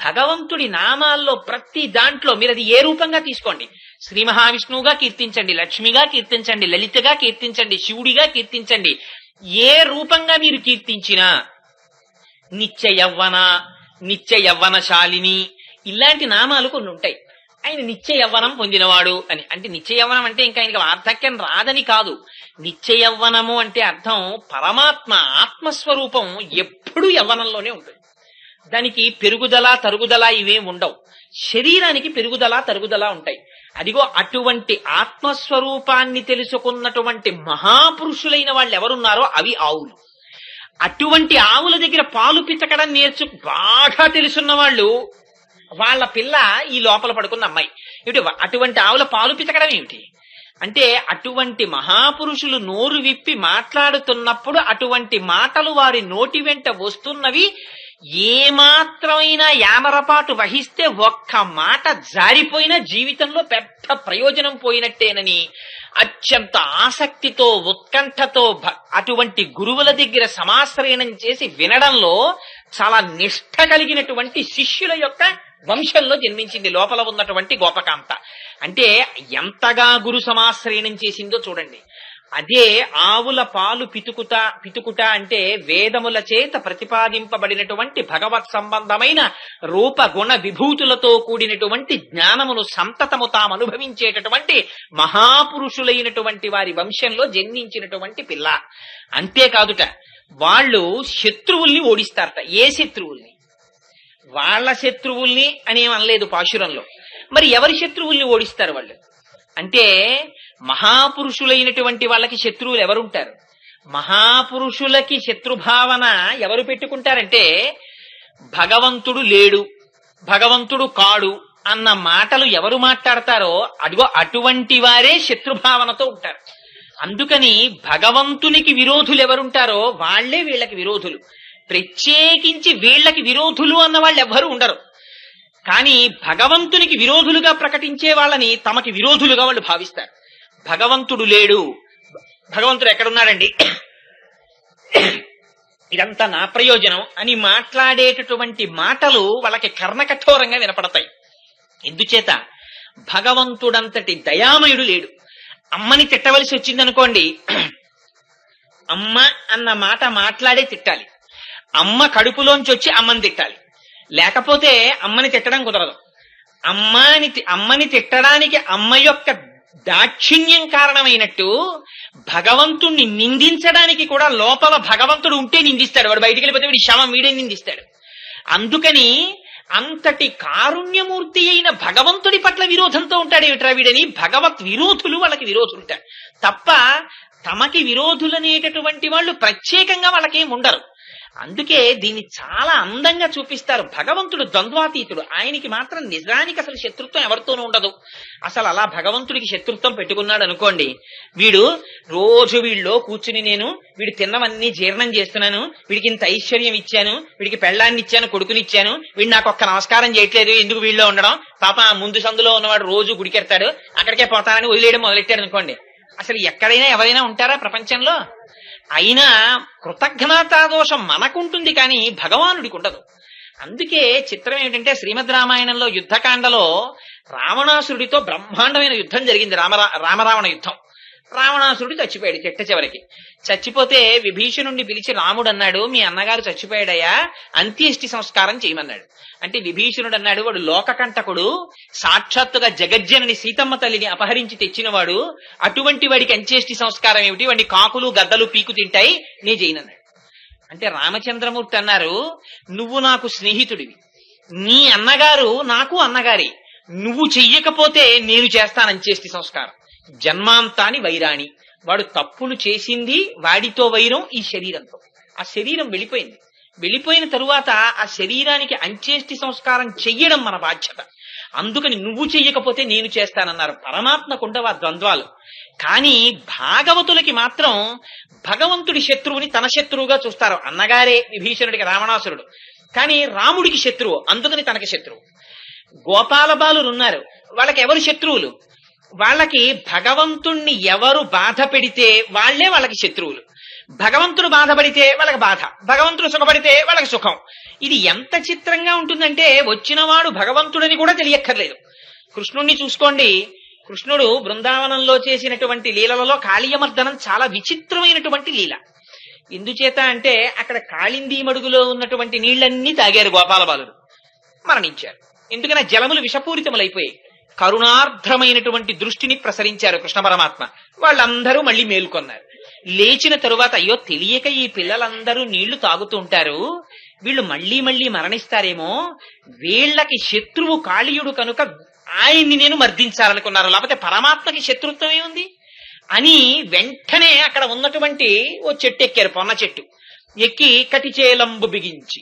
భగవంతుడి నామాల్లో ప్రతి దాంట్లో మీరు అది ఏ రూపంగా తీసుకోండి, శ్రీ మహావిష్ణువుగా కీర్తించండి, లక్ష్మిగా కీర్తించండి, లలితగా కీర్తించండి, శివుడిగా కీర్తించండి, ఏ రూపంగా మీరు కీర్తించినా నిత్య యవ్వన, నిత్య యవ్వనశాలిని, ఇలాంటి నామాలు కొన్ని ఉంటాయి. ఆయన నిత్య యవ్వనం పొందినవాడు అని. అంటే నిత్య యవ్వనం అంటే ఇంకా ఆయనకి వార్ధక్యం రాదని కాదు. నిత్య యవ్వనము అంటే అర్థం పరమాత్మ ఆత్మస్వరూపం ఎప్పుడూ యవ్వనంలోనే ఉంటుంది. దానికి పెరుగుదల తరుగుదల ఇవేం ఉండవు. శరీరానికి పెరుగుదల తరుగుదల ఉంటాయి. అదిగో అటువంటి ఆత్మస్వరూపాన్ని తెలుసుకున్నటువంటి మహాపురుషులైన వాళ్ళు ఎవరున్నారో అవి ఆవులు. అటువంటి ఆవుల దగ్గర పాలు పితకడం బాగా తెలుసున్న వాళ్ళు, వాళ్ళ పిల్ల ఈ లోపల పడుకున్న అమ్మాయి. ఏమిటి అటువంటి ఆవుల పాలు పితకడం ఏమిటి అంటే, అటువంటి మహాపురుషులు నోరు విప్పి మాట్లాడుతున్నప్పుడు అటువంటి మాటలు వారి నోటి వెంట వస్తున్నవి ఏమాత్రమైనా యామరపాటు వహిస్తే ఒక్క మాట జారిపోయినా జీవితంలో పెద్ద ప్రయోజనం పోయినట్టేనని అత్యంత ఆసక్తితో ఉత్కంఠతో అటువంటి గురువుల దగ్గర సమాశ్రయణం చేసి వినడంలో చాలా నిష్ఠ కలిగినటువంటి శిష్యుల యొక్క వంశంలో జన్మించింది లోపల ఉన్నటువంటి గోపకాంత. అంటే ఎంతగా గురు సమాశ్రయణం చేసిందో చూడండి. అదే ఆవుల పాలు పితుకుట అంటే వేదముల చేత ప్రతిపాదింపబడినటువంటి భగవత్ సంబంధమైన రూప గుణ విభూతులతో కూడినటువంటి జ్ఞానమును సంతతము తాము అనుభవించేటటువంటి మహాపురుషులైనటువంటి వారి వంశంలో జన్మించినటువంటి పిల్ల. అంతేకాదుట, వాళ్ళు శత్రువుల్ని ఓడిస్తారట. ఏ శత్రువుల్ని? వాళ్ళ శత్రువుల్ని అనేమనలేదు పాశురంలో. మరి ఎవరి శత్రువుల్ని ఓడిస్తారు వాళ్ళు అంటే, మహాపురుషులైనటువంటి వాళ్ళకి శత్రువులు ఎవరుంటారు? మహాపురుషులకి శత్రుభావన ఎవరు పెట్టుకుంటారంటే, భగవంతుడు లేడు, భగవంతుడు కాడు అన్న మాటలు ఎవరు మాట్లాడతారో అదిగో అటువంటి వారే శత్రుభావనతో ఉంటారు. అందుకని భగవంతునికి విరోధులు ఎవరుంటారో వాళ్లే వీళ్ళకి విరోధులు. ప్రత్యేకించి వీళ్ళకి విరోధులు అన్న వాళ్ళు ఎవ్వరూ ఉండరు. కానీ భగవంతునికి విరోధులుగా ప్రకటించే వాళ్ళని తమకి విరోధులుగా వాళ్ళు భావిస్తారు. భగవంతుడు లేడు, భగవంతుడు ఎక్కడున్నాడండి, ఇదంతా నా ప్రయోజనం అని మాట్లాడేటటువంటి మాటలు వాళ్ళకి కర్ణకఠోరంగా వినపడతాయి. ఎందుచేత భగవంతుడంతటి దయామయుడు లేడు. అమ్మని తిట్టవలసి వచ్చిందనుకోండి, అమ్మ అన్న మాట మాట్లాడే తిట్టాలి. అమ్మ కడుపులోంచి వచ్చి అమ్మని తిట్టాలి, లేకపోతే అమ్మని తిట్టడం కుదరదు. అమ్మని తిట్టడానికి అమ్మ యొక్క దాక్షిణ్యం కారణమైనట్టు భగవంతుణ్ణి నిందించడానికి కూడా లోపల భగవంతుడు ఉంటే నిందిస్తాడు. వాడు బయటికి వెళ్ళిపోతే వీడి శవం వీడే నిందిస్తాడు. అందుకని అంతటి కారుణ్యమూర్తి అయిన భగవంతుడి పట్ల విరోధంతో ఉంటాడేమిట్రా వీడని భగవత్ విరోధులు వాళ్ళకి విరోధులుంటారు తప్ప తమకి విరోధులనేటటువంటి వాళ్ళు ప్రత్యేకంగా వాళ్ళకేం ఉండరు. అందుకే దీన్ని చాలా అందంగా చూపిస్తారు. భగవంతుడు ద్వంద్వాతీతుడు, ఆయనకి మాత్రం నిజానికి అసలు శత్రుత్వం ఎవరితోనూ ఉండదు. అసలు అలా భగవంతుడికి శత్రుత్వం పెట్టుకున్నాడు అనుకోండి, వీడు రోజు వీళ్ళలో కూర్చుని నేను వీడు తిన్నవన్నీ జీర్ణం చేస్తున్నాను, వీడికి ఇంత ఐశ్వర్యం ఇచ్చాను, వీడికి పెళ్ళాన్ని ఇచ్చాను, కొడుకునిచ్చాను, వీడు నాకు ఒక్క నమస్కారం చేయట్లేదు, ఎందుకు వీళ్ళలో ఉండడం, పాప ముందు సందులో ఉన్నవాడు రోజు గుడికెడతాడు, అక్కడికే పోతానని వదిలేయడం మొదలెట్టాడు అనుకోండి. అసలు ఎక్కడైనా ఎవరైనా ఉంటారా ప్రపంచంలో? అయినా కృతజ్ఞతా దోషం మనకుంటుంది కానీ భగవానుడికి ఉండదు. అందుకే చిత్రం ఏమిటంటే శ్రీమద్ రామాయణంలో యుద్ధకాండలో రావణాసురుడితో బ్రహ్మాండమైన యుద్ధం జరిగింది, రామరావణ యుద్ధం. రావణాసురుడు చచ్చిపోయాడు చెట్ట చివరికి. చచ్చిపోతే విభీషణుడిని పిలిచి రాముడు అన్నాడు, మీ అన్నగారు చచ్చిపోయాడయ్యా, అంత్యేష్టి సంస్కారం చేయమన్నాడు. అంటే విభీషణుడు అన్నాడు, వాడు లోకకంటకుడు, సాక్షాత్తుగా జగజ్జనని సీతమ్మ తల్లిని అపహరించి తెచ్చినవాడు, అటువంటి వాడికి అంత్యేష్టి సంస్కారం ఏమిటి, వాడిని కాకులు గద్దలు పీకు తింటాయి, నే చేయనన్నాడు. అంటే రామచంద్రమూర్తి అన్నారు, నువ్వు నాకు స్నేహితుడివి, నీ అన్నగారు నాకు అన్నగారి, నువ్వు చెయ్యకపోతే నేను చేస్తాను అంత్యేష్టి సంస్కారం. జన్మాంతాని వైరాణి, వాడు తప్పులు చేసింది, వాడితో వైరం ఈ శరీరంతో. ఆ శరీరం వెళ్ళిపోయింది, వెళ్ళిపోయిన తరువాత ఆ శరీరానికి అంత్యేష్టి సంస్కారం చెయ్యడం మన బాధ్యత. అందుకని నువ్వు చెయ్యకపోతే నేను చేస్తానన్నారు. పరమాత్మకుండవ ద్వంద్వాలు. కానీ భాగవతులకి మాత్రం భగవంతుడి శత్రువుని తన శత్రువుగా చూస్తారు. అన్నగారే విభీషణుడికి రావణాసురుడు, కానీ రాముడికి శత్రువు, అందుకని తనకి శత్రువు. గోపాల బాలురు ఉన్నారు, వాళ్ళకి ఎవరు శత్రువులు? వాళ్ళకి భగవంతుణ్ణి ఎవరు బాధ పెడితే వాళ్లే వాళ్ళకి శత్రువులు. భగవంతుడు బాధపడితే వాళ్ళకి బాధ, భగవంతుడు సుఖపడితే వాళ్ళకి సుఖం. ఇది ఎంత చిత్రంగా ఉంటుందంటే వచ్చినవాడు భగవంతుడని కూడా తెలియక్కర్లేదు. కృష్ణుణ్ణి చూసుకోండి, కృష్ణుడు బృందావనంలో చేసినటువంటి లీలలలో కాళీయమర్దనం చాలా విచిత్రమైనటువంటి లీల. ఎందుచేత అంటే అక్కడ కాళిందీ మడుగులో ఉన్నటువంటి నీళ్లన్నీ తాగారు గోపాల బాలుడు, మరణించారు. ఎందుకని జలములు విషపూరితములైపోయాయి. కరుణార్ద్రమైనటువంటి దృష్టిని ప్రసరించారు కృష్ణ పరమాత్మ. వాళ్ళందరూ మళ్ళీ మేల్కొన్నారు. లేచిన తరువాత అయ్యో తెలియక ఈ పిల్లలందరూ నీళ్లు తాగుతుంటారు, వీళ్ళు మళ్ళీ మళ్ళీ మరణిస్తారేమో, వీళ్ళకి శత్రువు కాళీయుడు కనుక ఆయన్ని నేను మర్దించాలనుకున్నారు, లేకపోతే పరమాత్మకి శత్రుత్వం ఏముంది అని వెంటనే అక్కడ ఉన్నటువంటి ఓ చెట్టు ఎక్కారు, పొన్న చెట్టు ఎక్కి కటిచేలంబు బిగించి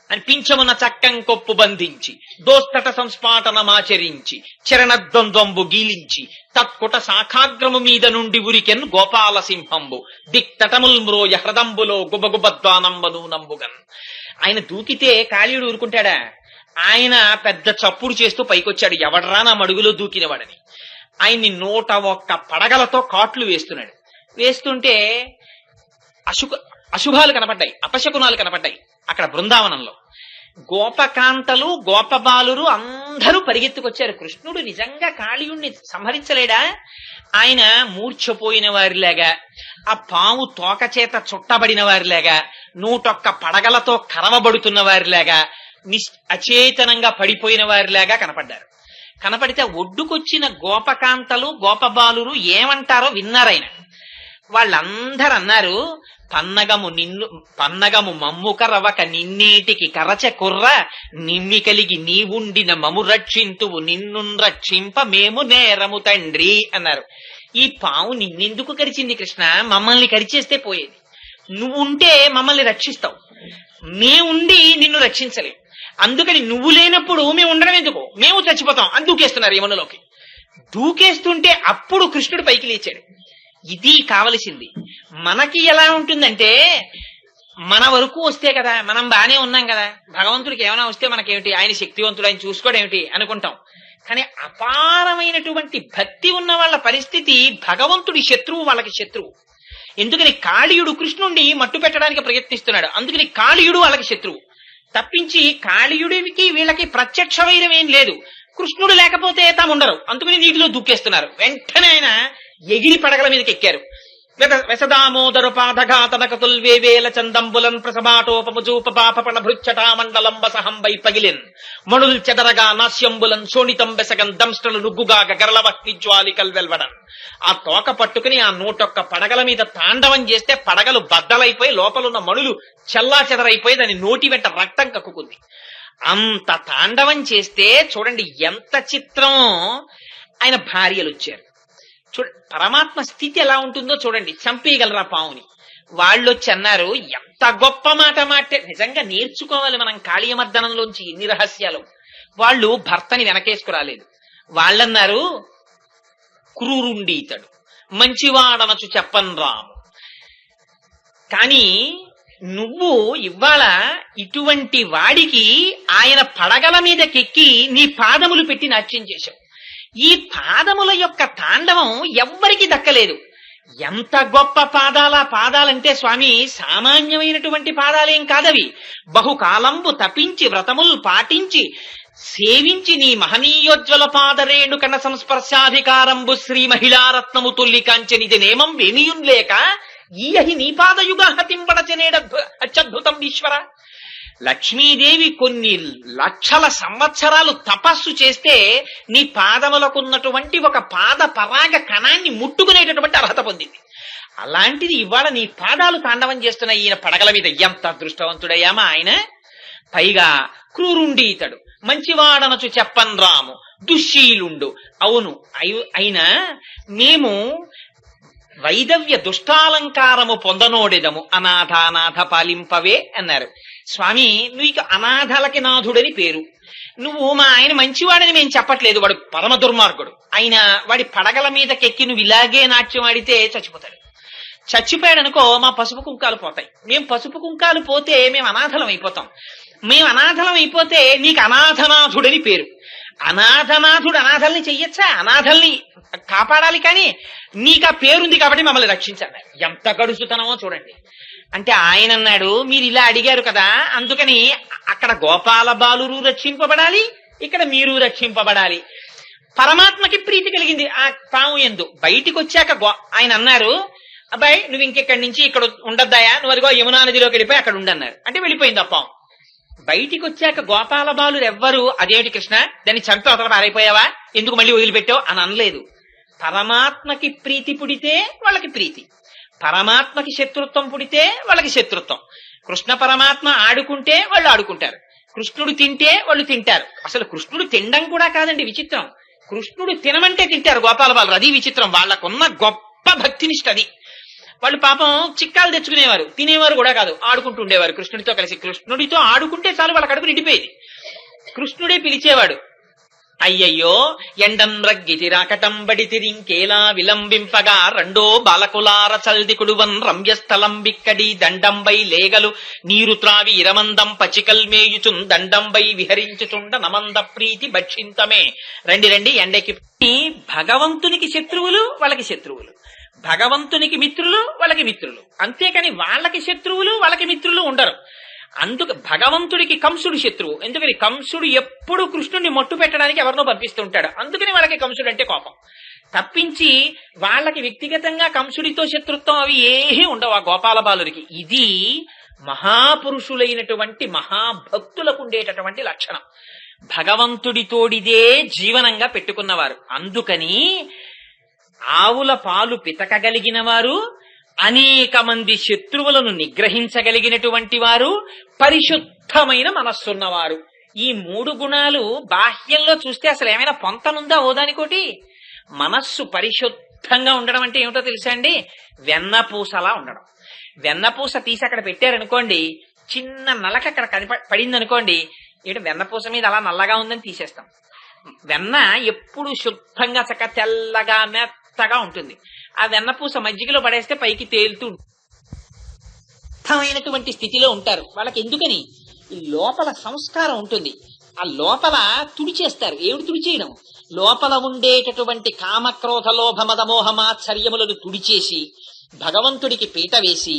అనిపించమున చక్కం కొప్పు బంధించి దోస్తట సంస్పాటనమాచరించి చరణద్వంద్వంబు గీలించి తత్కుట శాఖాగ్రము మీద నుండి ఉరికెన్ గోపాల సింహంబు దిక్తటముల్ మ్రోయ హృదంబులో గుబగుబద్వానంబను నంబుగన్. ఆయన దూకితే కాళీయుడు ఊరుకుంటాడా? ఆయన పెద్ద చప్పుడు చేస్తూ పైకొచ్చాడు, ఎవడరా నా మడుగులో దూకినవాడని. ఆయన్ని 101 పడగలతో కాట్లు వేస్తున్నాడు. వేస్తుంటే అశుభాలు కనపడ్డాయి, అపశకునాలు కనపడ్డాయి. అక్కడ బృందావనంలో గోపకాంతలు గోపబాలురు అందరూ పరిగెత్తుకొచ్చారు. కృష్ణుడు నిజంగా కాళీయుణ్ణి సంహరించలేడా? ఆయన మూర్ఛపోయిన వారిలాగా, ఆ పాము తోక చేత చుట్టబడిన వారిలాగా, 101 పడగలతో కరవబడుతున్న వారిలాగా, అచేతనంగా పడిపోయిన వారిలాగా కనపడ్డారు. కనపడితే ఒడ్డుకొచ్చిన గోపకాంతలు గోపబాలురు ఏమంటారో విన్నారాయన. వాళ్ళందరూ అన్నారు, పన్నగము మమ్ము కరవక నిన్నేటికి కరచ కుర్ర నిమ్మి కలిగి నీవుండిన మము రక్షింతువు నిన్ను రక్షింప మేము నేరము తండ్రి అన్నారు. ఈ పాము నిన్నెందుకు కరిచింది కృష్ణ? మమ్మల్ని కరిచేస్తే పోయేది. నువ్వుంటే మమ్మల్ని రక్షిస్తావు, మేముండి నిన్ను రక్షించలేం. అందుకని నువ్వు లేనప్పుడు మేము ఉండడం ఎందుకు, మేము చచ్చిపోతాం అని దూకేస్తున్నారు యమునలోకి. దూకేస్తుంటే అప్పుడు కృష్ణుడు పైకి లేచాడు. ఇది కావలసింది. మనకి ఎలా ఉంటుందంటే మన వరకు వస్తే కదా, మనం బానే ఉన్నాం కదా, భగవంతుడికి ఏమైనా వస్తే మనకేమిటి, ఆయన శక్తివంతుడు, ఆయన చూసుకోవడం ఏమిటి అనుకుంటాం. కానీ అపారమైనటువంటి భక్తి ఉన్న వాళ్ళ పరిస్థితి భగవంతుడి శత్రువు వాళ్ళకి శత్రువు. ఎందుకని కాళీయుడు కృష్ణుడిని మట్టు పెట్టడానికి ప్రయత్నిస్తున్నాడు, అందుకని కాళీయుడు వాళ్ళకి శత్రువు. తప్పించి కాళీయుడికి వీళ్ళకి ప్రత్యక్ష వైరం ఏం లేదు. కృష్ణుడు లేకపోతే తాముండరు, అందుకని నీటిలో దూకేస్తున్నారు. వెంటనే ఆయన ఎగిరి పడగల మీదకి ఎక్కారు. వెసదామోదరు పాఠఘాతనకతుల్ వేవేల చందంబులన్ ప్రసమాటోపముజూప పాపపణ భృచ్చటా మండలం వసహంబై పగిలిన్ మణుల్ చెదరగా నాశ్యంబులన్ శోణితం బెసగన్ దంష్టలు నుగ్గుగా గరళవక్ని జ్వాలికల్ వెల్వడన్. ఆ తోక పట్టుకుని ఆ 101 పడగల మీద తాండవం చేస్తే పడగలు బద్దలైపోయి లోపలున్న మణులు చెల్లా చెదరైపోయి దాని నోటి వెంట రక్తం కక్కుకుంది. అంత తాండవం చేస్తే చూడండి ఎంత చిత్రం. ఆయన భార్యలు వచ్చారు. పరమాత్మ స్థితి ఎలా ఉంటుందో చూడండి. చంపేయగలరా పావుని? వాళ్ళు వచ్చి అన్నారు, ఎంత గొప్ప మాట మాటే. నిజంగా నేర్చుకోవాలి మనం కాళీయమర్దనంలోంచి ఎన్ని రహస్యాలు. వాళ్ళు భర్తని వెనకేసుకురాలేదు. వాళ్ళన్నారు, క్రూరుండి ఇతడు మంచివాడనచు చెప్పన్ రాము. కానీ నువ్వు ఇవాళ ఇటువంటి వాడికి ఆయన పడగల మీదకెక్కి నీ పాదములు పెట్టి నాట్యం చేశావు. ఈ పాదముల యొక్క తాండవం ఎవ్వరికి దక్కలేదు. ఎంత గొప్ప పాదాలంటే స్వామి సామాన్యమైనటువంటి పాదాలేం కాదవి. బహుకాలంబు తపించి వ్రతములు పాటించి సేవించి నీ మహనీయోజ్వల పాదరేణు కన్న సంస్పర్శాధికారంబు శ్రీ మహిళారత్నము తొల్లి కాంచనిది నేమం వేమియున్ లేక ఈయహి నీ పాదయుగ హతింపడచనేడ అత్యద్భుతం ఈశ్వర. లక్ష్మీదేవి కొన్ని లక్షల సంవత్సరాలు తపస్సు చేస్తే నీ పాదములకున్నటువంటి ఒక పాద పరాగ కణాన్ని ముట్టుకునేటటువంటి అర్హత పొందింది. అలాంటిది ఇవాళ నీ పాదాలు తాండవం చేస్తున్న ఈయన పడగల మీద. ఎంత అదృష్టవంతుడయ్యామా ఆయన. పైగా క్రూరుండి ఇతడు మంచివాడనచు చెప్పన్ రాము దుశ్శీలుండు. అవును అయినా మేము వైదవ్య దుష్టాలంకారము పొందనోడెదము అనాథానాథ పాలింపవే అన్నారు. స్వామి నీకు అనాథలకి నాథుడని పేరు. నువ్వు మా ఆయన మంచివాడని మేము చెప్పట్లేదు, వాడు పరమ దుర్మార్గుడు. ఆయన వాడి పడగల మీదకెక్కి నువ్వు ఇలాగే నాట్యం ఆడితే చచ్చిపోతాడు. చచ్చిపోయాడనుకో మా పసుపు కుంకాలు పోతాయి. మేము పసుపు కుంకాలు పోతే మేము అనాథలం అయిపోతాం. మేము అనాథలం అయిపోతే నీకు అనాథనాథుడని పేరు. అనాథనాథుడు అనాథల్ని చెయ్యొచ్చా? అనాథల్ని కాపాడాలి, కానీ నీకు ఆ పేరుంది కాబట్టి మమ్మల్ని రక్షించాలి. ఎంత గడుసుతనమో చూడండి. అంటే ఆయన అన్నాడు, మీరు ఇలా అడిగారు కదా, అందుకని అక్కడ గోపాల బాలురు రక్షింపబడాలి, ఇక్కడ మీరు రక్షింపబడాలి. పరమాత్మకి ప్రీతి కలిగింది ఆ పాము యందు. బయటికి వచ్చాక ఆయన అన్నారు, అబ్బాయి నువ్వు ఇంకెక్కడి నుంచి ఇక్కడ ఉండద్దాయా, నువ్వు అదిగో యమునా నదిలోకి వెళ్ళిపోయి అక్కడ ఉండన్నారు. అంటే వెళ్ళిపోయింది ఆ పాము. బయటికి వచ్చాక గోపాల బాలురు ఎవ్వరు అదేమిటి కృష్ణ దాన్ని చంపి అవతల పారైపోయావా, ఎందుకు మళ్ళీ వదిలిపెట్టావు అని అనలేదు. పరమాత్మకి ప్రీతి పుడితే వాళ్ళకి ప్రీతి, పరమాత్మకి శత్రుత్వం పుడితే వాళ్ళకి శత్రుత్వం. కృష్ణ పరమాత్మ ఆడుకుంటే వాళ్ళు ఆడుకుంటారు, కృష్ణుడు తింటే వాళ్ళు తింటారు. అసలు కృష్ణుడు తినడం కూడా కాదండి విచిత్రం, కృష్ణుడు తినమంటే తింటారు గోపాల బాలురు. అది విచిత్రం. వాళ్ళకున్న గొప్ప భక్తినిష్ట అది. వాళ్ళు పాపం చిక్కాలు తెచ్చుకునేవారు, తినేవారు కూడా కాదు, ఆడుకుంటూ ఉండేవారు కృష్ణుడితో కలిసి. కృష్ణుడితో ఆడుకుంటే చాలు వాళ్ళ కడుపు నిండిపోయేది. కృష్ణుడే పిలిచేవాడు, అయ్యయ్యో ఎండం రగ్గితి రాకటంబడి తిరింకేలా విలంబింపగా రెండో బాలకులార చల్దికుడువన్ రమ్యస్థలం బిక్కడి దండంబై లేగలు నీరు త్రావి ఇరమందం పచికల్ మేయుచున్ దండంబై విహరించుచుండ నమంద ప్రీతి భక్షింతమే. రండి ఎండకి. భగవంతునికి శత్రువులు వాళ్ళకి శత్రువులు, భగవంతునికి మిత్రులు వాళ్ళకి మిత్రులు. అంతేకాని వాళ్ళకి శత్రువులు వాళ్ళకి మిత్రులు ఉండరు. అందుకు భగవంతుడికి కంసుడు శత్రువు. ఎందుకని కంసుడు ఎప్పుడు కృష్ణుడిని మట్టు పెట్టడానికి ఎవరినో పంపిస్తుంటాడు, అందుకని వాళ్ళకి కంసుడు అంటే కోపం. తప్పించి వాళ్ళకి వ్యక్తిగతంగా కంసుడితో శత్రుత్వం అవి ఏమీ ఉండవు ఆ గోపాల బాలురికి. ఇది మహాపురుషులైనటువంటి మహాభక్తులకు ఉండేటటువంటి లక్షణం. భగవంతుడితోడిదే జీవనంగా పెట్టుకున్నవారు. అందుకని ఆవుల పాలు పితకగలిగిన వారు, అనేక మంది శత్రువులను నిగ్రహించగలిగినటువంటి వారు, పరిశుద్ధమైన మనస్సున్నవారు. ఈ మూడు గుణాలు బాహ్యంలో చూస్తే అసలు ఏమైనా పొంతనుందా ఓదానికోటి? మనస్సు పరిశుద్ధంగా ఉండడం అంటే ఏమిటో తెలుసా అండి? వెన్నపూసలా ఉండడం. వెన్నపూస తీసి అక్కడ పెట్టారనుకోండి, చిన్న నలక అక్కడ పడింది అనుకోండి, ఏంటి వెన్నపూస మీద అలా నల్లగా ఉందని తీసేస్తాం. వెన్న ఎప్పుడు శుద్ధంగా చక్క తెల్లగా మెత్తగా ఉంటుంది. ఆ వెన్నపూస మజ్జిగలో పడేస్తే పైకి తేలుతూ మైనటువంటి స్థితిలో ఉంటారు. వాళ్ళకి ఎందుకని ఈ లోపల సంస్కారం ఉంటుంది. ఆ లోపల తుడిచేస్తారు. ఏమిటి తుడిచేయడం? లోపల ఉండేటటువంటి కామక్రోధ లోభ మద మోహమాత్సర్యములను తుడిచేసి భగవంతుడికి పీట వేసి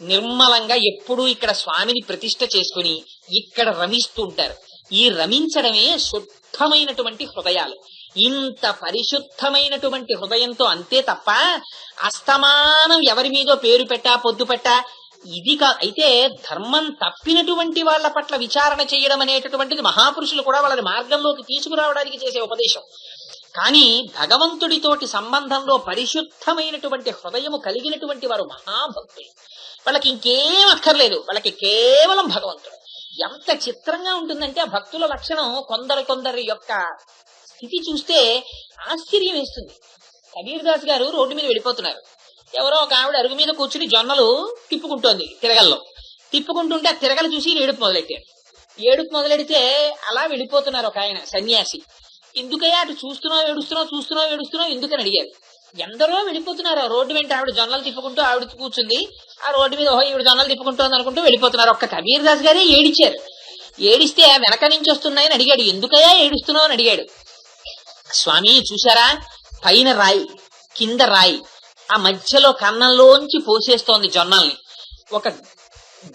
నిర్మలంగా ఎప్పుడూ ఇక్కడ స్వామిని ప్రతిష్ఠ చేసుకుని ఇక్కడ రమిస్తూ ఉంటారు. ఈ రమించడమే శుద్ధమైనటువంటి హృదయాలు. ఇంత పరిశుద్ధమైనటువంటి హృదయంతో అంతే తప్ప అస్తమానం ఎవరి మీదో పేరు పెట్టా పొద్దు పెట్టా ఇది అయితే ధర్మం తప్పినటువంటి వాళ్ళ పట్ల విచారణ చేయడం అనేటటువంటిది మహాపురుషులు కూడా వాళ్ళని మార్గంలోకి తీసుకురావడానికి చేసే ఉపదేశం. కానీ భగవంతుడితోటి సంబంధంలో పరిశుద్ధమైనటువంటి హృదయము కలిగినటువంటి వారు మహాభక్తులు. వాళ్ళకి ఇంకేం అక్కర్లేదు, వాళ్ళకి కేవలం భగవంతుడు. ఎంత చిత్రంగా ఉంటుందంటే ఆ భక్తుల లక్షణం. కొందరి యొక్క స్థితి చూస్తే ఆశ్చర్యం వేస్తుంది. కబీర్ దాస్ గారు రోడ్డు మీద వెళ్ళిపోతున్నారు. ఎవరో ఒక ఆవిడ అరుగు మీద కూర్చుని జొన్నలు తిప్పుకుంటోంది తిరగల్లో. తిప్పుకుంటుంటే ఆ తిరగలు చూసి ఏడుపు మొదలెట్టారు. ఏడుపు మొదలెడితే అలా వెళ్ళిపోతున్నారు ఒక ఆయన సన్యాసి. ఎందుకయ్యా అటు చూస్తున్నావు ఎందుకని అడిగారు. ఎందరో వెళ్ళిపోతున్నారు. ఆ రోడ్డు వెంట ఆవిడ జొన్నలు తిప్పుకుంటూ ఆవిడ కూర్చుంది. ఆ రోడ్డు మీద ఈవిడ జొన్నలు తిప్పుకుంటోంది అనుకుంటూ వెళ్ళిపోతున్నారు. ఒక్క కబీర్ దాస్ గారే ఏడిచారు. ఏడిస్తే వెనక నుంచి వస్తున్నాయని అడిగాడు. ఎందుకయ్యా ఏడుస్తున్నావు అని అడిగాడు. స్వామి చూసారా, పైన రాయి కింద రాయి, ఆ మధ్యలో కన్నంలోంచి పోసేస్తోంది జొన్నల్ని. ఒక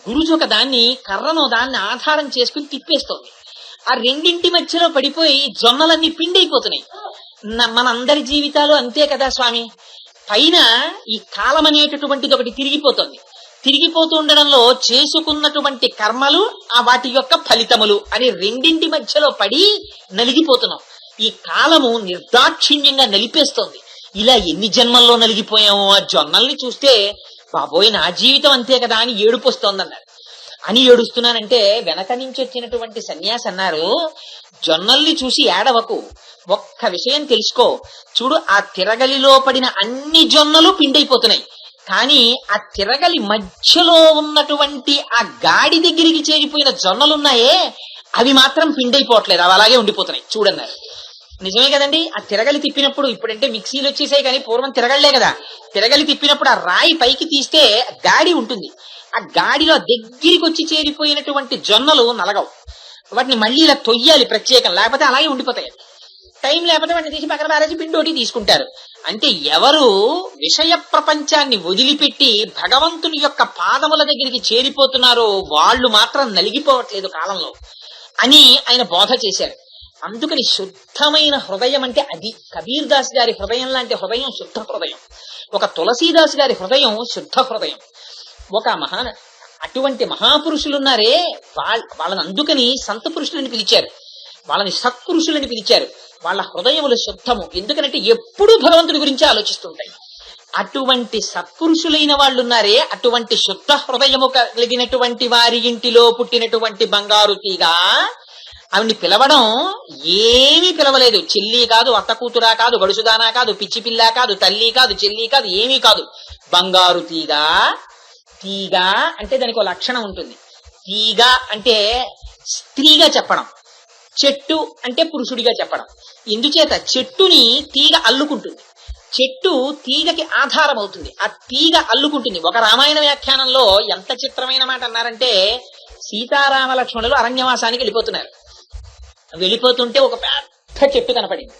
గురుజు ఒక దాన్ని కర్రను దాన్ని ఆధారం చేసుకుని తిప్పేస్తోంది. ఆ రెండింటి మధ్యలో పడిపోయి జొన్నలన్నీ పిండైపోతున్నాయి. మనందరి జీవితాలు అంతే కదా స్వామి. పైన ఈ కాలం అనేటటువంటిది ఒకటి తిరిగిపోతుంది. తిరిగిపోతూ ఉండడంలో చేసుకున్నటువంటి కర్మలు ఆ వాటి యొక్క ఫలితములు అని రెండింటి మధ్యలో పడి నలిగిపోతున్నాం. ఈ కాలము నిర్దాక్షిణ్యంగా నలిపేస్తోంది. ఇలా ఎన్ని జన్మల్లో నలిగిపోయామో. ఆ జొన్నల్ని చూస్తే బాబోయ్ నా జీవితం అంతే కదా అని ఏడుపొస్తోందన్నారు. అని ఏడుస్తున్నానంటే వెనక నుంచి వచ్చినటువంటి సన్యాసి అన్నారు, జొన్నల్ని చూసి ఏడవకు, ఒక్క విషయం తెలుసుకో. చూడు, ఆ తిరగలిలో పడిన అన్ని జొన్నలు పిండైపోతున్నాయి, కానీ ఆ తిరగలి మధ్యలో ఉన్నటువంటి ఆ గాడి దగ్గరికి చేరిపోయిన జొన్నలున్నాయే అవి మాత్రం పిండైపోవట్లేదు, అవి అలాగే ఉండిపోతున్నాయి చూడన్నారు. నిజమే కదండి. ఆ తిరగలి తిప్పినప్పుడు, ఇప్పుడంటే మిక్సీలు వచ్చేసాయి కానీ పూర్వం తిరగలే కదా. తిరగలి తిప్పినప్పుడు ఆ రాయి పైకి తీస్తే గాడి ఉంటుంది. ఆ గాడిలో దగ్గరికి వచ్చి చేరిపోయినటువంటి జొన్నలు నలగవు. వాటిని మళ్ళీ ఇలా తొయ్యాలి ప్రత్యేకం, లేకపోతే అలాగే ఉండిపోతాయి. టైం లేకపోతే వాటిని తీసి పక్కన పారేసి పిండోటి తీసుకుంటారు. అంటే ఎవరు విషయ ప్రపంచాన్ని వదిలిపెట్టి భగవంతుని యొక్క పాదముల దగ్గరికి చేరిపోతున్నారో వాళ్ళు మాత్రం నలిగిపోవట్లేదు కాలంలో అని ఆయన బోధ చేశారు. అందుకని శుద్ధమైన హృదయం అంటే అది. కబీర్ దాస్ గారి హృదయం లాంటి హృదయం శుద్ధ హృదయం. ఒక తులసీదాస్ గారి హృదయం శుద్ధ హృదయం. ఒక అటువంటి మహాపురుషులున్నారే వాళ్ళని అందుకని సంత పురుషులని పిలిచారు, వాళ్ళని సత్పురుషులని పిలిచారు. వాళ్ళ హృదయములు శుద్ధము. ఎందుకంటే ఎప్పుడూ భగవంతుడి గురించి ఆలోచిస్తుంటాయి. అటువంటి సత్పురుషులైన వాళ్ళున్నారే, అటువంటి శుద్ధ హృదయము కలిగినటువంటి వారి ఇంటిలో పుట్టినటువంటి బంగారు తీగ. ఆవిడ్ని పిలవడం ఏమీ పిలవలేదు. చెల్లి కాదు, అత్త కూతురా కాదు, గడుసుదానా కాదు, పిచ్చి పిల్ల కాదు, తల్లి కాదు, చెల్లి కాదు, ఏమీ కాదు. బంగారు తీగ. తీగ అంటే దానికి ఒక లక్షణం ఉంటుంది. తీగ అంటే స్త్రీగా చెప్పడం, చెట్టు అంటే పురుషుడిగా చెప్పడం. ఎందుచేత చెట్టుని తీగ అల్లుకుంటుంది, చెట్టు తీగకి ఆధారం అవుతుంది, ఆ తీగ అల్లుకుంటుంది. ఒక రామాయణ వ్యాఖ్యానంలో ఎంత చిత్రమైన మాట అన్నారంటే, సీతారామ లక్ష్మణులు అరణ్యవాసానికి వెళ్ళిపోతున్నారు. వెళ్ళిపోతుంటే ఒక పెద్ద చెట్టు కనపడింది.